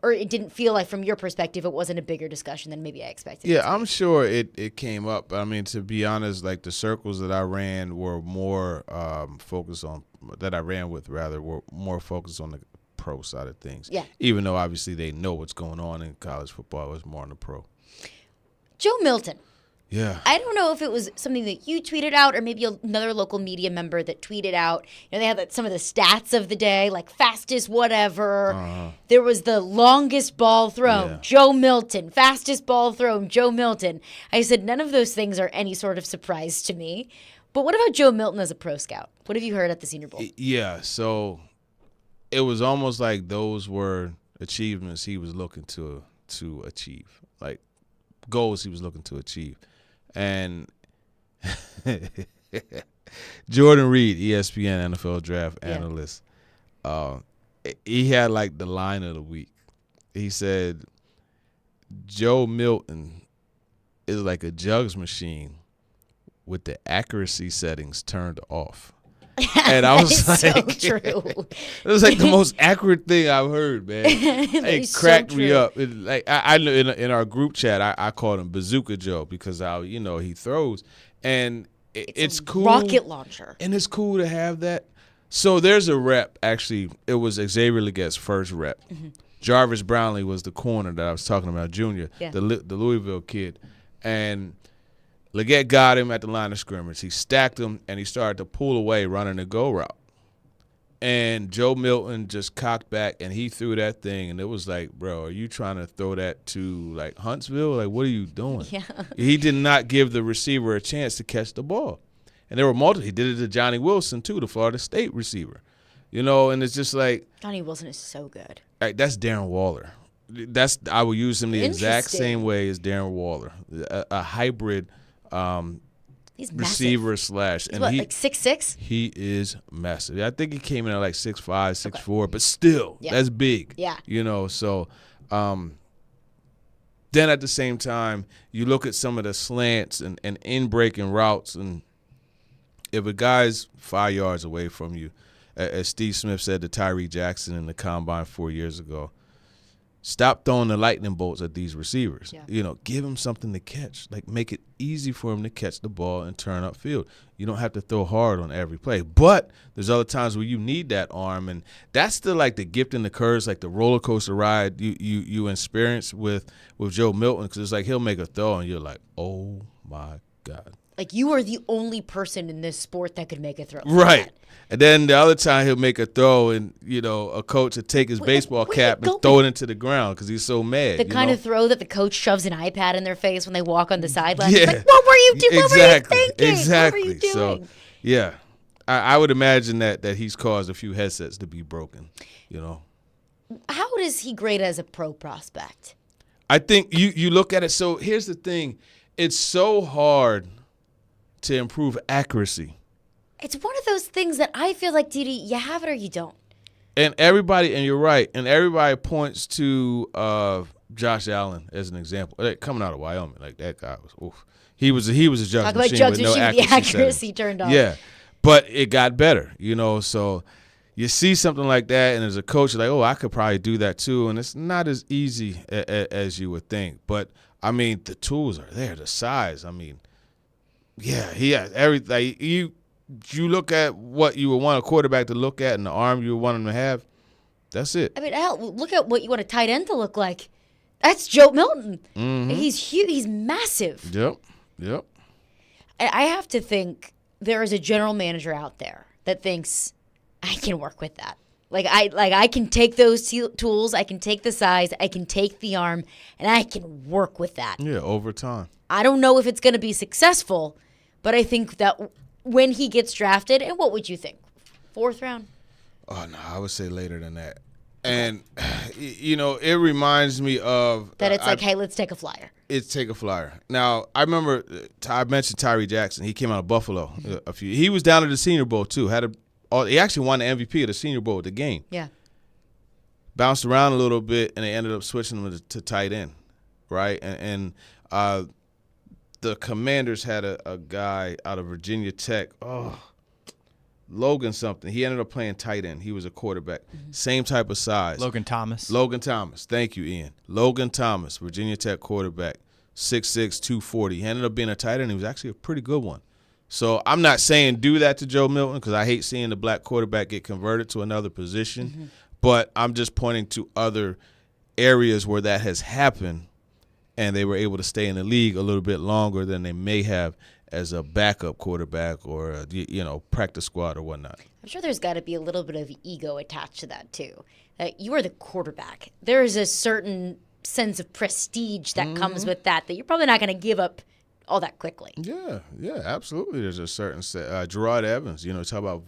or it didn't feel like from your perspective it wasn't a bigger discussion than maybe I expected. Yeah, I'm sure it came up. To be honest, the circles that I ran were more focused on, that I ran with rather, were more focused on the pro side of things. Yeah. Even though obviously they know what's going on in college football, it was more on the pro. Joe Milton. Yeah. I don't know if it was something that you tweeted out or maybe another local media member that tweeted out. They had some of the stats of the day, fastest whatever. Uh-huh. There was the longest ball thrown, Joe Milton. Fastest ball thrown, Joe Milton. I said none of those things are any sort of surprise to me. But what about Joe Milton as a pro scout? What have you heard at the Senior Bowl? Yeah, so it was almost like those were achievements he was looking to achieve, goals he was looking to achieve. And Jordan Reed, ESPN NFL draft analyst, he had the line of the week. He said, Joe Milton is like a jugs machine with the accuracy settings turned off. And I was like, so true. It was the most accurate thing I've heard, man. It cracked me up. I know in our group chat, I called him Bazooka Joe because he throws, and it's cool. Rocket launcher, and it's cool to have that. So there's a rep. Actually, it was Xavier Leggett's first rep. Mm-hmm. Jarvis Brownlee was the corner that I was talking about, junior, the Louisville kid, and Leggett got him at the line of scrimmage. He stacked him, and he started to pull away running the go route. And Joe Milton just cocked back, and he threw that thing, and it was bro, are you trying to throw that to, Huntsville? What are you doing? Yeah. He did not give the receiver a chance to catch the ball. And there were multiple. He did it to Johnny Wilson, too, the Florida State receiver. And it's just Johnny Wilson is so good. That's Darren Waller. I will use him the exact same way as Darren Waller, a hybrid he's receiver massive. slash. He's and 6'6"? He is massive. I think he came in at 6'5", 6'4", but still, that's big. Yeah. So then at the same time, you look at some of the slants and in-breaking routes, and if a guy's 5 yards away from you, as Steve Smith said to Tyree Jackson in the Combine 4 years ago, Stop throwing the lightning bolts at these receivers. Yeah. Give them something to catch. Like, make it easy for them to catch the ball and turn upfield. You don't have to throw hard on every play. But there's other times where you need that arm, and that's the gift and the curse, like the roller coaster ride you experience with Joe Milton, because it's like he'll make a throw and you're like, oh my God. Like, you are the only person in this sport that could make a throw. Right. And then the other time he'll make a throw and, a coach will take his baseball cap and throw it into the ground because he's so mad. The kind of throw that the coach shoves an iPad in their face when they walk on the sideline. Yeah. It's like, what were you doing? Exactly. What were you thinking? Exactly. What were you doing? So, yeah. I would imagine that he's caused a few headsets to be broken, How does he grade as a pro prospect? I think you look at it. So here's the thing. It's so hard to improve accuracy. It's one of those things that I feel like, Didi, you have it or you don't. And you're right, and everybody points to Josh Allen as an example. Coming out of Wyoming, like that guy was, oof. He was a jug Talk machine about jugs with no machine, the accuracy settings. turned off. Yeah, but it got better, so you see something like that, and as a coach, you're like, oh, I could probably do that too, and it's not as easy as you would think. But, I mean, the tools are there, the size, yeah, he has everything. You look at what you would want a quarterback to look at and the arm you would want him to have, that's it. I mean, hell, look at what you want a tight end to look like. That's Joe Milton. Mm-hmm. He's huge. He's massive. Yep. I have to think there is a general manager out there that thinks, I can work with that. I can take those tools, I can take the size, I can take the arm, and I can work with that. Yeah, over time. I don't know if it's going to be successful, but I think that when he gets drafted, and what would you think? 4th round? Oh, no, I would say later than that. And, it reminds me of... That it's hey, let's take a flyer. Take a flyer. Now, I remember I mentioned Tyree Jackson. He came out of Buffalo He was down at the Senior Bowl, too. He actually won the MVP of the Senior Bowl at the game. Yeah. Bounced around a little bit, and they ended up switching him to tight end, right? And the Commanders had a guy out of Virginia Tech. Logan something. He ended up playing tight end. He was a quarterback. Mm-hmm. Same type of size. Logan Thomas. Thank you, Ian. Logan Thomas, Virginia Tech quarterback, 6'6", 240. He ended up being a tight end. He was actually a pretty good one. So I'm not saying do that to Joe Milton because I hate seeing the black quarterback get converted to another position. Mm-hmm. But I'm just pointing to other areas where that has happened and they were able to stay in the league a little bit longer than they may have as a backup quarterback or a practice squad or whatnot. I'm sure there's got to be a little bit of ego attached to that too. You are the quarterback. There is a certain sense of prestige that comes with that you're probably not going to give up all that quickly. Yeah, absolutely. There's a certain Gerard Evans. Talk about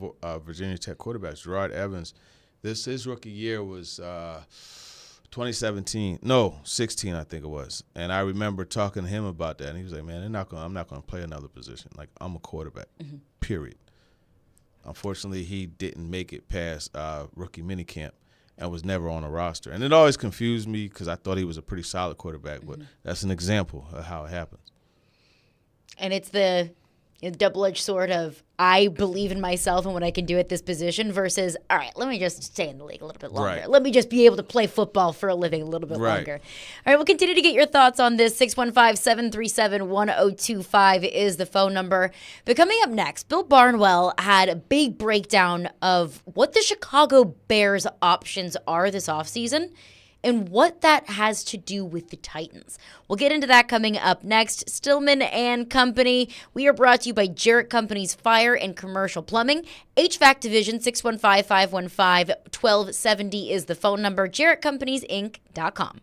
Virginia Tech quarterbacks. Gerard Evans, his rookie year was 2017. No, 16, I think it was. And I remember talking to him about that, and he was like, "Man, I'm not going to play another position. Like, I'm a quarterback. Period." Unfortunately, he didn't make it past rookie minicamp and was never on a roster. And it always confused me because I thought he was a pretty solid quarterback, but that's an example of how it happens. And it's the double-edged sword of I believe in myself and what I can do at this position versus, all right, let me just stay in the league a little bit longer. Right. Let me just be able to play football for a living a little bit longer. All right, we'll continue to get your thoughts on this. 615-737-1025 is the phone number. But coming up next, Bill Barnwell had a big breakdown of what the Chicago Bears options are this offseason and what that has to do with the Titans. We'll get into that coming up next. Stillman and Company. We are brought to you by Jarrett Company's Fire and Commercial Plumbing. HVAC Division, 615-515-1270 is the phone number. JarrettCompaniesInc.com.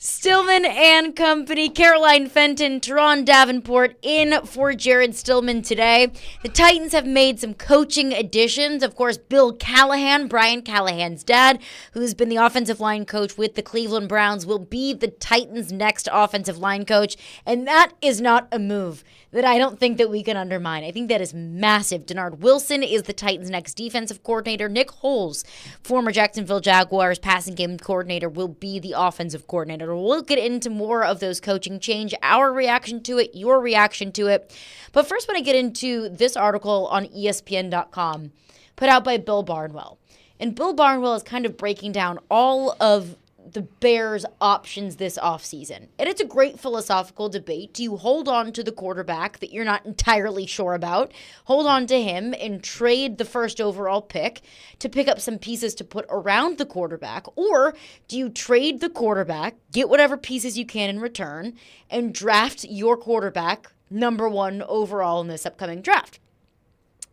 Stillman and company, Caroline Fenton, Teron Davenport in for Jared Stillman today. The Titans have made some coaching additions. Of course, Bill Callahan, Brian Callahan's dad, who's been the offensive line coach with the Cleveland Browns, will be the Titans' next offensive line coach. And that is not a move that I don't think that we can undermine. I think that is massive. Denard Wilson is the Titans' next defensive coordinator. Nick Holes, former Jacksonville Jaguars passing game coordinator, will be the offensive coordinator. We'll get into more of those coaching change, our reaction to it, your reaction to it. But first, I want to get into this article on ESPN.com put out by Bill Barnwell. And Bill Barnwell is kind of breaking down all of the Bears' options this offseason. And it's a great philosophical debate. Do you hold on to the quarterback that you're not entirely sure about, hold on to him and trade the first overall pick to pick up some pieces to put around the quarterback? Or do you trade the quarterback, get whatever pieces you can in return, and draft your quarterback number 1 overall in this upcoming draft?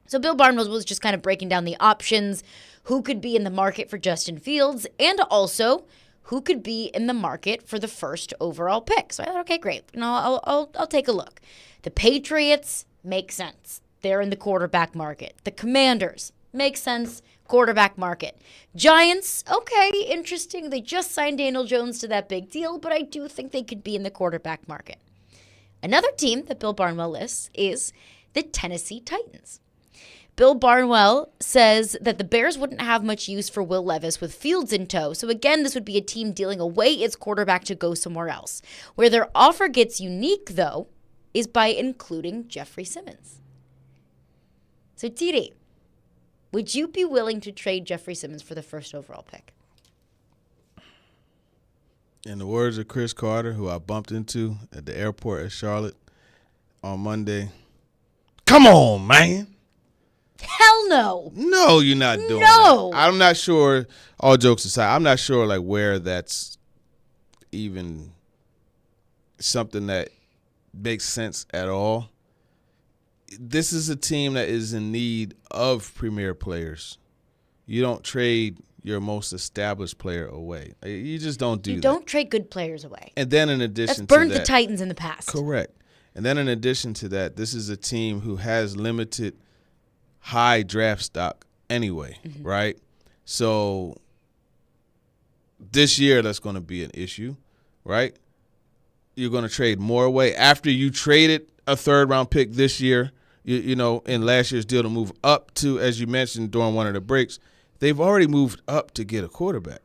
So Bill Barnwell was just kind of breaking down the options, who could be in the market for Justin Fields, and also who could be in the market for the first overall pick. So I thought, okay, great. I'll take a look. The Patriots make sense. They're in the quarterback market. The Commanders make sense. Quarterback market. Giants, okay, interesting. They just signed Daniel Jones to that big deal, but I do think they could be in the quarterback market. Another team that Bill Barnwell lists is the Tennessee Titans. Bill Barnwell says that the Bears wouldn't have much use for Will Levis with Fields in tow. So again, this would be a team dealing away its quarterback to go somewhere else. Where their offer gets unique, though, is by including Jeffrey Simmons. So TD, would you be willing to trade Jeffrey Simmons for the first overall pick? In the words of Chris Carter, who I bumped into at the airport at Charlotte on Monday, come on, man. Hell no. No, you're not doing that. I'm not sure, all jokes aside, I'm not sure like where that's even something that makes sense at all. This is a team that is in need of premier players. You don't trade your most established player away. You just don't do that. You don't trade good players away. And then in addition to that, that's burned the Titans in the past. Correct. And then in addition to that, this is a team who has limited high draft stock anyway, right? So this year, that's going to be an issue, right? You're going to trade more away. After you traded a third-round pick this year, you know, in last year's deal to move up to, as you mentioned during one of the breaks, they've already moved up to get a quarterback.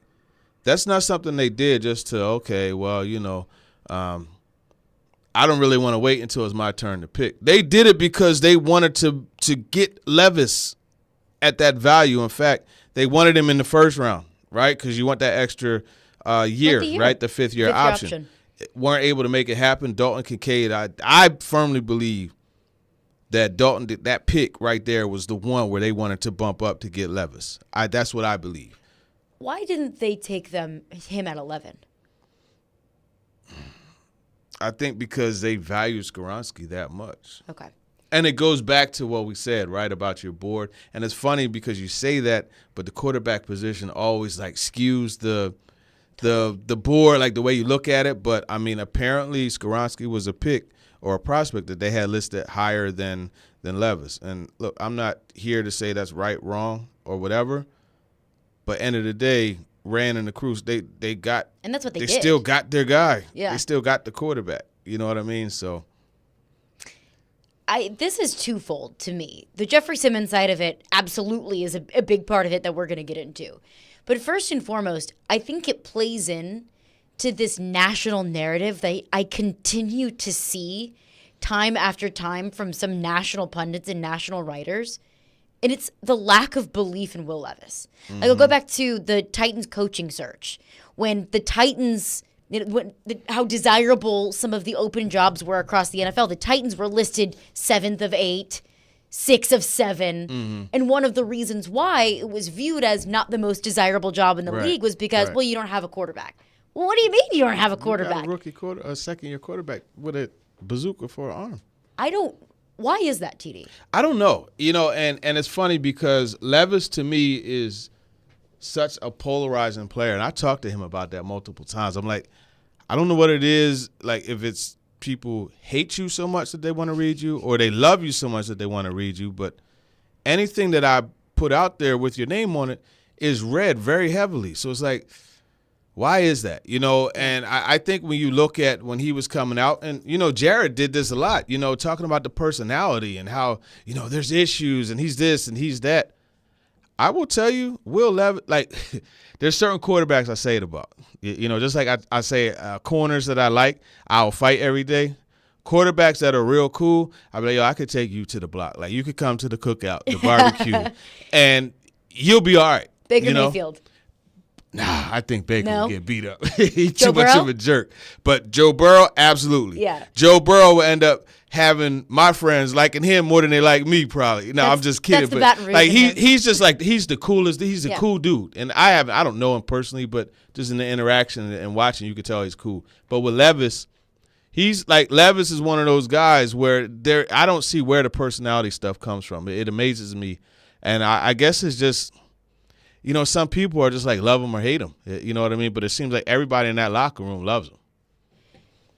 That's not something they did just to, okay, well, you know, I don't really want to wait until it's my turn to pick. They did it because they wanted to get Levis at that value. In fact, they wanted him in the first round, right? Because you want that extra year, right? The fifth-year option. Weren't able to make it happen. Dalton Kincaid, I firmly believe that that pick right there was the one where they wanted to bump up to get Levis. That's what I believe. Why didn't they take him at 11? I think because they value Skoronski that much. Okay. And it goes back to what we said, right, about your board. And it's funny because you say that, but the quarterback position always like skews the board, like the way you look at it. But I mean, apparently Skoronski was a pick or a prospect that they had listed higher than Levis. And look, I'm not here to say that's right, wrong, or whatever. But end of the day, Rand and the Cruz, they got, and that's what they did. They still got their guy. Yeah. They still got the quarterback. You know what I mean? So this is twofold to me. The Jeffrey Simmons side of it absolutely is a big part of it that we're going to get into. But first and foremost, I think it plays in to this national narrative that I continue to see time after time from some national pundits and national writers. And it's the lack of belief in Will Levis. Like, I'll go back to the Titans coaching search. When the Titans, how desirable some of the open jobs were across the NFL. The Titans were listed 7th of 8, 6 of 7. And one of the reasons why it was viewed as not the most desirable job in the league was because, well, you don't have a quarterback. Well, what do you mean you don't have a quarterback? You got a second-year quarterback with a bazooka for an arm. Why is that, TD? I don't know. You know, and it's funny because Levis to me is such a polarizing player. And I talked to him about that multiple times. I'm like, I don't know what it is, like if it's people hate you so much that they want to read you or they love you so much that they want to read you. But anything that I put out there with your name on it is read very heavily. So it's like, why is that? And I think when you look at when he was coming out, and, Jared did this a lot, talking about the personality and how, there's issues and he's this and he's that. I will tell you, Will Levis, like, there's certain quarterbacks I say it about. Just like I say corners that I like, I'll fight every day. Quarterbacks that are real cool, I'll be like, yo, I could take you to the block. Like, you could come to the cookout, the barbecue, and you'll be all right. Baker Mayfield. Nah, I think Baker will get beat up. He's Joe too much Burrow? of a jerk. But Joe Burrow, absolutely. Yeah. Joe Burrow will end up having my friends liking him more than they like me, probably. No, I'm just kidding. That's the But Baton Rouge like in him. he's just like he's the coolest. He's a Yeah. cool dude, and I don't know him personally, but just in the interaction and watching, you can tell he's cool. But with Levis, Levis is one of those guys where I don't see where the personality stuff comes from. It amazes me, and I guess it's just. Some people are just like love him or hate him. You know what I mean? But it seems like everybody in that locker room loves him.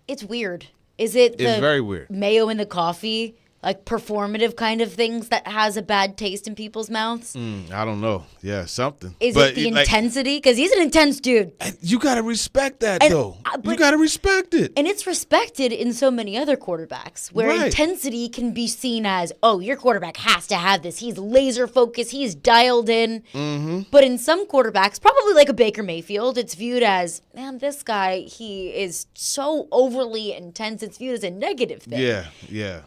It's weird. Is it It's very weird. mayo in the coffee, like performative kind of things that has a bad taste in people's mouths? I don't know. Yeah, something. Is it the intensity? Because he's an intense dude. You got to respect that, though. You got to respect it. And it's respected in so many other quarterbacks where Right. intensity can be seen as, oh, your quarterback has to have this. He's laser focused. He's dialed in. Mm-hmm. But in some quarterbacks, probably like a Baker Mayfield, it's viewed as, man, this guy, he is so overly intense. It's viewed as a negative thing. Yeah.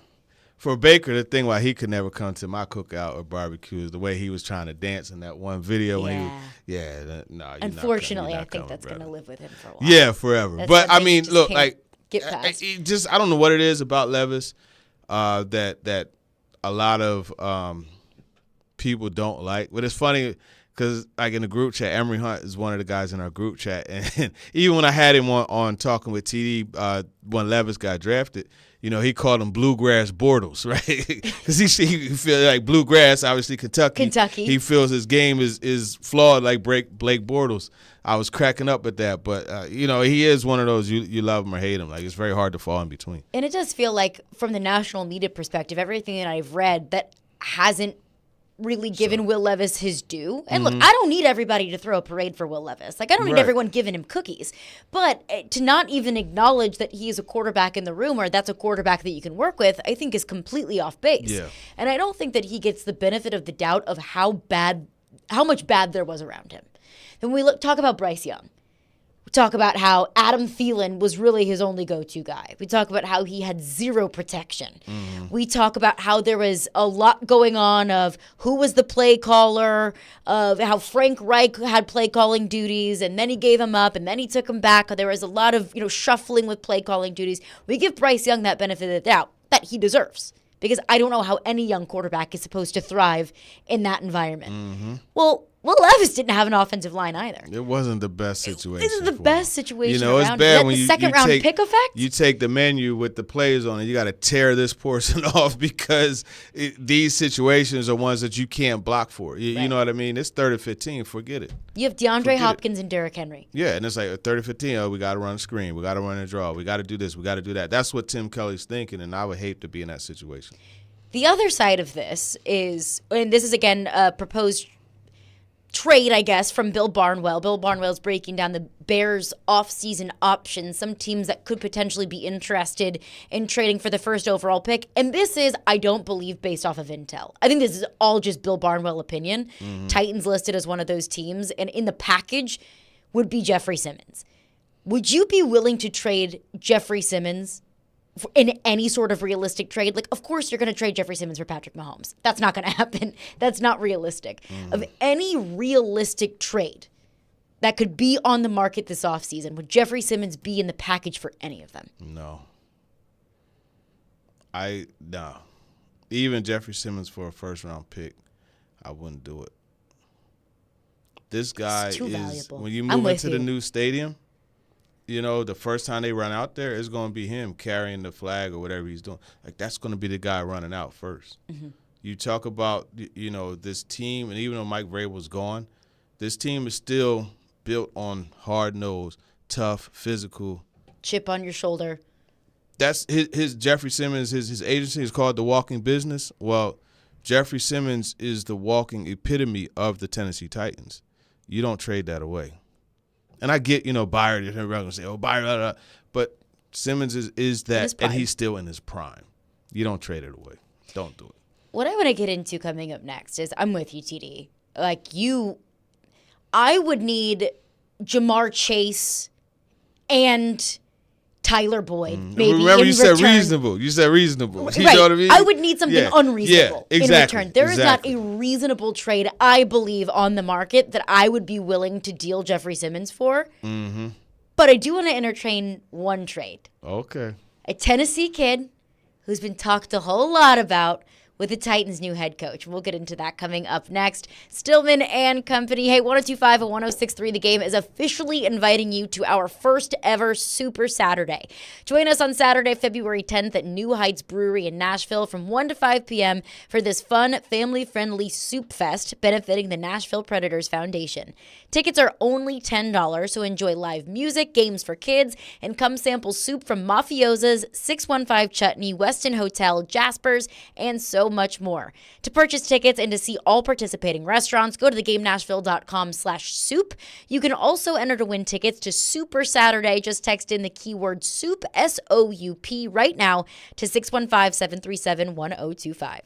For Baker, the thing why he could never come to my cookout or barbecue is the way he was trying to dance in that one video. Unfortunately, you're I not think coming, that's going to brother. live with him for a while. Yeah, forever. That's But I something you mean, just look, can't like, get past. I don't know what it is about Levis that a lot of people don't like. But it's funny because, like, in the group chat, Emery Hunt is one of the guys in our group chat, and even when I had him on talking with TD when Levis got drafted. He called them bluegrass Bortles, right? Because he feels like bluegrass, obviously Kentucky. He feels his game is flawed like Blake Bortles. I was cracking up at that. But, he is one of those you love him or hate him. Like, it's very hard to fall in between. And it does feel like, from the national media perspective, everything that I've read that hasn't really given Will Levis his due. And look, I don't need everybody to throw a parade for Will Levis. Like, I don't need everyone giving him cookies. But to not even acknowledge that he is a quarterback in the room or that's a quarterback that you can work with, I think is completely off base. Yeah. And I don't think that he gets the benefit of the doubt of how much bad there was around him. Then we talk about Bryce Young. We talk about how Adam Thielen was really his only go-to guy. We talk about how he had zero protection. We talk about how there was a lot going on of who was the play caller, of how Frank Reich had play calling duties, and then he gave him up, and then he took him back. There was a lot of shuffling with play calling duties. We give Bryce Young that benefit of the doubt that he deserves, because I don't know how any young quarterback is supposed to thrive in that environment. Well, Will Levis didn't have an offensive line either. It wasn't the best situation. This is the best situation it's around. bad Is that when the you second round take, pick effect? You take the menu with the plays on it. You got to tear this portion off because these situations are ones that you can't block for. You know what I mean? It's 3rd-15. Forget it. You have DeAndre Hopkins and Derrick Henry. Yeah, and it's like 3rd-15. Oh, we got to run a screen. We got to run a draw. We got to do this. We got to do that. That's what Tim Kelly's thinking, and I would hate to be in that situation. The other side of this is, and this is again a proposed trade, I guess, from Bill Barnwell. Bill Barnwell's breaking down the Bears offseason options, some teams that could potentially be interested in trading for the first overall pick. And this is, I don't believe, based off of intel. I think this is all just Bill Barnwell opinion. Titans listed as one of those teams, and in the package would be Jeffrey Simmons. Would you be willing to trade Jeffrey Simmons in any sort of realistic trade? Like, of course you're going to trade Jeffrey Simmons for Patrick Mahomes. That's not going to happen. That's not realistic. Of any realistic trade that could be on the market this offseason, would Jeffrey Simmons be in the package for any of them? No. No. Even Jeffrey Simmons for a first-round pick, I wouldn't do it. This guy It's too is, valuable. when you I'm move with into the you. new stadium, the first time they run out there, it's going to be him carrying the flag or whatever he's doing. Like, that's going to be the guy running out first. You talk about, this team, and even though Mike Vrabel's gone, This team is still built on hard-nosed, tough, physical. Chip on your shoulder. That's his Jeffrey Simmons, his agency is called The Walking Business. Well, Jeffrey Simmons is the walking epitome of the Tennessee Titans. You don't trade that away. And I get, Byard, everybody's going to say, oh, Byard, blah, blah, blah. But Simmons is that, and he's still in his prime. You don't trade it away. Don't do it. What I want to get into coming up next is I'm with you, TD. I would need Jamar Chase and Tyler Boyd, maybe. Remember, in you return. said reasonable. You said reasonable. You right. know what I mean? I would need something unreasonable in return. There is not exactly. a reasonable trade, I believe, on the market that I would be willing to deal Jeffrey Simmons for. Mm-hmm. But I do want to entertain one trade. Okay. A Tennessee kid who's been talked a whole lot about with the Titans' new head coach. We'll get into that coming up next. Stillman and Company. Hey, 102.5 and 106.3 The Game is officially inviting you to our first ever Super Saturday. Join us on Saturday, February 10th at New Heights Brewery in Nashville from 1 to 5 p.m. for this fun, family-friendly soup fest benefiting the Nashville Predators Foundation. Tickets are only $10, so enjoy live music, games for kids, and come sample soup from Mafiosa's, 615 Chutney, Westin Hotel, Jasper's, and so much more. To purchase tickets and to see all participating restaurants, go to thegamenashville.com/soup. You can also enter to win tickets to Super Saturday. Just text in the keyword soup, S-O-U-P, right now to 615-737-1025.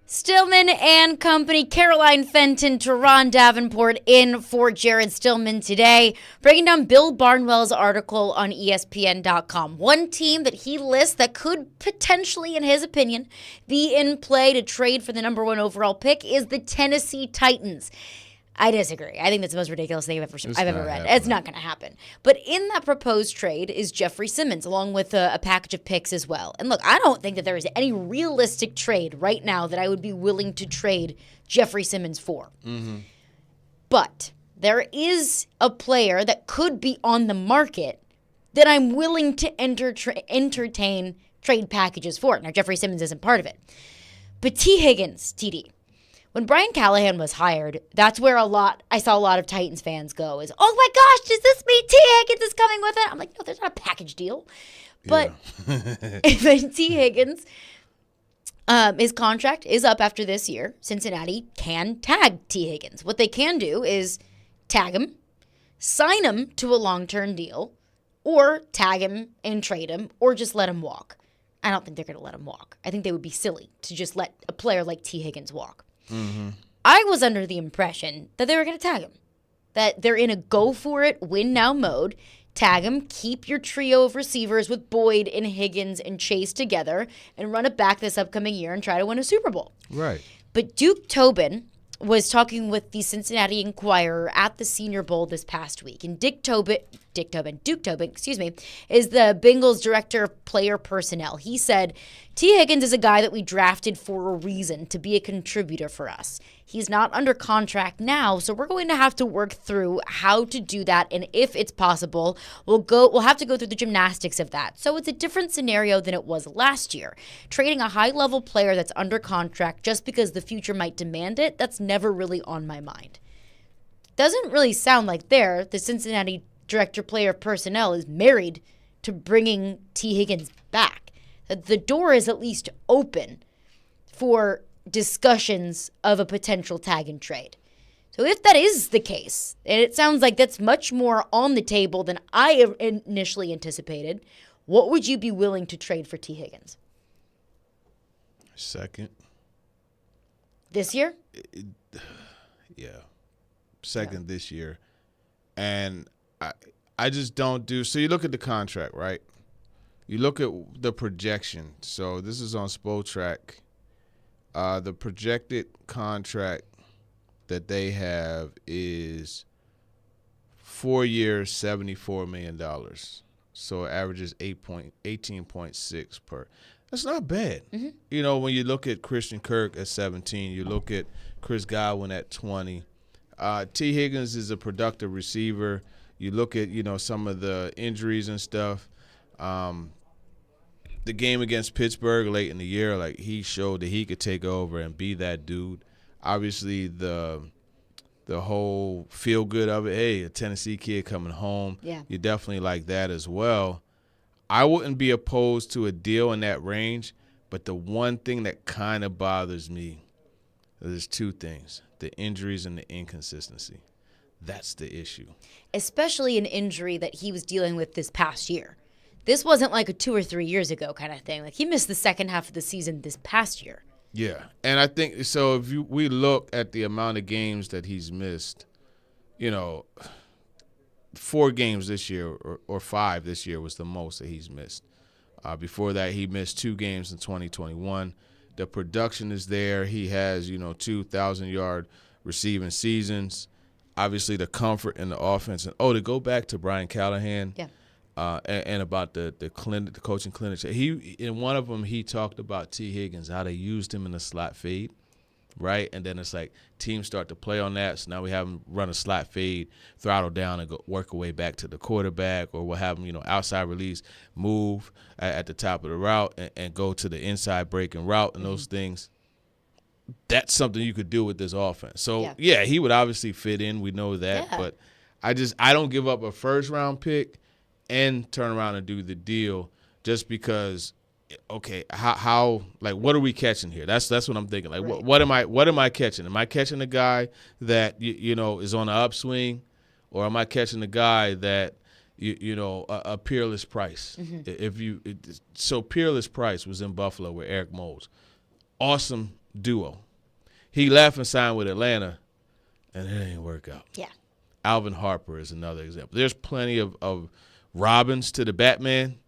Stillman and company, Caroline Fenton, Teron Davenport in for Jared Stillman today, breaking down Bill Barnwell's article on ESPN.com. One team that he lists that could potentially, in his opinion, be in play to trade for the number 1 overall pick is the Tennessee Titans. I disagree. I think that's the most ridiculous thing I've ever read. Happening. It's not going to happen. But in that proposed trade is Jeffrey Simmons, along with a package of picks as well. And look, I don't think that there is any realistic trade right now that I would be willing to trade Jeffrey Simmons for. Mm-hmm. But there is a player that could be on the market that I'm willing to entertain trade packages for. Now, Jeffrey Simmons isn't part of it. But T. Higgins, TD. When Brian Callahan was hired, that's where I saw a lot of Titans fans go is, oh my gosh, does this mean T. Higgins is coming with it? I'm like, no, there's not a package deal. But if T. Higgins, his contract is up after this year. Cincinnati can tag T. Higgins. What they can do is tag him, sign him to a long-term deal, or tag him and trade him, or just let him walk. I don't think they're going to let him walk. I think they would be silly to just let a player like T. Higgins walk. Mm-hmm. I was under the impression that they were going to tag him, that they're in a go-for-it, win-now mode. Tag him, keep your trio of receivers with Boyd and Higgins and Chase together, and run it back this upcoming year and try to win a Super Bowl. Right. But Duke Tobin was talking with the Cincinnati Enquirer at the Senior Bowl this past week. And Duke Tobin, is the Bengals director of player personnel. He said, T. Higgins is a guy that we drafted for a reason, to be a contributor for us. He's not under contract now, so we're going to have to work through how to do that. And if it's possible, we'll have to go through the gymnastics of that. So it's a different scenario than it was last year. Trading a high-level player that's under contract just because the future might demand it, that's never really on my mind. Doesn't really sound like the Cincinnati director player personnel is married to bringing T. Higgins back. The door is at least open for discussions of a potential tag and trade. So if that is the case, and it sounds like that's much more on the table than I initially anticipated, what would you be willing to trade for T. Higgins? Second. This year? Yeah. Second this year. And I just don't do – so you look at the contract, right? You look at the projection. So this is on Spotrac. The projected contract that they have is 4 years, $74 million. So it averages 18.6 per. That's not bad. Mm-hmm. You know, when you look at Christian Kirk at 17, you look at Chris Godwin at 20. T. Higgins is a productive receiver. You look at, some of the injuries and stuff. The game against Pittsburgh late in the year, like, he showed that he could take over and be that dude. Obviously, the whole feel good of it, hey, a Tennessee kid coming home. Yeah. You definitely like that as well. I wouldn't be opposed to a deal in that range, but the one thing that kind of bothers me, there's two things, the injuries and the inconsistency. That's the issue. Especially an injury that he was dealing with this past year. This wasn't like a 2 or 3 years ago kind of thing. Like, he missed the second half of the season this past year. Yeah, and I think so. If we look at the amount of games that he's missed, 4 games this year or 5 this year was the most that he's missed. Before that, he missed 2 games in 2021. The production is there. He has 2,000-yard receiving seasons. Obviously, the comfort in the offense. And to go back to Brian Callahan. Yeah. And about the clinic, the coaching clinics. In one of them, he talked about T. Higgins, how they used him in the slot fade, right? And then it's like teams start to play on that. So now we have him run a slot fade, throttle down, and work our way back to the quarterback, or we'll have him, outside release, move at the top of the route and go to the inside breaking route and those things. That's something you could do with this offense. So, yeah, he would obviously fit in. We know that. Yeah. But I don't give up a first-round pick and turn around and do the deal just because, okay, how like, what are we catching here? That's what I'm thinking. Like, right. what am I catching? Am I catching a guy that is on the upswing, or am I catching a guy that a Peerless Price? Mm-hmm. So Peerless Price was in Buffalo with Eric Moles. Awesome duo. He left and signed with Atlanta, and it didn't work out. Yeah. Alvin Harper is another example. There's plenty of Robins to the Batman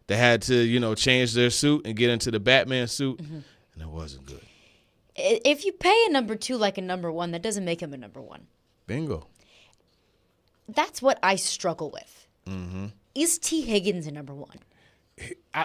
that had to, change their suit and get into the Batman suit, and it wasn't good. If you pay a number 2 like a number 1, that doesn't make him a number 1. Bingo. That's what I struggle with. Mm-hmm. Is T. Higgins a number 1?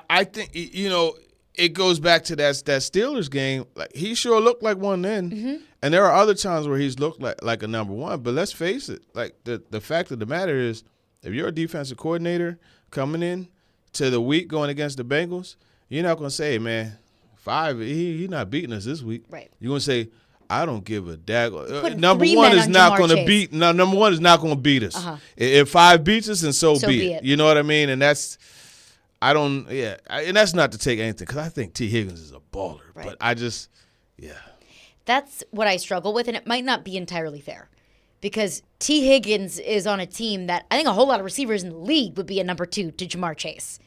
I think, it goes back to that Steelers game. Like, he sure looked like one then. And there are other times where he's looked like a number 1. But let's face it, like the fact of the matter is, if you're a defensive coordinator coming in to the week going against the Bengals, you're not going to say, man, 5, he's not beating us this week. Right. You're going to say, I don't give a dag. Number 1 is not going to beat. No, number 1 is not going to beat us. If 5 beats us, then so be it. You know what I mean? And that's, and that's not to take anything, because I think T. Higgins is a baller. Right. But I just, That's what I struggle with, and it might not be entirely fair, because T. Higgins is on a team that I think a whole lot of receivers in the league would be a number 2 to Jamar Chase.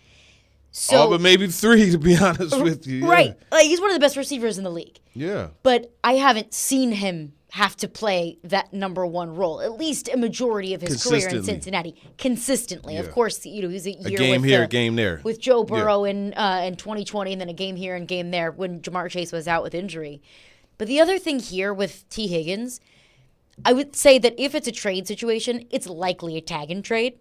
So, but maybe 3, to be honest with you. Right. Like, he's one of the best receivers in the league. Yeah. But I haven't seen him have to play that number 1 role, at least a majority of his career in Cincinnati, consistently. Of course, he's a year game with here, game there. With Joe Burrow in 2020, and then a game here and game there when Jamar Chase was out with injury. But the other thing here with T. Higgins, I would say that if it's a trade situation, it's likely a tag and trade.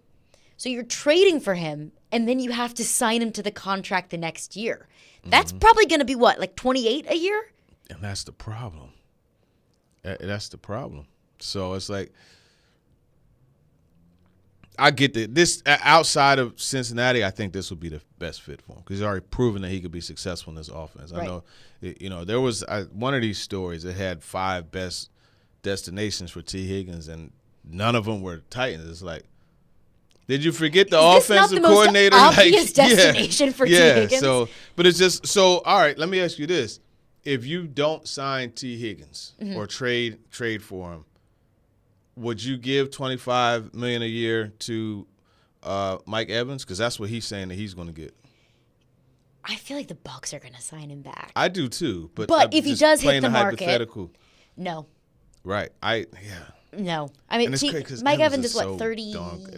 So you're trading for him, and then you have to sign him to the contract the next year. That's probably going to be what, like 28 a year? And that's the problem. That's the problem. So it's like, I get that. This, outside of Cincinnati, I think this would be the best fit for him, because he's already proven that he could be successful in this offense. Right. I know, there was one of these stories that had 5 best destinations for T. Higgins, and none of them were Titans. It's like, did you forget the offensive coordinator? Not the most obvious destination for T. Higgins. So, but it's just all right. Let me ask you this: if you don't sign T. Higgins or trade for him, would you give $25 million a year to Mike Evans? Because that's what he's saying that he's going to get. I feel like the Bucs are going to sign him back. I do too, but if he does hit the market, no. Right. No. I mean, Mike Evans is what, 30?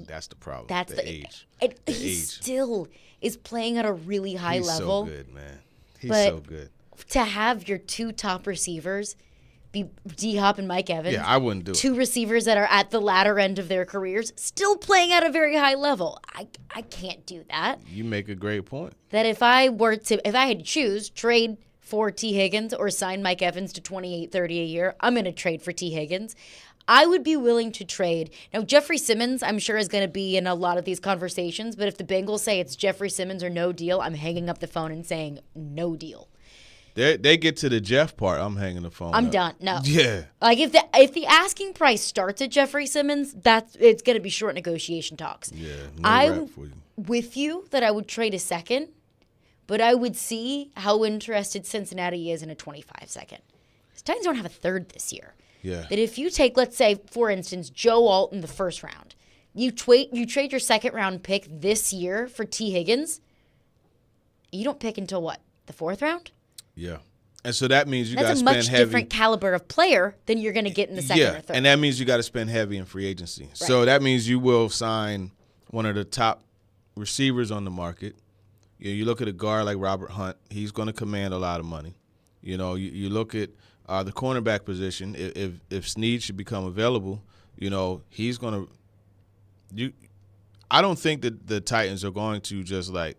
That's the problem. That's the age. He still is playing at a really high level. He's so good, man. He's so good. To have your 2 top receivers be D-Hop and Mike Evans. Yeah, I wouldn't do it. 2 receivers that are at the latter end of their careers, still playing at a very high level. I can't do that. You make a great point. That if I had to choose, trade for T. Higgins or sign Mike Evans to $28-30 a year, I'm going to trade for T. Higgins. I would be willing to trade. Now, Jeffrey Simmons, I'm sure, is going to be in a lot of these conversations, but if the Bengals say it's Jeffrey Simmons or no deal, I'm hanging up the phone and saying no deal. They get to the Jeff part, I'm hanging the phone I'm up. done. No. Yeah. Like, if the asking price starts at Jeffrey Simmons, it's going to be short negotiation talks. Yeah, I'm with you that I would trade a second, but I would see how interested Cincinnati is in a 25 second. The Titans don't have a third this year. Yeah. That if you take, let's say, for instance, Joe Alt in the first round, you trade your second round pick this year for T. Higgins, you don't pick until what, the 4th round? Yeah. And so that means you got to spend heavy. That's a much different caliber of player than you're going to get in the second or third. And that means you got to spend heavy in free agency. Right. So that means you will sign one of the top receivers on the market. You look at a guard like Robert Hunt, he's going to command a lot of money. You look at the cornerback position. If Snead should become available, he's going to – I don't think that the Titans are going to just like,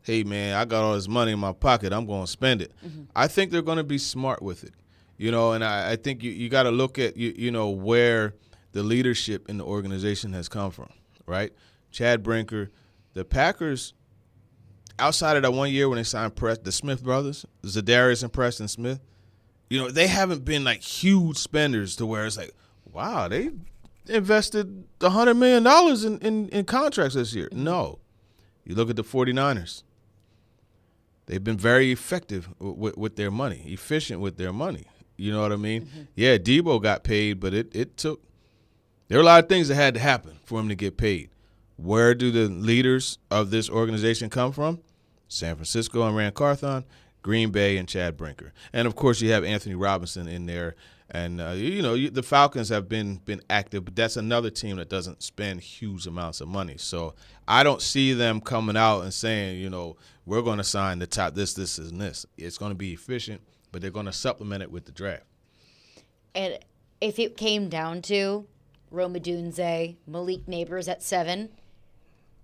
hey, man, I got all this money in my pocket, I'm going to spend it. Mm-hmm. I think they're going to be smart with it, and I think you got to look at, where the leadership in the organization has come from, right? Chad Brinker, the Packers, outside of that 1 year when they signed the Smith brothers, Zadarius and Preston Smith, they haven't been like huge spenders to where it's like, wow, they invested $100 million in contracts this year. No. You look at the 49ers. They've been very effective with their money, efficient with their money. You know what I mean? Mm-hmm. Yeah, Debo got paid, but it took – there were a lot of things that had to happen for him to get paid. Where do the leaders of this organization come from? San Francisco and Rand Carthon. Green Bay and Chad Brinker. And, of course, you have Anthony Robinson in there. And, the Falcons have been active, but that's another team that doesn't spend huge amounts of money. So I don't see them coming out and saying, we're going to sign the top this, and this. It's going to be efficient, but they're going to supplement it with the draft. And if it came down to Rome Odunze, Malik Neighbors at 7,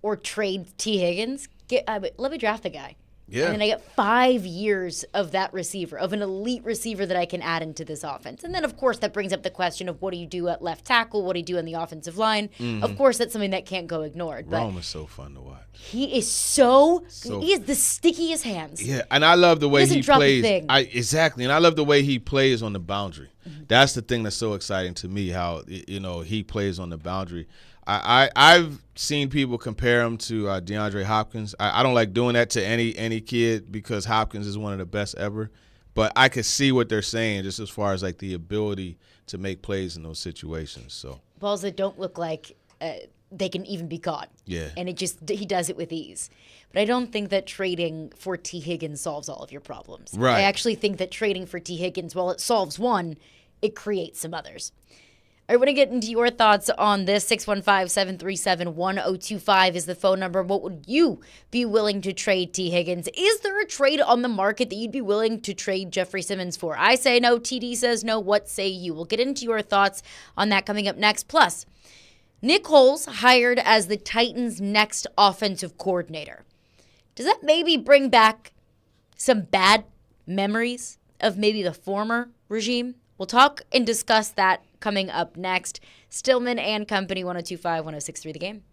or trade T. Higgins, let me draft the guy. Yeah. And then I get 5 years of that receiver, of an elite receiver that I can add into this offense. And then, of course, that brings up the question of what do you do at left tackle? What do you do on the offensive line? Mm-hmm. Of course, that's something that can't go ignored. Rome is so fun to watch. He is he has the stickiest hands. Yeah, and I love the way he plays. Exactly, and I love the way he plays on the boundary. Mm-hmm. That's the thing that's so exciting to me, how he plays on the boundary. I've seen people compare him to DeAndre Hopkins. I don't like doing that to any kid because Hopkins is one of the best ever. But I could see what they're saying just as far as like the ability to make plays in those situations. So balls that don't look like they can even be caught. Yeah. And he does it with ease. But I don't think that trading for T. Higgins solves all of your problems. Right. I actually think that trading for T. Higgins, while it solves one, it creates some others. I want to get into your thoughts on this. 615-737-1025 is the phone number. What would you be willing to trade T. Higgins? Is there a trade on the market that you'd be willing to trade Jeffrey Simmons for? I say no. TD says no. What say you? We'll get into your thoughts on that coming up next. Plus, Nick Foles hired as the Titans' next offensive coordinator. Does that maybe bring back some bad memories of maybe the former regime? We'll talk and discuss that coming up next. Stillman and Company, 102.5, 106.3 The Game.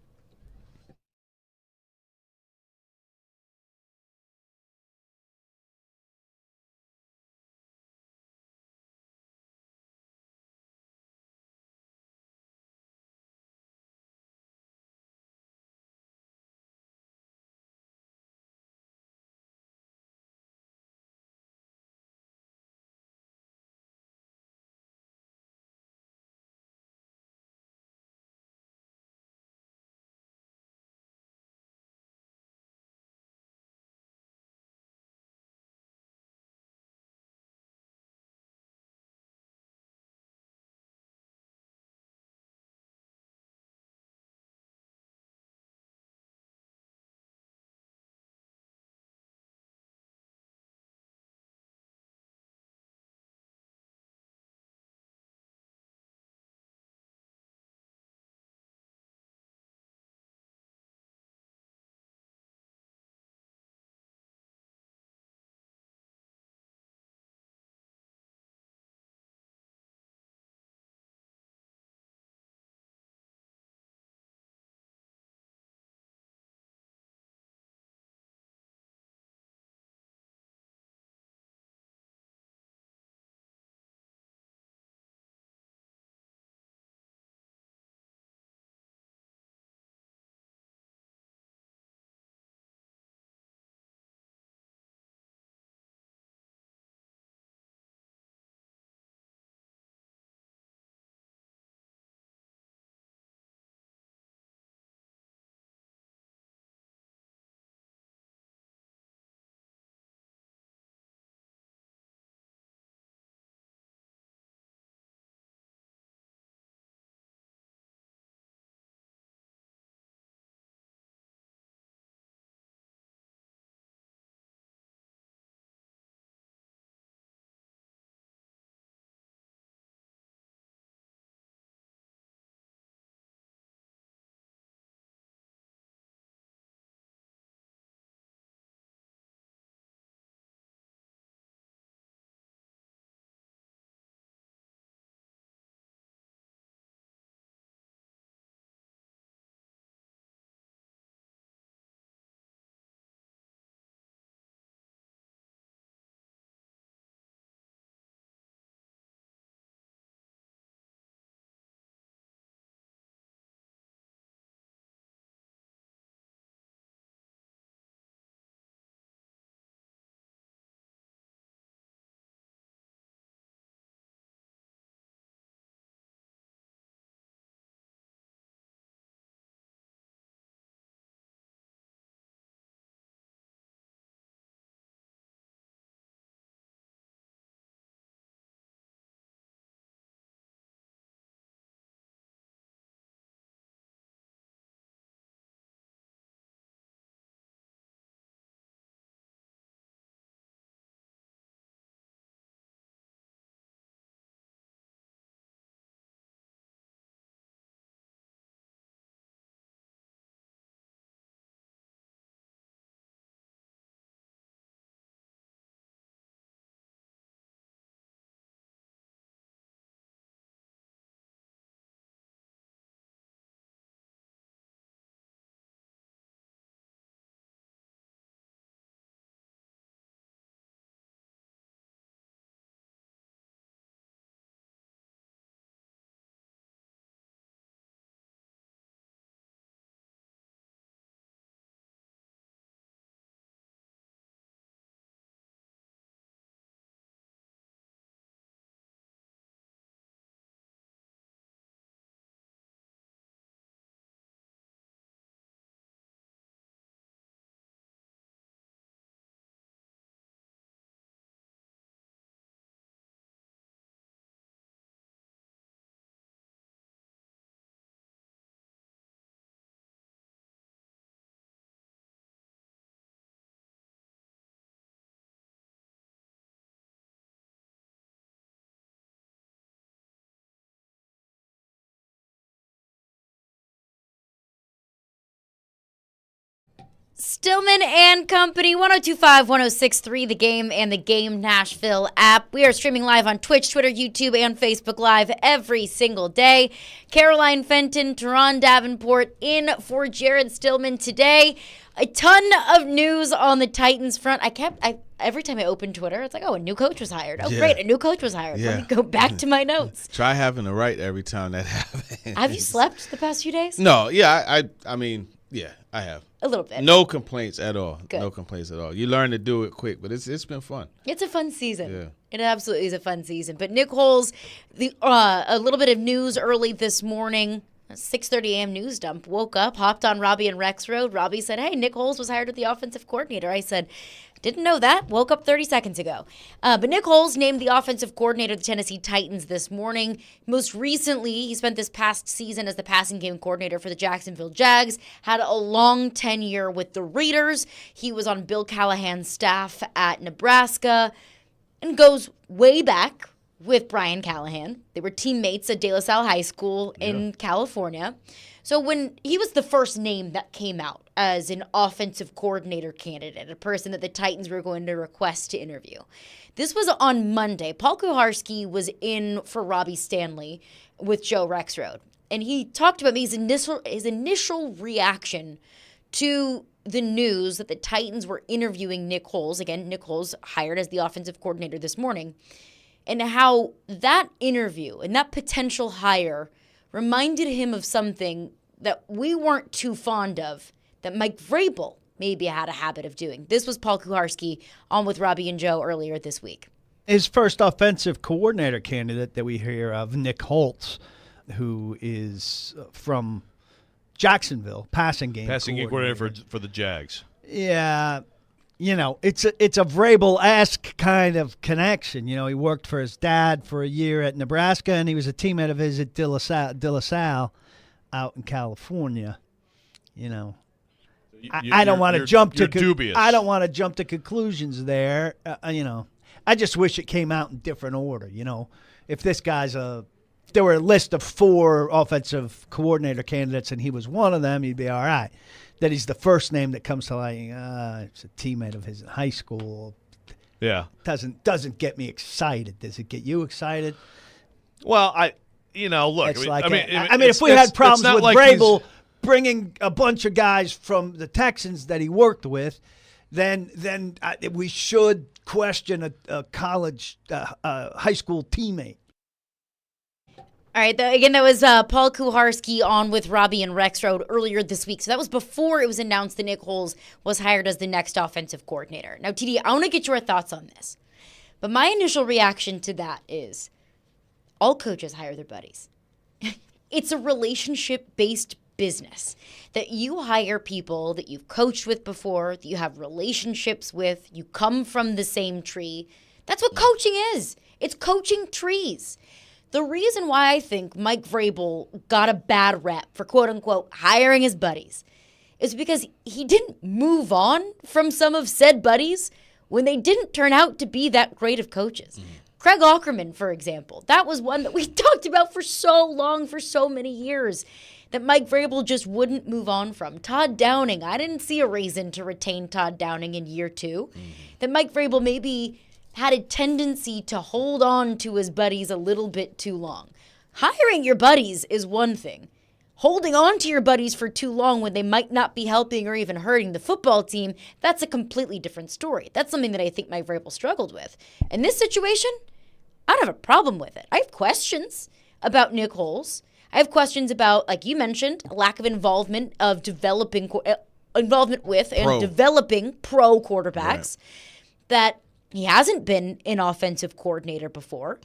Stillman and Company, 102.5, 106.3, The Game and The Game Nashville app. We are streaming live on Twitch, Twitter, YouTube, and Facebook Live every single day. Caroline Fenton, Teron Davenport in for Jared Stillman today. A ton of news on the Titans front. Every time I open Twitter, it's like, oh, a new coach was hired. Oh, great, a new coach was hired. Yeah. Let me go back to my notes. Try having to write every time that happens. Have you slept the past few days? No, yeah, I mean, yeah, I have. A little bit. No complaints at all. Good. No complaints at all. You learn to do it quick, but it's been fun. It's a fun season. Yeah. It absolutely is a fun season. But Nick Holes, a little bit of news early this morning. 6:30 a.m. news dump. Woke up, hopped on Robbie and Rex Road. Robbie said, hey, Nick Holes was hired as the offensive coordinator. I said, didn't know that. Woke up 30 seconds ago. But Nick Holes named the offensive coordinator of the Tennessee Titans this morning. Most recently, he spent this past season as the passing game coordinator for the Jacksonville Jags. Had a long tenure with the Raiders. He was on Bill Callahan's staff at Nebraska and goes way back with Brian Callahan. They were teammates at De La Salle High School in California. So when he was the first name that came out as an offensive coordinator candidate, a person that the Titans were going to request to interview. This was on Monday. Paul Kuharsky was in for Robbie Stanley with Joe Rexrode. And he talked about his initial reaction to the news that the Titans were interviewing Nick Holes. Again, Nick Holes hired as the offensive coordinator this morning. And how that interview and that potential hire reminded him of something that we weren't too fond of, that Mike Vrabel maybe had a habit of doing. This was Paul Kuharsky on with Robbie and Joe earlier this week. His first offensive coordinator candidate that we hear of, Nick Holtz, who is from Jacksonville, passing game coordinator for the Jags. Yeah. You know, it's a Vrabel-esque kind of connection. You know, he worked for his dad for a year at Nebraska, and he was a teammate of his at De La Salle out in California. You know, I don't want to jump to dubious. I don't want to jump to conclusions there. You know, I just wish it came out in different order. You know, if this guy's if there were a list of 4 offensive coordinator candidates and he was one of them, he'd be all right. That he's the first name that comes to light. It's a teammate of his in high school. Yeah, doesn't get me excited. Does it get you excited? Well, look. It's if we had problems with Vrabel bringing a bunch of guys from the Texans that he worked with, then we should question a college, high school teammate. All right, again, that was Paul Kuharsky on with Robbie and Rexrode earlier this week. So that was before it was announced that Nick Holes was hired as the next offensive coordinator. Now, TD, I want to get your thoughts on this. But my initial reaction to that is all coaches hire their buddies. It's a relationship-based business that you hire people that you've coached with before, that you have relationships with, you come from the same tree. That's what coaching is. It's coaching trees. The reason why I think Mike Vrabel got a bad rep for quote-unquote hiring his buddies is because he didn't move on from some of said buddies when they didn't turn out to be that great of coaches. Craig Aukerman, for example, that was one that we talked about for so long, for so many years, that Mike Vrabel just wouldn't move on from. Todd Downing, I didn't see a reason to retain Todd Downing in year 2. That Mike Vrabel maybe had a tendency to hold on to his buddies a little bit too long. Hiring your buddies is one thing. Holding on to your buddies for too long when they might not be helping or even hurting the football team, that's a completely different story. That's something that I think Mike Vrabel struggled with. In this situation, I don't have a problem with it. I have questions about Nick Holes. I have questions about, like you mentioned, a lack of involvement with and developing pro quarterbacks. That he hasn't been an offensive coordinator before.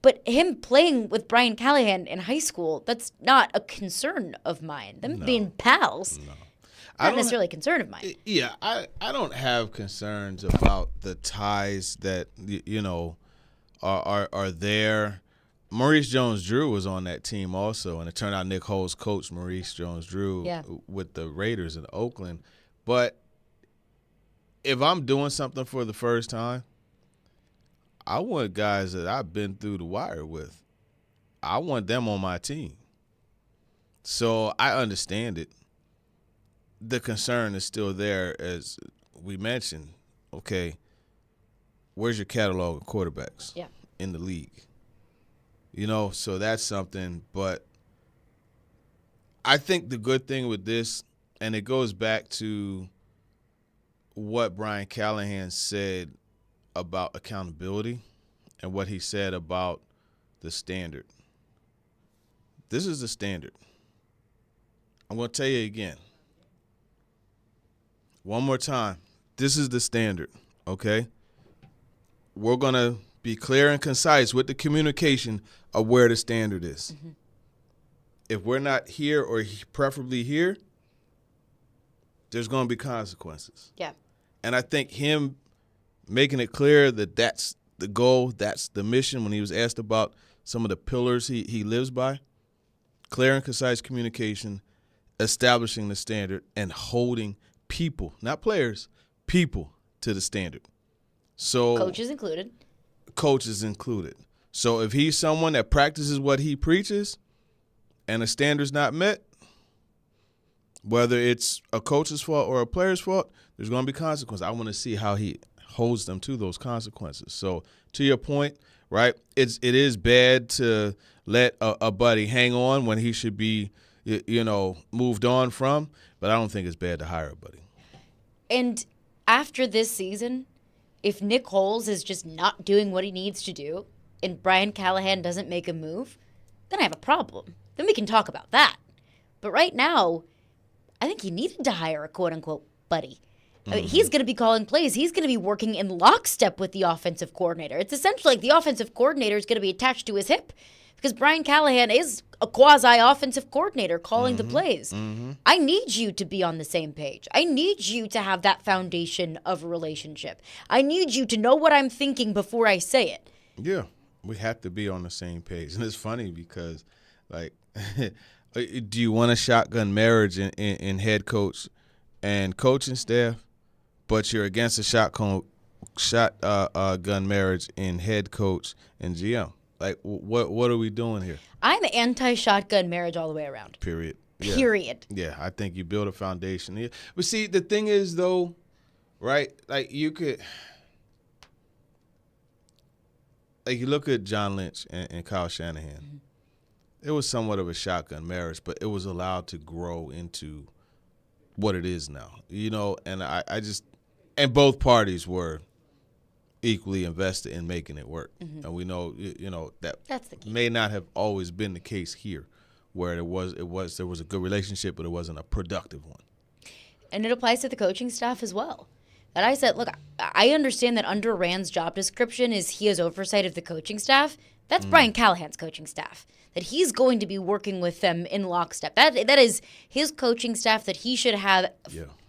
But him playing with Brian Callahan in high school, that's not a concern of mine. Them being pals, not necessarily a concern of mine. Yeah, I don't have concerns about the ties that, are there. Maurice Jones-Drew was on that team also, and it turned out Nick Holes coached Maurice Jones-Drew with the Raiders in Oakland. But if I'm doing something for the first time, I want guys that I've been through the wire with. I want them on my team. So I understand it. the concern is still there, as we mentioned. Okay, where's your catalog of quarterbacks in the league? So that's something. But I think the good thing with this, and it goes back to what Brian Callahan said about accountability and what he said about the standard. This is the standard. I'm going to tell you again. One more time. This is the standard, okay? We're going to be clear and concise with the communication of where the standard is. Mm-hmm. If we're not here or preferably here, there's going to be consequences. Yeah. And I think him making it clear that that's the goal, that's the mission, when he was asked about some of the pillars he lives by, clear and concise communication, establishing the standard, and holding people, not players, people to the standard. So coaches included. So if he's someone that practices what he preaches and the standard's not met, whether it's a coach's fault or a player's fault, there's going to be consequences. I want to see how he holds them to those consequences. So to your point, right, it is bad to let a buddy hang on when he should be, moved on from, but I don't think it's bad to hire a buddy. And after this season, if Nick Foles is just not doing what he needs to do and Brian Callahan doesn't make a move, then I have a problem. Then we can talk about that. But right now, I think he needed to hire a quote-unquote buddy. I mean, he's going to be calling plays. He's going to be working in lockstep with the offensive coordinator. It's essentially like the offensive coordinator is going to be attached to his hip because Brian Callahan is a quasi-offensive coordinator calling the plays. Mm-hmm. I need you to be on the same page. I need you to have that foundation of a relationship. I need you to know what I'm thinking before I say it. Yeah, we have to be on the same page. And it's funny because, do you want a shotgun marriage in head coach and coaching staff? But you're against a shotgun marriage in head coach and GM. Like, what are we doing here? I'm anti-shotgun marriage all the way around. Period. Yeah, I think you build a foundation. Yeah. But see, the thing is, though, right, you look at John Lynch and Kyle Shanahan. Mm-hmm. It was somewhat of a shotgun marriage, but it was allowed to grow into what it is now. And and both parties were equally invested in making it work. Mm-hmm. And we know, that's the key. May not have always been the case here, where there was a good relationship, but it wasn't a productive one. And it applies to the coaching staff as well. And I said, look, I understand that under Rand's job description is he has oversight of the coaching staff. That's Brian Callahan's coaching staff. That he's going to be working with them in lockstep. That is his coaching staff that he should have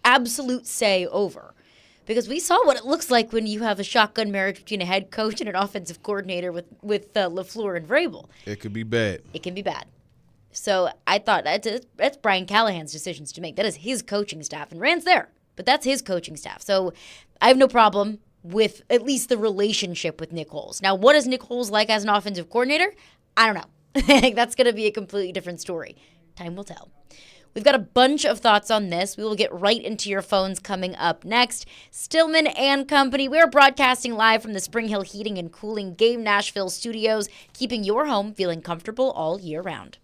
absolute say over. Because we saw what it looks like when you have a shotgun marriage between a head coach and an offensive coordinator with LaFleur and Vrabel. It could be bad. It can be bad. So I thought that's Brian Callahan's decisions to make. That is his coaching staff. And Rand's there, but that's his coaching staff. So I have no problem with at least the relationship with Nick Foles. Now, what is Nick Foles like as an offensive coordinator? I don't know. I think that's going to be a completely different story. Time will tell. We've got a bunch of thoughts on this. We will get right into your phones coming up next. Stillman and Company, we're broadcasting live from the Spring Hill Heating and Cooling Game Nashville studios, keeping your home feeling comfortable all year round.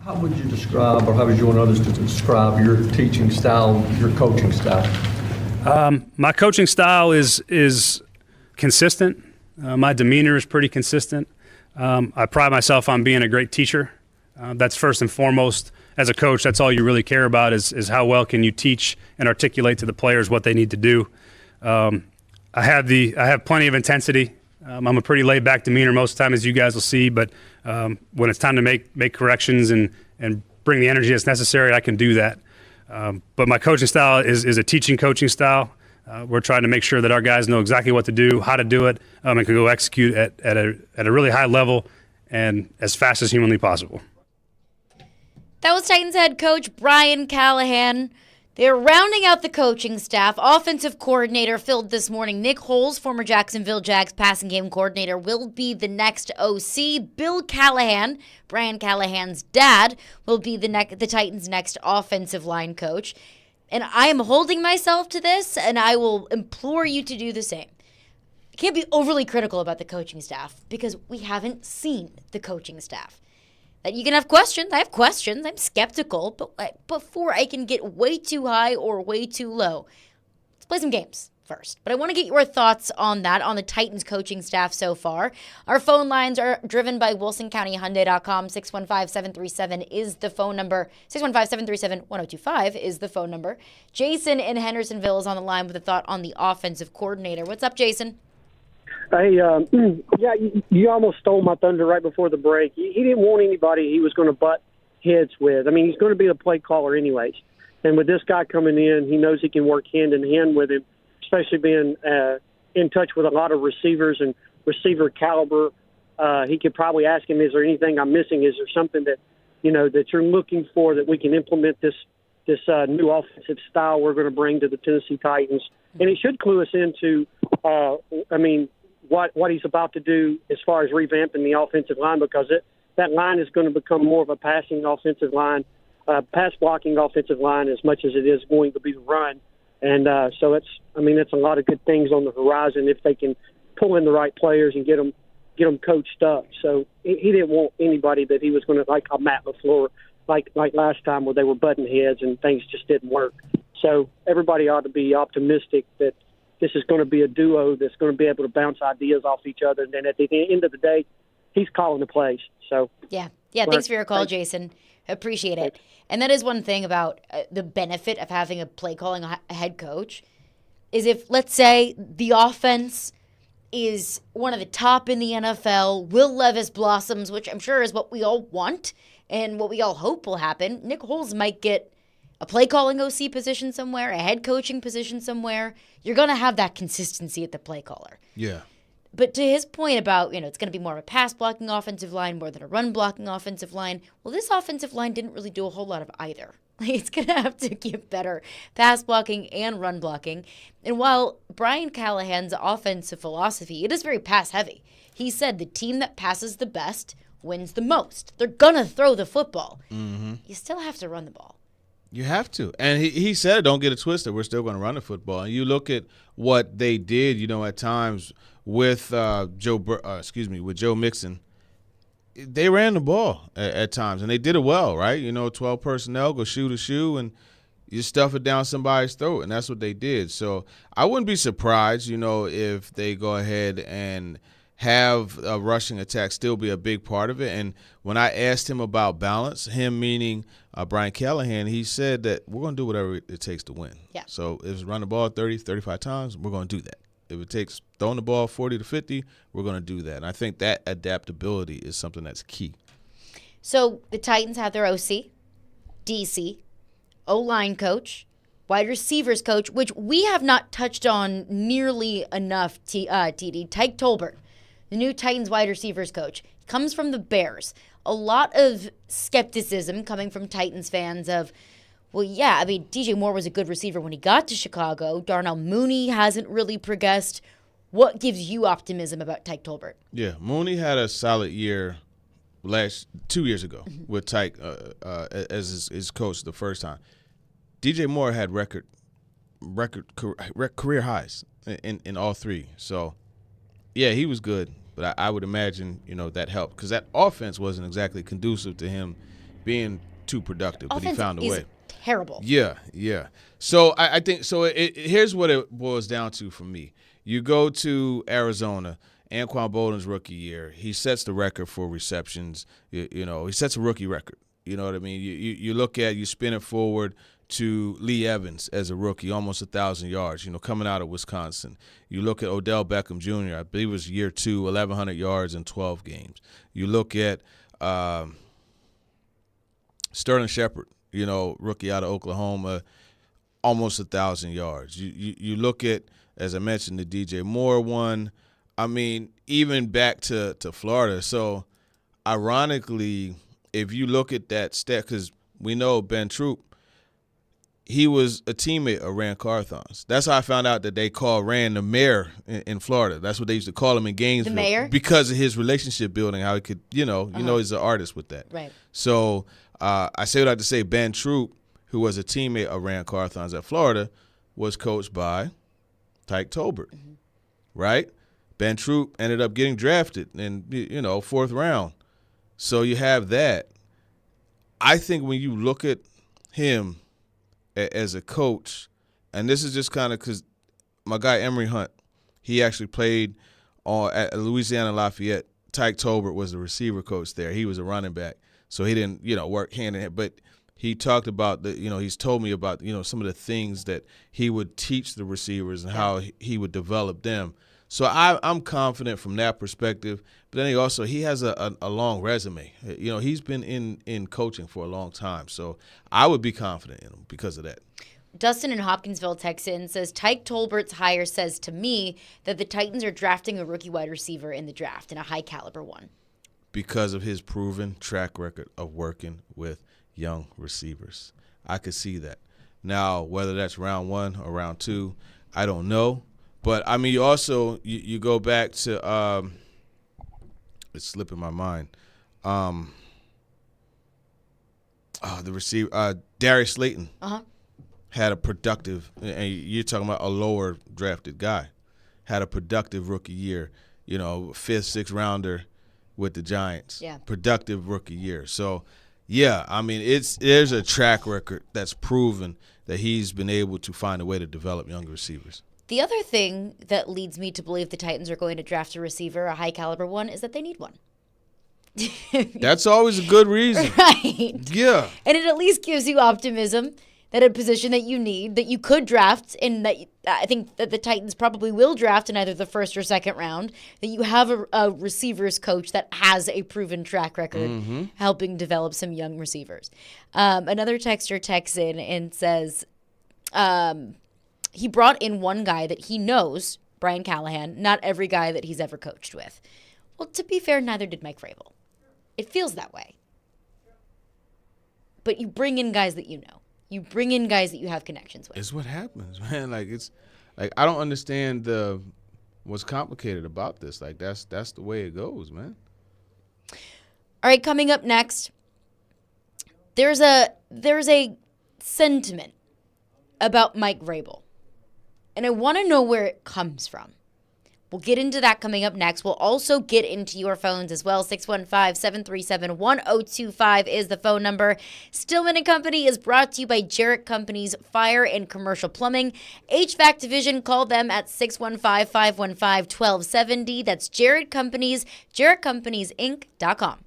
How would you describe, or how would you want others to describe your teaching style, your coaching style? My coaching style is consistent. My demeanor is pretty consistent. I pride myself on being a great teacher. That's first and foremost. As a coach, that's all you really care about is how well can you teach and articulate to the players what they need to do. I have plenty of intensity. I'm a pretty laid-back demeanor most of the time, as you guys will see, but when it's time to make corrections and bring the energy that's necessary, I can do that. But my coaching style is a teaching coaching style. We're trying to make sure that our guys know exactly what to do, how to do it, and can go execute at a really high level and as fast as humanly possible. That was Titans head coach Brian Callahan. They're rounding out the coaching staff. Offensive coordinator filled this morning. Nick Holes, former Jacksonville Jags passing game coordinator, will be the next OC. Bill Callahan, Brian Callahan's dad, will be the Titans' next offensive line coach. And I am holding myself to this, and I will implore you to do the same. I can't be overly critical about the coaching staff because we haven't seen the coaching staff. That you can have questions. I have questions. I'm skeptical, but before I can get way too high or way too low, let's play some games first. But I want to get your thoughts on that, on the Titans coaching staff so far. Our phone lines are driven by WilsonCountyHyundai.com. 615-737 is the phone number. 615-737-1025 is the phone number. Jason in Hendersonville is on the line with a thought on the offensive coordinator. What's up, Jason? Hey, you almost stole my thunder right before the break. He didn't want anybody he was going to butt heads with. I mean, he's going to be the play caller anyways. And with this guy coming in, he knows he can work hand in hand with him, especially being in touch with a lot of receivers and receiver caliber. He could probably ask him, is there anything I'm missing? Is there something that, that you're looking for that we can implement this new offensive style we're going to bring to the Tennessee Titans? And it should clue us into, what he's about to do as far as revamping the offensive line, because that line is going to become more of a passing offensive line, pass blocking offensive line as much as it is going to be the run. And so it's a lot of good things on the horizon if they can pull in the right players and get them coached up. So he didn't want anybody that he was going to, like a Matt LaFleur, like last time where they were button heads and things just didn't work. So everybody ought to be optimistic that this is going to be a duo that's going to be able to bounce ideas off each other. And then at the end of the day, he's calling the plays. So yeah. Thanks for your call, Jason. Appreciate it. And that is one thing about the benefit of having a play calling head coach is if, let's say, the offense is one of the top in the NFL, Will Levis blossoms, which I'm sure is what we all want and what we all hope will happen. Nick Holes might get a play calling OC position somewhere, a head coaching position somewhere. You're going to have that consistency at the play caller. Yeah. But to his point about, it's going to be more of a pass blocking offensive line more than a run blocking offensive line. Well, this offensive line didn't really do a whole lot of either. It's going to have to get better pass blocking and run blocking. And while Brian Callahan's offensive philosophy, it is very pass heavy. He said the team that passes the best wins the most. They're going to throw the football. Mm-hmm. You still have to run the ball. You have to. And he said, don't get it twisted, we're still going to run the football. And you look at what they did, at times with with Joe Mixon. They ran the ball at times, and they did it well, right? 12 personnel, go shoot a shoe, and you stuff it down somebody's throat, and that's what they did. So I wouldn't be surprised, if they go ahead and have a rushing attack still be a big part of it. And when I asked him about balance, him meaning Brian Callahan, he said that we're going to do whatever it takes to win. Yeah. So if it's run the ball 30, 35 times, we're going to do that. If it takes throwing the ball 40 to 50, we're going to do that. And I think that adaptability is something that's key. So the Titans have their OC, DC, O-line coach, wide receivers coach, which we have not touched on nearly enough, TD. Tyke Tolbert, the new Titans wide receivers coach, comes from the Bears. A lot of skepticism coming from Titans fans of, DJ Moore was a good receiver when he got to Chicago. Darnell Mooney hasn't really progressed. What gives you optimism about Tyke Tolbert? Yeah, Mooney had a solid year 2 years ago with Tyke as his coach the first time. DJ Moore had record career highs in all three. So, yeah, he was good. But I would imagine, that helped because that offense wasn't exactly conducive to him being too productive, but he Offense found a is way. terrible. Yeah. So I think so. Here's what it boils down to for me. You go to Arizona, Anquan Bolden's rookie year. He sets the record for receptions. He sets a rookie record. You know what I mean? You spin it forward to Lee Evans as a rookie, almost 1,000 yards, coming out of Wisconsin. You look at Odell Beckham Jr., I believe it was year 2, 1,100 yards in 12 games. You look at Sterling Shepard, rookie out of Oklahoma, almost 1,000 yards. You look at, as I mentioned, the DJ Moore one. I mean, even back to Florida. So, ironically, if you look at that stat, because we know Ben Troop, he was a teammate of Rand Carthon's. That's how I found out that they called Rand the mayor in Florida. That's what they used to call him in Gainesville. The mayor? Because of his relationship building, how he could, he's an artist with that. Right. So I say what I have to say. Ben Troop, who was a teammate of Rand Carthon's at Florida, was coached by Tyke Tolbert, right? Ben Troop ended up getting drafted in, fourth round. So you have that. I think when you look at him as a coach, and this is just kind of because my guy Emory Hunt, he actually played at Louisiana Lafayette. Tyke Tolbert was the receiver coach there. He was a running back, so he didn't, work hand in hand. But he talked about he's told me about, some of the things that he would teach the receivers and how he would develop them. So I'm confident from that perspective. But then he has a long resume. He's been in coaching for a long time. So I would be confident in him because of that. Dustin in Hopkinsville, Texas says, Tyke Tolbert's hire says to me that the Titans are drafting a rookie wide receiver in the draft, and a high-caliber one. Because of his proven track record of working with young receivers. I could see that. Now, whether that's round 1 or round 2, I don't know. But, I mean, you go back to it's slipping my mind. The receiver, Darius Slayton. Had a productive, and you're talking about a lower drafted guy, had a productive rookie year, 5th, 6th rounder with the Giants. Yeah. Productive rookie year. So, yeah, I mean, there's a track record that's proven that he's been able to find a way to develop young receivers. The other thing that leads me to believe the Titans are going to draft a receiver, a high-caliber one, is that they need one. That's always a good reason. Right. Yeah. And it at least gives you optimism that a position that you need, that you could draft, and that I think that the Titans probably will draft in either the first or second round, that you have a receivers coach that has a proven track record helping develop some young receivers. Another texter texts in and says he brought in one guy that he knows, Brian Callahan, not every guy that he's ever coached with. Well, to be fair, neither did Mike Vrabel. It feels that way. But you bring in guys that you know. You bring in guys that you have connections with. It's what happens, man. I don't understand what's complicated about this. Like that's the way it goes, man. All right, coming up next, there's a sentiment about Mike Vrabel, and I want to know where it comes from. We'll get into that coming up next. We'll also get into your phones as well. 615-737-1025 is the phone number. Stillman & Company is brought to you by Jarrett Company's Fire and Commercial Plumbing. HVAC Division, call them at 615-515-1270. That's Jarrett Companies, jarrettcompanies.inc.com.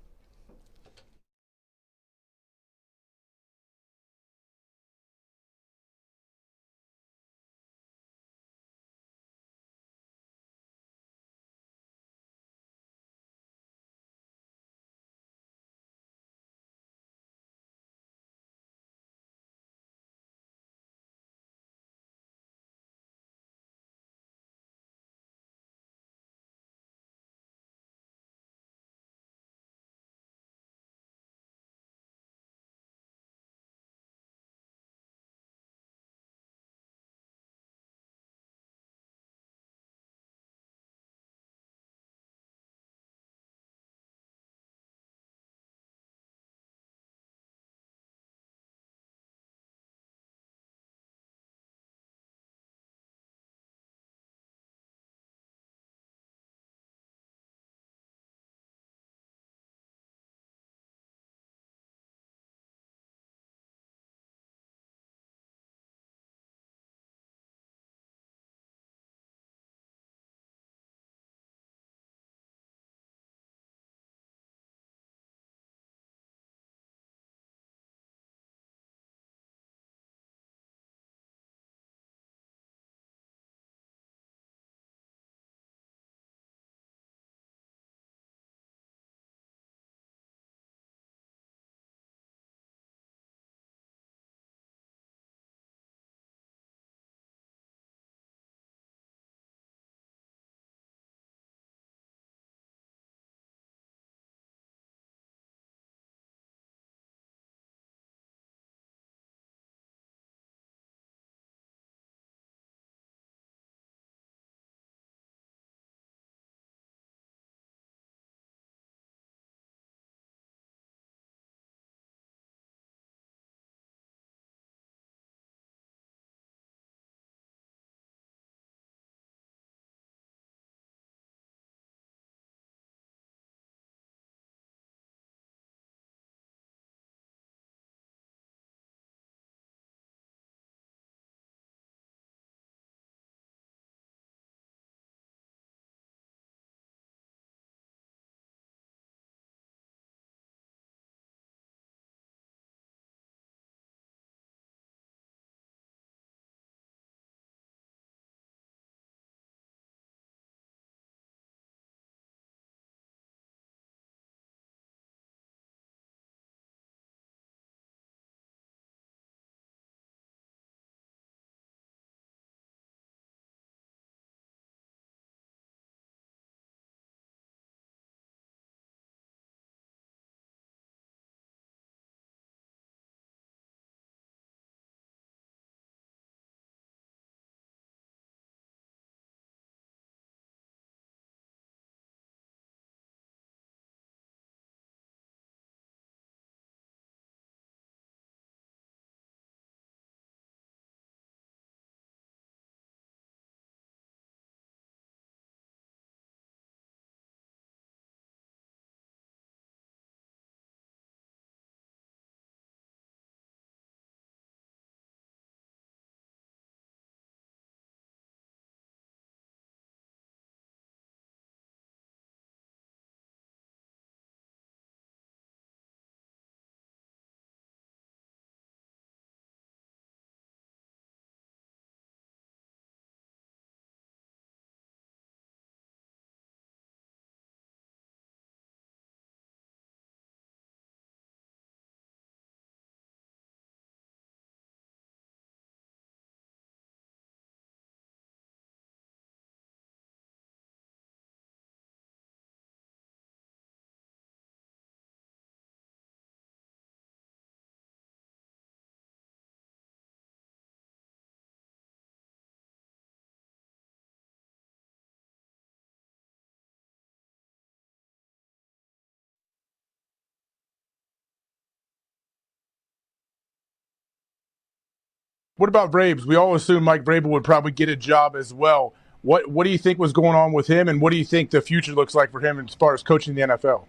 What about Vrabes? We all assume Mike Vrabel would probably get a job as well. What do you think was going on with him, and what do you think the future looks like for him as far as coaching the NFL?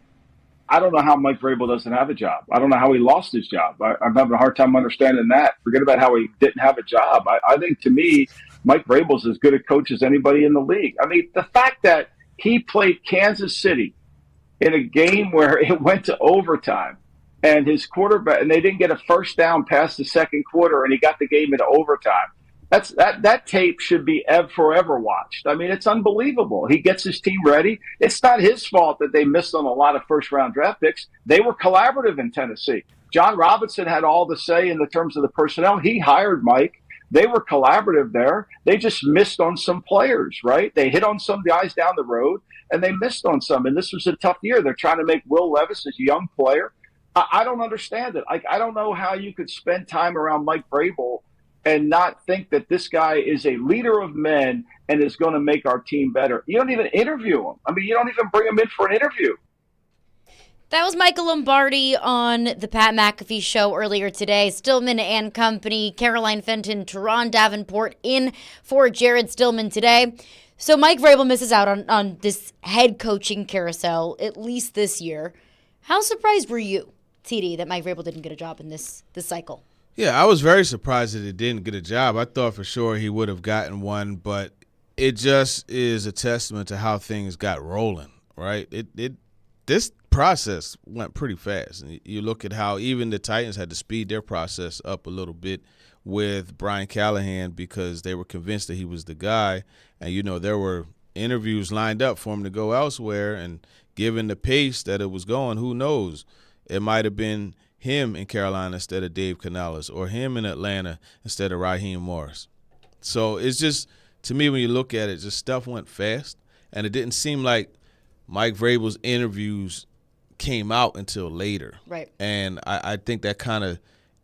I don't know how Mike Vrabel doesn't have a job. I don't know how he lost his job. I'm having a hard time understanding that. Forget about how he didn't have a job. I think, to me, Mike Vrabel's as good a coach as anybody in the league. I mean, the fact that he played Kansas City in a game where it went to overtime, and his quarterback, and they didn't get a first down past the second quarter, and he got the game into overtime. That tape should be forever watched. I mean, it's unbelievable. He gets his team ready. It's not his fault that they missed on a lot of first-round draft picks. They were collaborative in Tennessee. John Robinson had all the say in the terms of the personnel. He hired Mike. They were collaborative there. They just missed on some players, right? They hit on some guys down the road, and they missed on some. And this was a tough year. They're trying to make Will Levis a young player. I don't understand it. I don't know how you could spend time around Mike Vrabel and not think that this guy is a leader of men and is going to make our team better. You don't even interview him. I mean, you don't even bring him in for an interview. That was Michael Lombardi on the Pat McAfee show earlier today. Stillman and company, Caroline Fenton, Teron Davenport in for Jared Stillman today. So Mike Vrabel misses out on this head coaching carousel, at least this year. How surprised were you, TD, that Mike Vrabel didn't get a job in this cycle? Yeah, I was very surprised that he didn't get a job. I thought for sure he would have gotten one, but it just is a testament to how things got rolling, right? This process went pretty fast. And you look at how even the Titans had to speed their process up a little bit with Brian Callahan because they were convinced that he was the guy. And, there were interviews lined up for him to go elsewhere. And given the pace that it was going, who knows? It might have been him in Carolina instead of Dave Canales, or him in Atlanta instead of Raheem Morris. So it's just, to me, when you look at it, just stuff went fast, and it didn't seem like Mike Vrabel's interviews came out until later. Right. And I think that kind of,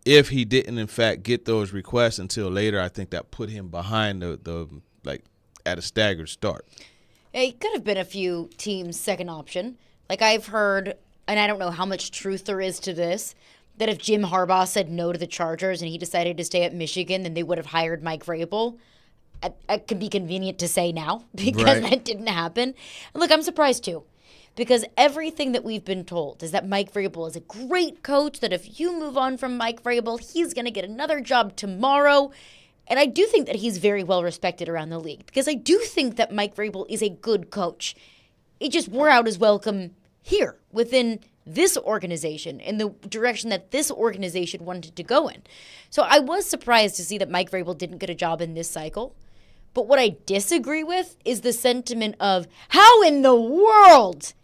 if he didn't, in fact, get those requests until later, I think that put him behind the at a staggered start. It could have been a few teams' second option. Like I've heard, and I don't know how much truth there is to this, that if Jim Harbaugh said no to the Chargers and he decided to stay at Michigan, then they would have hired Mike Vrabel. It could be convenient to say now because that didn't happen. And look, I'm surprised too, because everything that we've been told is that Mike Vrabel is a great coach, that if you move on from Mike Vrabel, he's going to get another job tomorrow. And I do think that he's very well respected around the league because I do think that Mike Vrabel is a good coach. It just wore out his welcome here within this organization in the direction that this organization wanted to go in. So I was surprised to see that Mike Vrabel didn't get a job in this cycle. But what I disagree with is the sentiment of how in the world,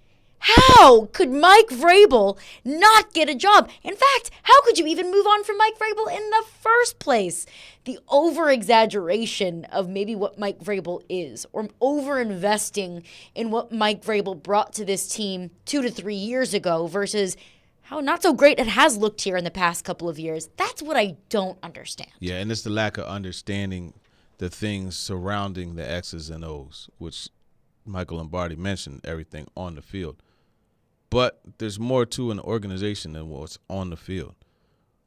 how could Mike Vrabel not get a job? In fact, how could you even move on from Mike Vrabel in the first place? The over-exaggeration of maybe what Mike Vrabel is, or over-investing in what Mike Vrabel brought to this team 2 to 3 years ago versus how not so great it has looked here in the past couple of years. That's what I don't understand. Yeah, and it's the lack of understanding the things surrounding the X's and O's, which Michael Lombardi mentioned, everything on the field. But there's more to an organization than what's on the field.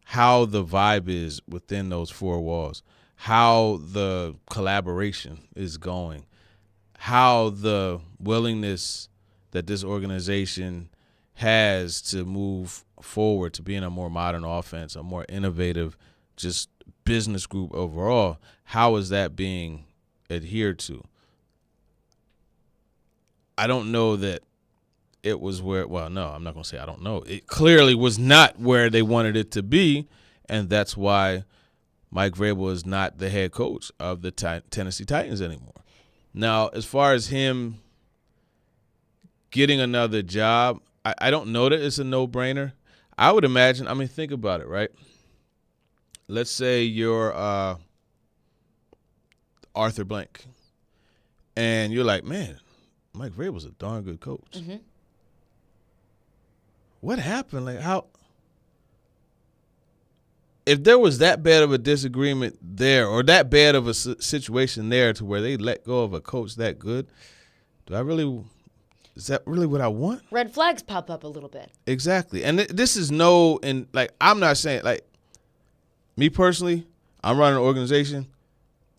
How the vibe is within those four walls, how the collaboration is going, how the willingness that this organization has to move forward to being a more modern offense, a more innovative just business group overall, how is that being adhered to? I don't know that it was where, well, no, I'm not going to say I don't know. It clearly was not where they wanted it to be, and that's why Mike Vrabel is not the head coach of the Tennessee Titans anymore. Now, as far as him getting another job, I don't know that it's a no-brainer. I would imagine, I mean, think about it, right? Let's say you're Arthur Blank, and you're like, man, Mike Vrabel's a darn good coach. Mm-hmm. What happened? Like, how? If there was that bad of a disagreement there, or that bad of a situation there, to where they let go of a coach that good, is that really what I want? Red flags pop up a little bit. Exactly, and this is I'm not saying, like, me personally, I'm running an organization.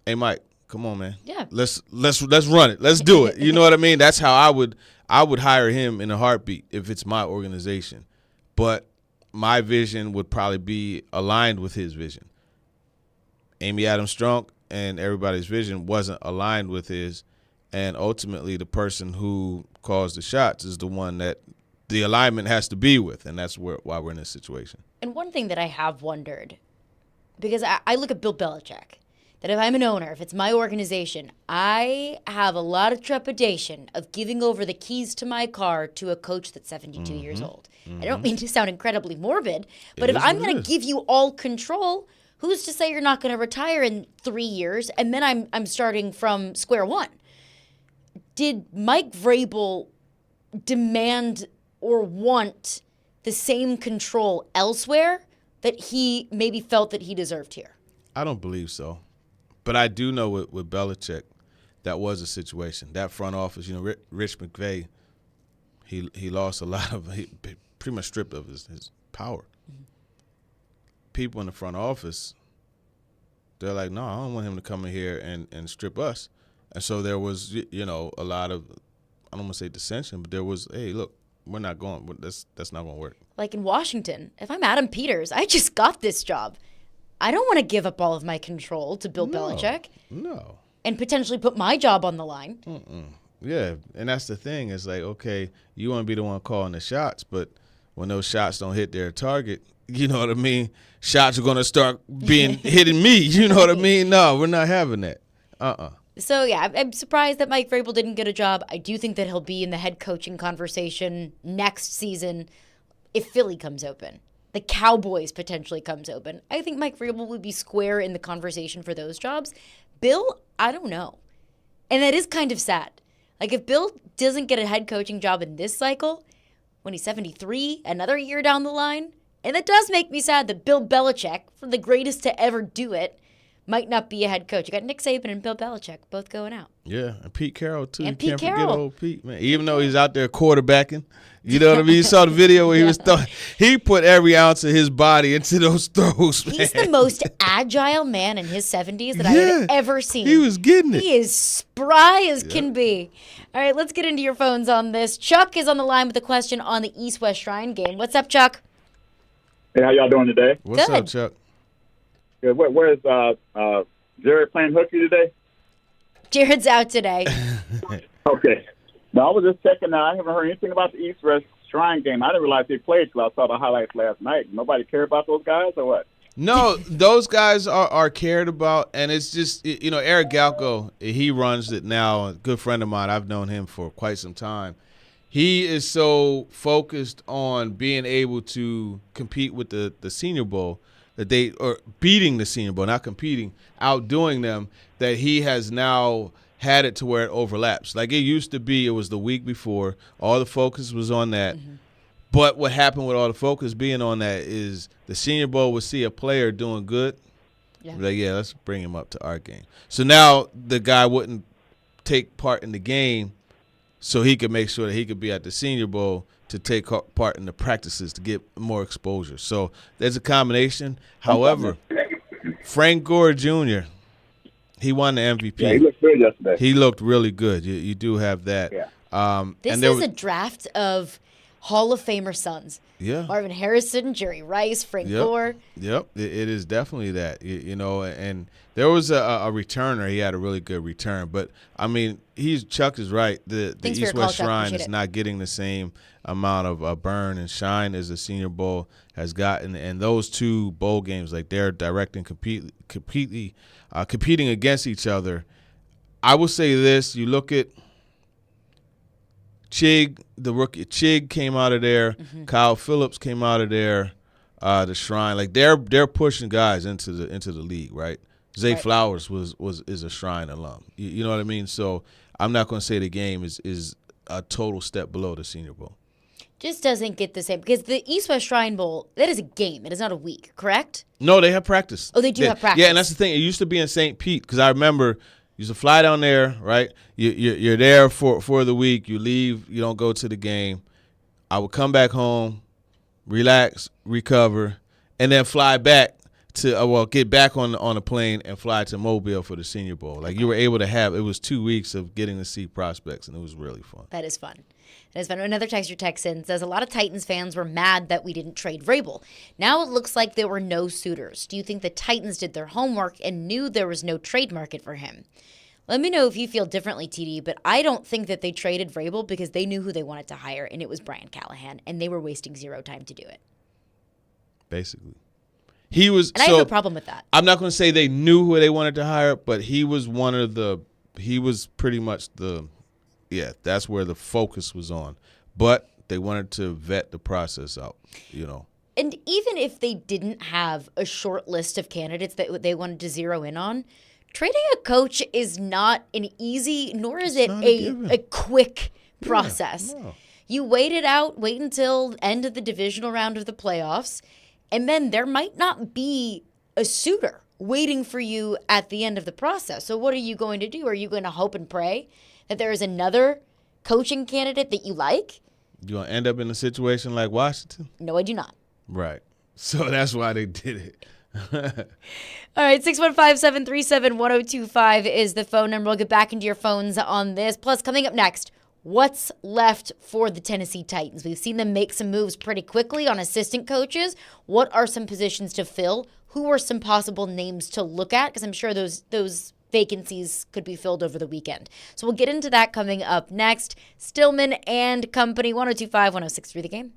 Hey, Mike, come on, man. Yeah. Let's run it. Let's do it. You know what I mean? That's how I would hire him in a heartbeat if it's my organization. But my vision would probably be aligned with his vision. Amy Adams Strunk and everybody's vision wasn't aligned with his, and ultimately the person who calls the shots is the one that the alignment has to be with, and that's why we're in this situation. And one thing that I have wondered, because I look at Bill Belichick, that if I'm an owner, if it's my organization, I have a lot of trepidation of giving over the keys to my car to a coach that's 72 years old. I don't mean to sound incredibly morbid, but if I'm going to give you all control, who's to say you're not going to retire in 3 years and then I'm starting from square one? Did Mike Vrabel demand or want the same control elsewhere that he maybe felt that he deserved here? I don't believe so. But I do know with Belichick, that was a situation. That front office, Rich McVay, he lost a lot of, he pretty much stripped of his power. People in the front office, they're like, no, I don't want him to come in here and strip us. And so there was, a lot of, I don't want to say dissension, but there was, hey, look, we're not going, that's not going to work. Like in Washington, if I'm Adam Peters, I just got this job. I don't want to give up all of my control to Bill Belichick. No. And potentially put my job on the line. Yeah, and that's the thing. It's like, okay, you want to be the one calling the shots, but when those shots don't hit their target, you know what I mean? Shots are going to start being hitting me. You know what I mean? No, we're not having that. So, yeah, I'm surprised that Mike Vrabel didn't get a job. I do think that he'll be in the head coaching conversation next season if Philly comes open. The Cowboys potentially comes open. I think Mike Vrabel would be square in the conversation for those jobs. Bill, I don't know. And that is kind of sad. Like, if Bill doesn't get a head coaching job in this cycle, when he's 73, another year down the line, and that does make me sad that Bill Belichick, for the greatest to ever do it, might not be a head coach. You got Nick Saban and Bill Belichick both going out. Yeah, and Pete Carroll, too. And you Pete can't Carroll. forget old Pete, man. Even though he's out there quarterbacking. You know what I mean? You saw the video where he was throwing. He put every ounce of his body into those throws, man. He's the most agile man in his 70s that I have ever seen. He was getting it. He is spry as can be. All right, let's get into your phones on this. Chuck is on the line with a question on the East-West Shrine game. What's up, Chuck? Hey, how y'all doing today? What's up, Chuck? Good. Where's Jared playing hooky today? Jared's out today. Okay. No, I was just checking out. I haven't heard anything about the East-West Shrine game. I didn't realize they played till I saw the highlights last night. Nobody care about those guys or what? No, those guys are cared about, and it's just, Eric Galco, he runs it now, a good friend of mine. I've known him for quite some time. He is so focused on being able to compete with the Senior Bowl that or beating the Senior Bowl, not competing, outdoing them, that he has now had it to where it overlaps. Like it used to be, it was the week before, all the focus was on that. Mm-hmm. But what happened with all the focus being on that is the Senior Bowl would see a player doing good. Yeah. Like, yeah, let's bring him up to our game. So now the guy wouldn't take part in the game so he could make sure that he could be at the Senior Bowl to take part in the practices to get more exposure. So there's a combination. However, Frank Gore Jr., he won the MVP. Yeah, he looked good yesterday. He looked really good. You do have that. Yeah. This is a draft of Hall of Famer sons. Yeah. Marvin Harrison, Jerry Rice, Frank Gore. Yep. It is definitely that. And there was a returner. He had a really good return. But, I mean, Chuck is right. The East-West Shrine is not getting the same amount of burn and shine as the Senior Bowl has gotten. And those two bowl games, like they're direct and competing against each other. I will say this. You look at Chig, the rookie. Chig came out of there. Mm-hmm. Kyle Phillips came out of there. The Shrine, like they're pushing guys into the league, right? Zay Flowers is a Shrine alum. You know what I mean? So I'm not going to say the game is a total step below the Senior Bowl. Just doesn't get the same because the East-West Shrine Bowl, that is a game. It is not a week, correct? No, they have practice. Oh, they do have practice. Yeah, and that's the thing. It used to be in St. Pete because I remember you used to fly down there, right? You're there for the week. You leave. You don't go to the game. I would come back home, relax, recover, and then fly back to get back on a plane and fly to Mobile for the Senior Bowl. Like you were able to have, it was 2 weeks of getting to see prospects, and it was really fun. That is fun. That is fun. Another texter texts in says a lot of Titans fans were mad that we didn't trade Vrabel. Now it looks like there were no suitors. Do you think the Titans did their homework and knew there was no trade market for him? Let me know if you feel differently, TD, but I don't think that they traded Vrabel because they knew who they wanted to hire, and it was Brian Callahan, and they were wasting zero time to do it. Basically. He was, and I have no problem with that. I'm not going to say they knew who they wanted to hire, but he was pretty much that's where the focus was on. But they wanted to vet the process out, And even if they didn't have a short list of candidates that they wanted to zero in on, trading a coach is not an easy, nor is it a quick process. No. You wait until end of the divisional round of the playoffs, and then there might not be a suitor waiting for you at the end of the process. So what are you going to do? Are you going to hope and pray that there is another coaching candidate that you like? You going to end up in a situation like Washington? No, I do not. Right. So that's why they did it. All right, 615-737-1025 is the phone number. We'll get back into your phones on this. Plus, coming up next, what's left for the Tennessee Titans? We've seen them make some moves pretty quickly on assistant coaches. What are some positions to fill? Who are some possible names to look at? Because I'm sure those vacancies could be filled over the weekend. So we'll get into that coming up next. Stillman and Company, 102.5, 106.3 The Game.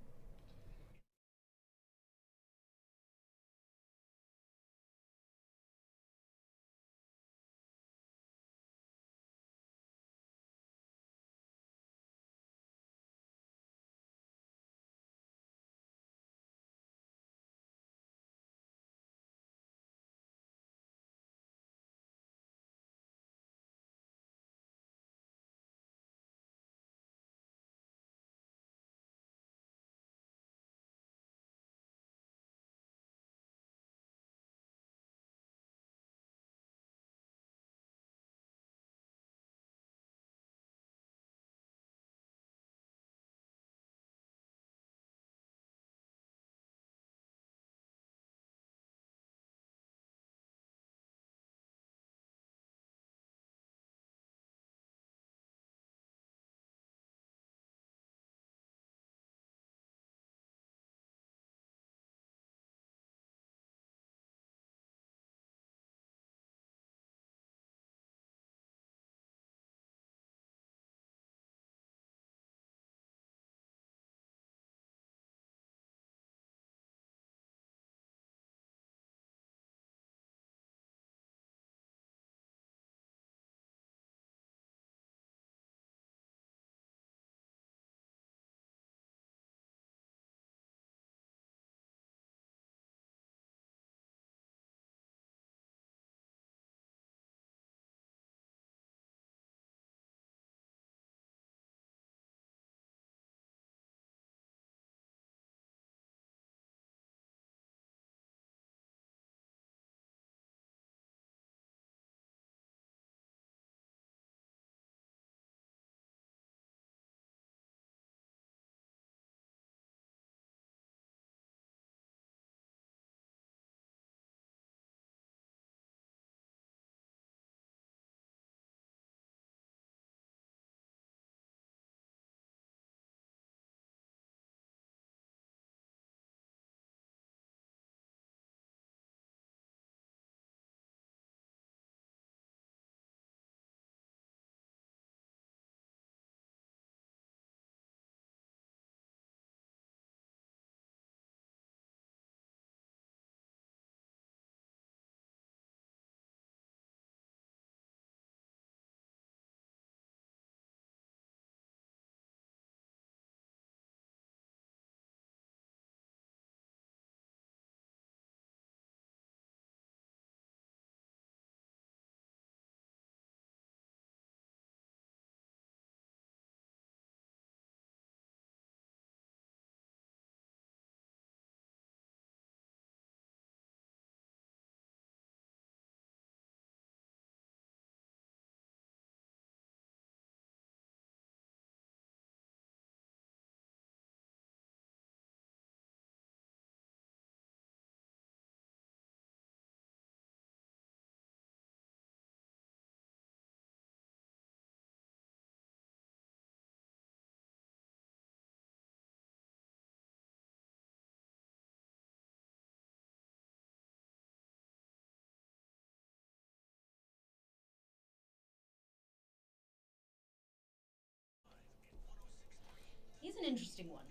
interesting one.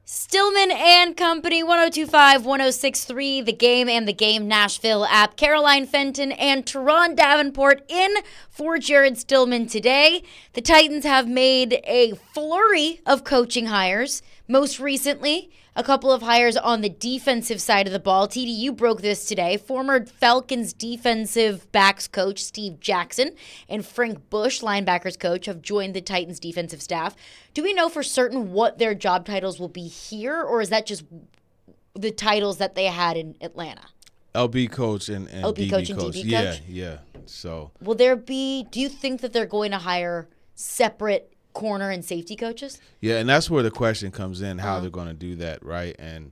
Stillman and Company, 1025, 1063, The Game and The Game Nashville app. Caroline Fenton and Teron Davenport in for Jared Stillman today. The Titans have made a flurry of coaching hires. Most recently, a couple of hires on the defensive side of the ball. TD, you broke this today. Former Falcons defensive backs coach Steve Jackson and Frank Bush, linebackers coach, have joined the Titans defensive staff. Do we know for certain what their job titles will be here, or is that just the titles that they had in Atlanta? LB coach and LB DB coach and coach. DB Yeah, coach? yeah. So Will there be, do you think that they're going to hire separate corner and safety coaches? yeah, and that's where the question comes in, how they're going to do that, right? And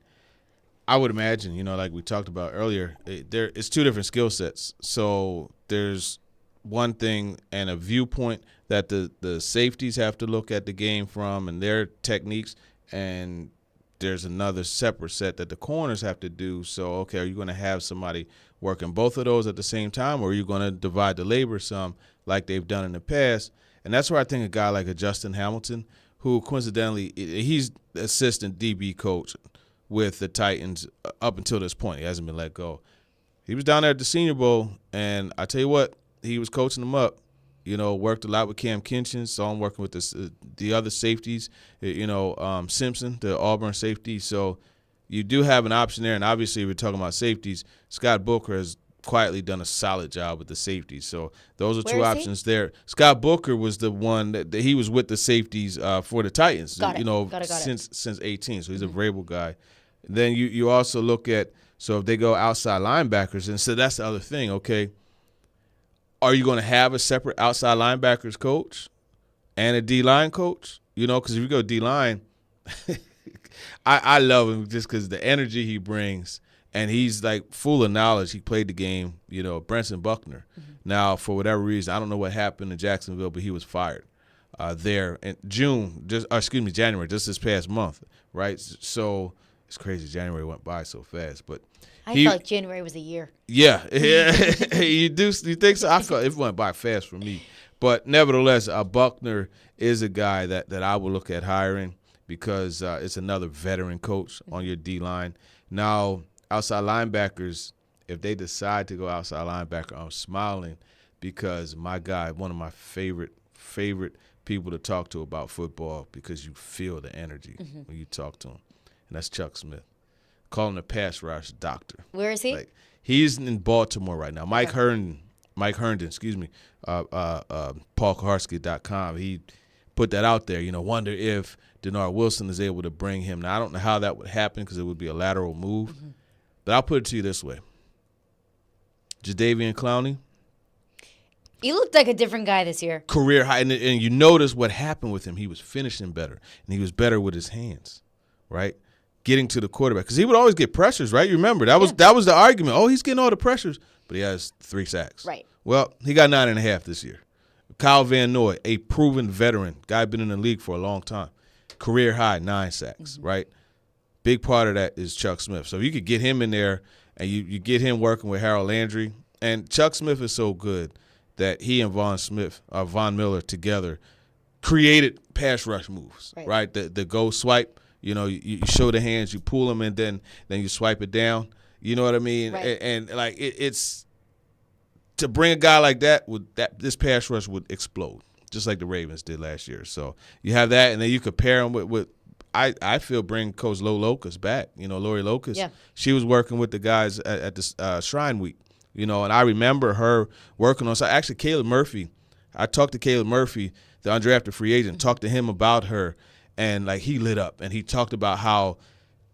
I would imagine, like we talked about earlier, it's two different skill sets. So there's one thing and a viewpoint that the safeties have to look at the game from and their techniques, and there's another separate set that the corners have to do. So, okay, are you going to have somebody working both of those at the same time, or are you going to divide the labor some like they've done in the past? And that's where I think a guy like a Justin Hamilton, who coincidentally, he's assistant DB coach with the Titans up until this point. He hasn't been let go. He was down there at the Senior Bowl, and I tell you what, he was coaching them up. Worked a lot with Cam Kinchin, saw him working with the other safeties, Simpson, the Auburn safety. So you do have an option there, and obviously if we're talking about safeties, Scott Booker has quietly done a solid job with the safeties. So those are two options there. Scott Booker was the one that he was with the safeties for the Titans, Got it. since 18. So he's a Vrabel guy. Then you also look at, so if they go outside linebackers, and so that's the other thing, okay, are you going to have a separate outside linebackers coach and a D-line coach? Because if you go D-line, I love him just because the energy he brings. And he's like full of knowledge. He played the game, Brenson Buckner. Now, for whatever reason, I don't know what happened in Jacksonville, but he was fired there in January, just this past month, right? So it's crazy. January went by so fast, but I felt like January was a year. Yeah, you think so? I felt it went by fast for me, but nevertheless, Buckner is a guy that I will look at hiring because it's another veteran coach on your D line. Now, outside linebackers, if they decide to go outside linebacker, I'm smiling because my guy, one of my favorite people to talk to about football, because you feel the energy when you talk to him, and that's Chuck Smith. Call him the pass rush doctor. Where is he? He's in Baltimore right now. Mike Herndon, PaulKaharski.com. He put that out there. Wonder if Denard Wilson is able to bring him. Now, I don't know how that would happen because it would be a lateral move. But I'll put it to you this way. Jadeveon Clowney. He looked like a different guy this year. Career high. And you notice what happened with him. He was finishing better, and he was better with his hands, right? Getting to the quarterback. Because he would always get pressures, right? You remember, that was the argument. Oh, he's getting all the pressures, but he has 3 sacks. Right. Well, he got 9.5 this year. Kyle Van Noy, a proven veteran, guy been in the league for a long time. Career high, 9 sacks, right? Big part of that is Chuck Smith. So if you could get him in there and you get him working with Harold Landry, and Chuck Smith is so good that he and Von Miller together created pass rush moves, right? The go swipe, you show the hands, you pull them, and then you swipe it down. You know what I mean? Right. And like it's to bring a guy like that, this pass rush would explode, just like the Ravens did last year. So you have that, and then you compare him with I feel bring Coach Locust back. Lori Locust. Yeah. She was working with the guys at the Shrine Week. And I remember her working on. So actually, Caleb Murphy. I talked to Caleb Murphy, the undrafted free agent, talked to him about her, and like he lit up, and he talked about how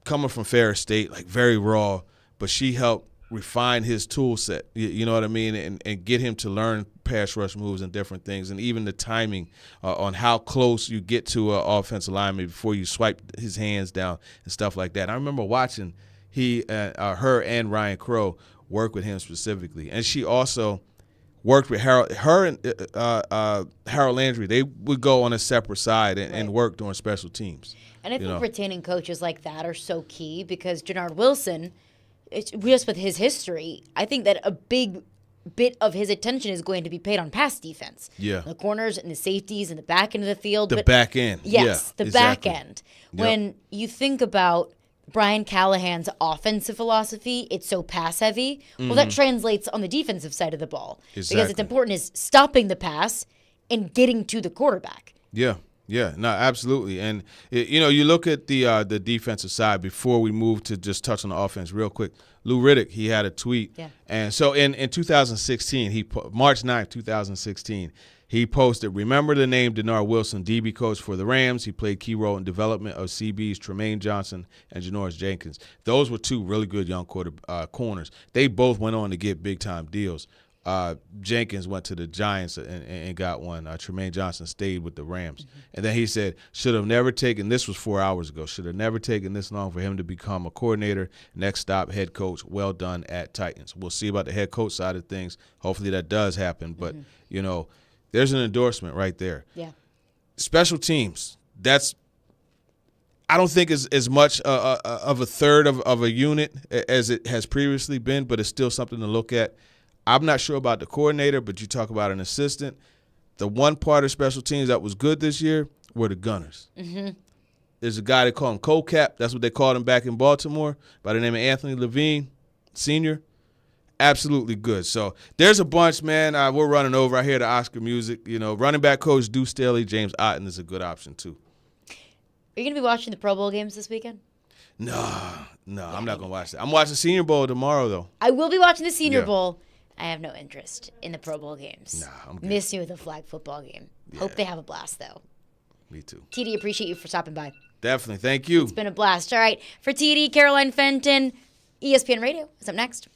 coming from Ferris State, like very raw, but she helped refine his tool set. You know what I mean, and get him to learn pass rush moves and different things, and even the timing on how close you get to an offensive lineman before you swipe his hands down and stuff like that. I remember watching her and Ryan Crow work with him specifically, and she also worked with Harold Landry. They would go on a separate side and work during special teams. And I think retaining coaches like that are so key because Jannard Wilson, just with his history, I think that a big bit of his attention is going to be paid on pass defense. Yeah. The corners and the safeties and the back end of the field. The back end. Yes, yeah, the exactly. back end. When you think about Brian Callahan's offensive philosophy, it's so pass heavy. Well, that translates on the defensive side of the ball. Exactly. Because it's important is stopping the pass and getting to the quarterback. Yeah. Yeah, no, absolutely. And, you look at the defensive side before we move to just touch on the offense real quick. Lou Riddick, he had a tweet. Yeah. And so in 2016, March 9th, 2016, he posted, remember the name Jannard Wilson, DB coach for the Rams. He played key role in development of CB's Tremaine Johnson and Janoris Jenkins. Those were two really good young corners. They both went on to get big-time deals. Jenkins went to the Giants and got one. Tremaine Johnson stayed with the Rams. And then he said, should have never taken, this was 4 hours ago, should have never taken this long for him to become a coordinator. Next stop, head coach. Well done at Titans. We'll see about the head coach side of things. Hopefully that does happen. But, there's an endorsement right there. Yeah. Special teams, I don't think is as much of a third of a unit as it has previously been, but it's still something to look at. I'm not sure about the coordinator, but you talk about an assistant. The one part of special teams that was good this year were the gunners. Mm-hmm. There's a guy they call him Co-Cap. That's what they called him back in Baltimore, by the name of Anthony Levine, Sr. Absolutely good. So there's a bunch, man. We're running over. I hear the Oscar music. Running back coach Deuce Staley, James Otten is a good option too. Are you going to be watching the Pro Bowl games this weekend? No, I'm not going to watch that. I'm watching Senior Bowl tomorrow, though. I will be watching the Senior Bowl. I have no interest in the Pro Bowl games. Nah, I'm good. Miss you with a flag football game. Yeah. Hope they have a blast, though. Me too. TD, appreciate you for stopping by. Definitely. Thank you. It's been a blast. All right. For TD, Caroline Fenton, ESPN Radio is up next.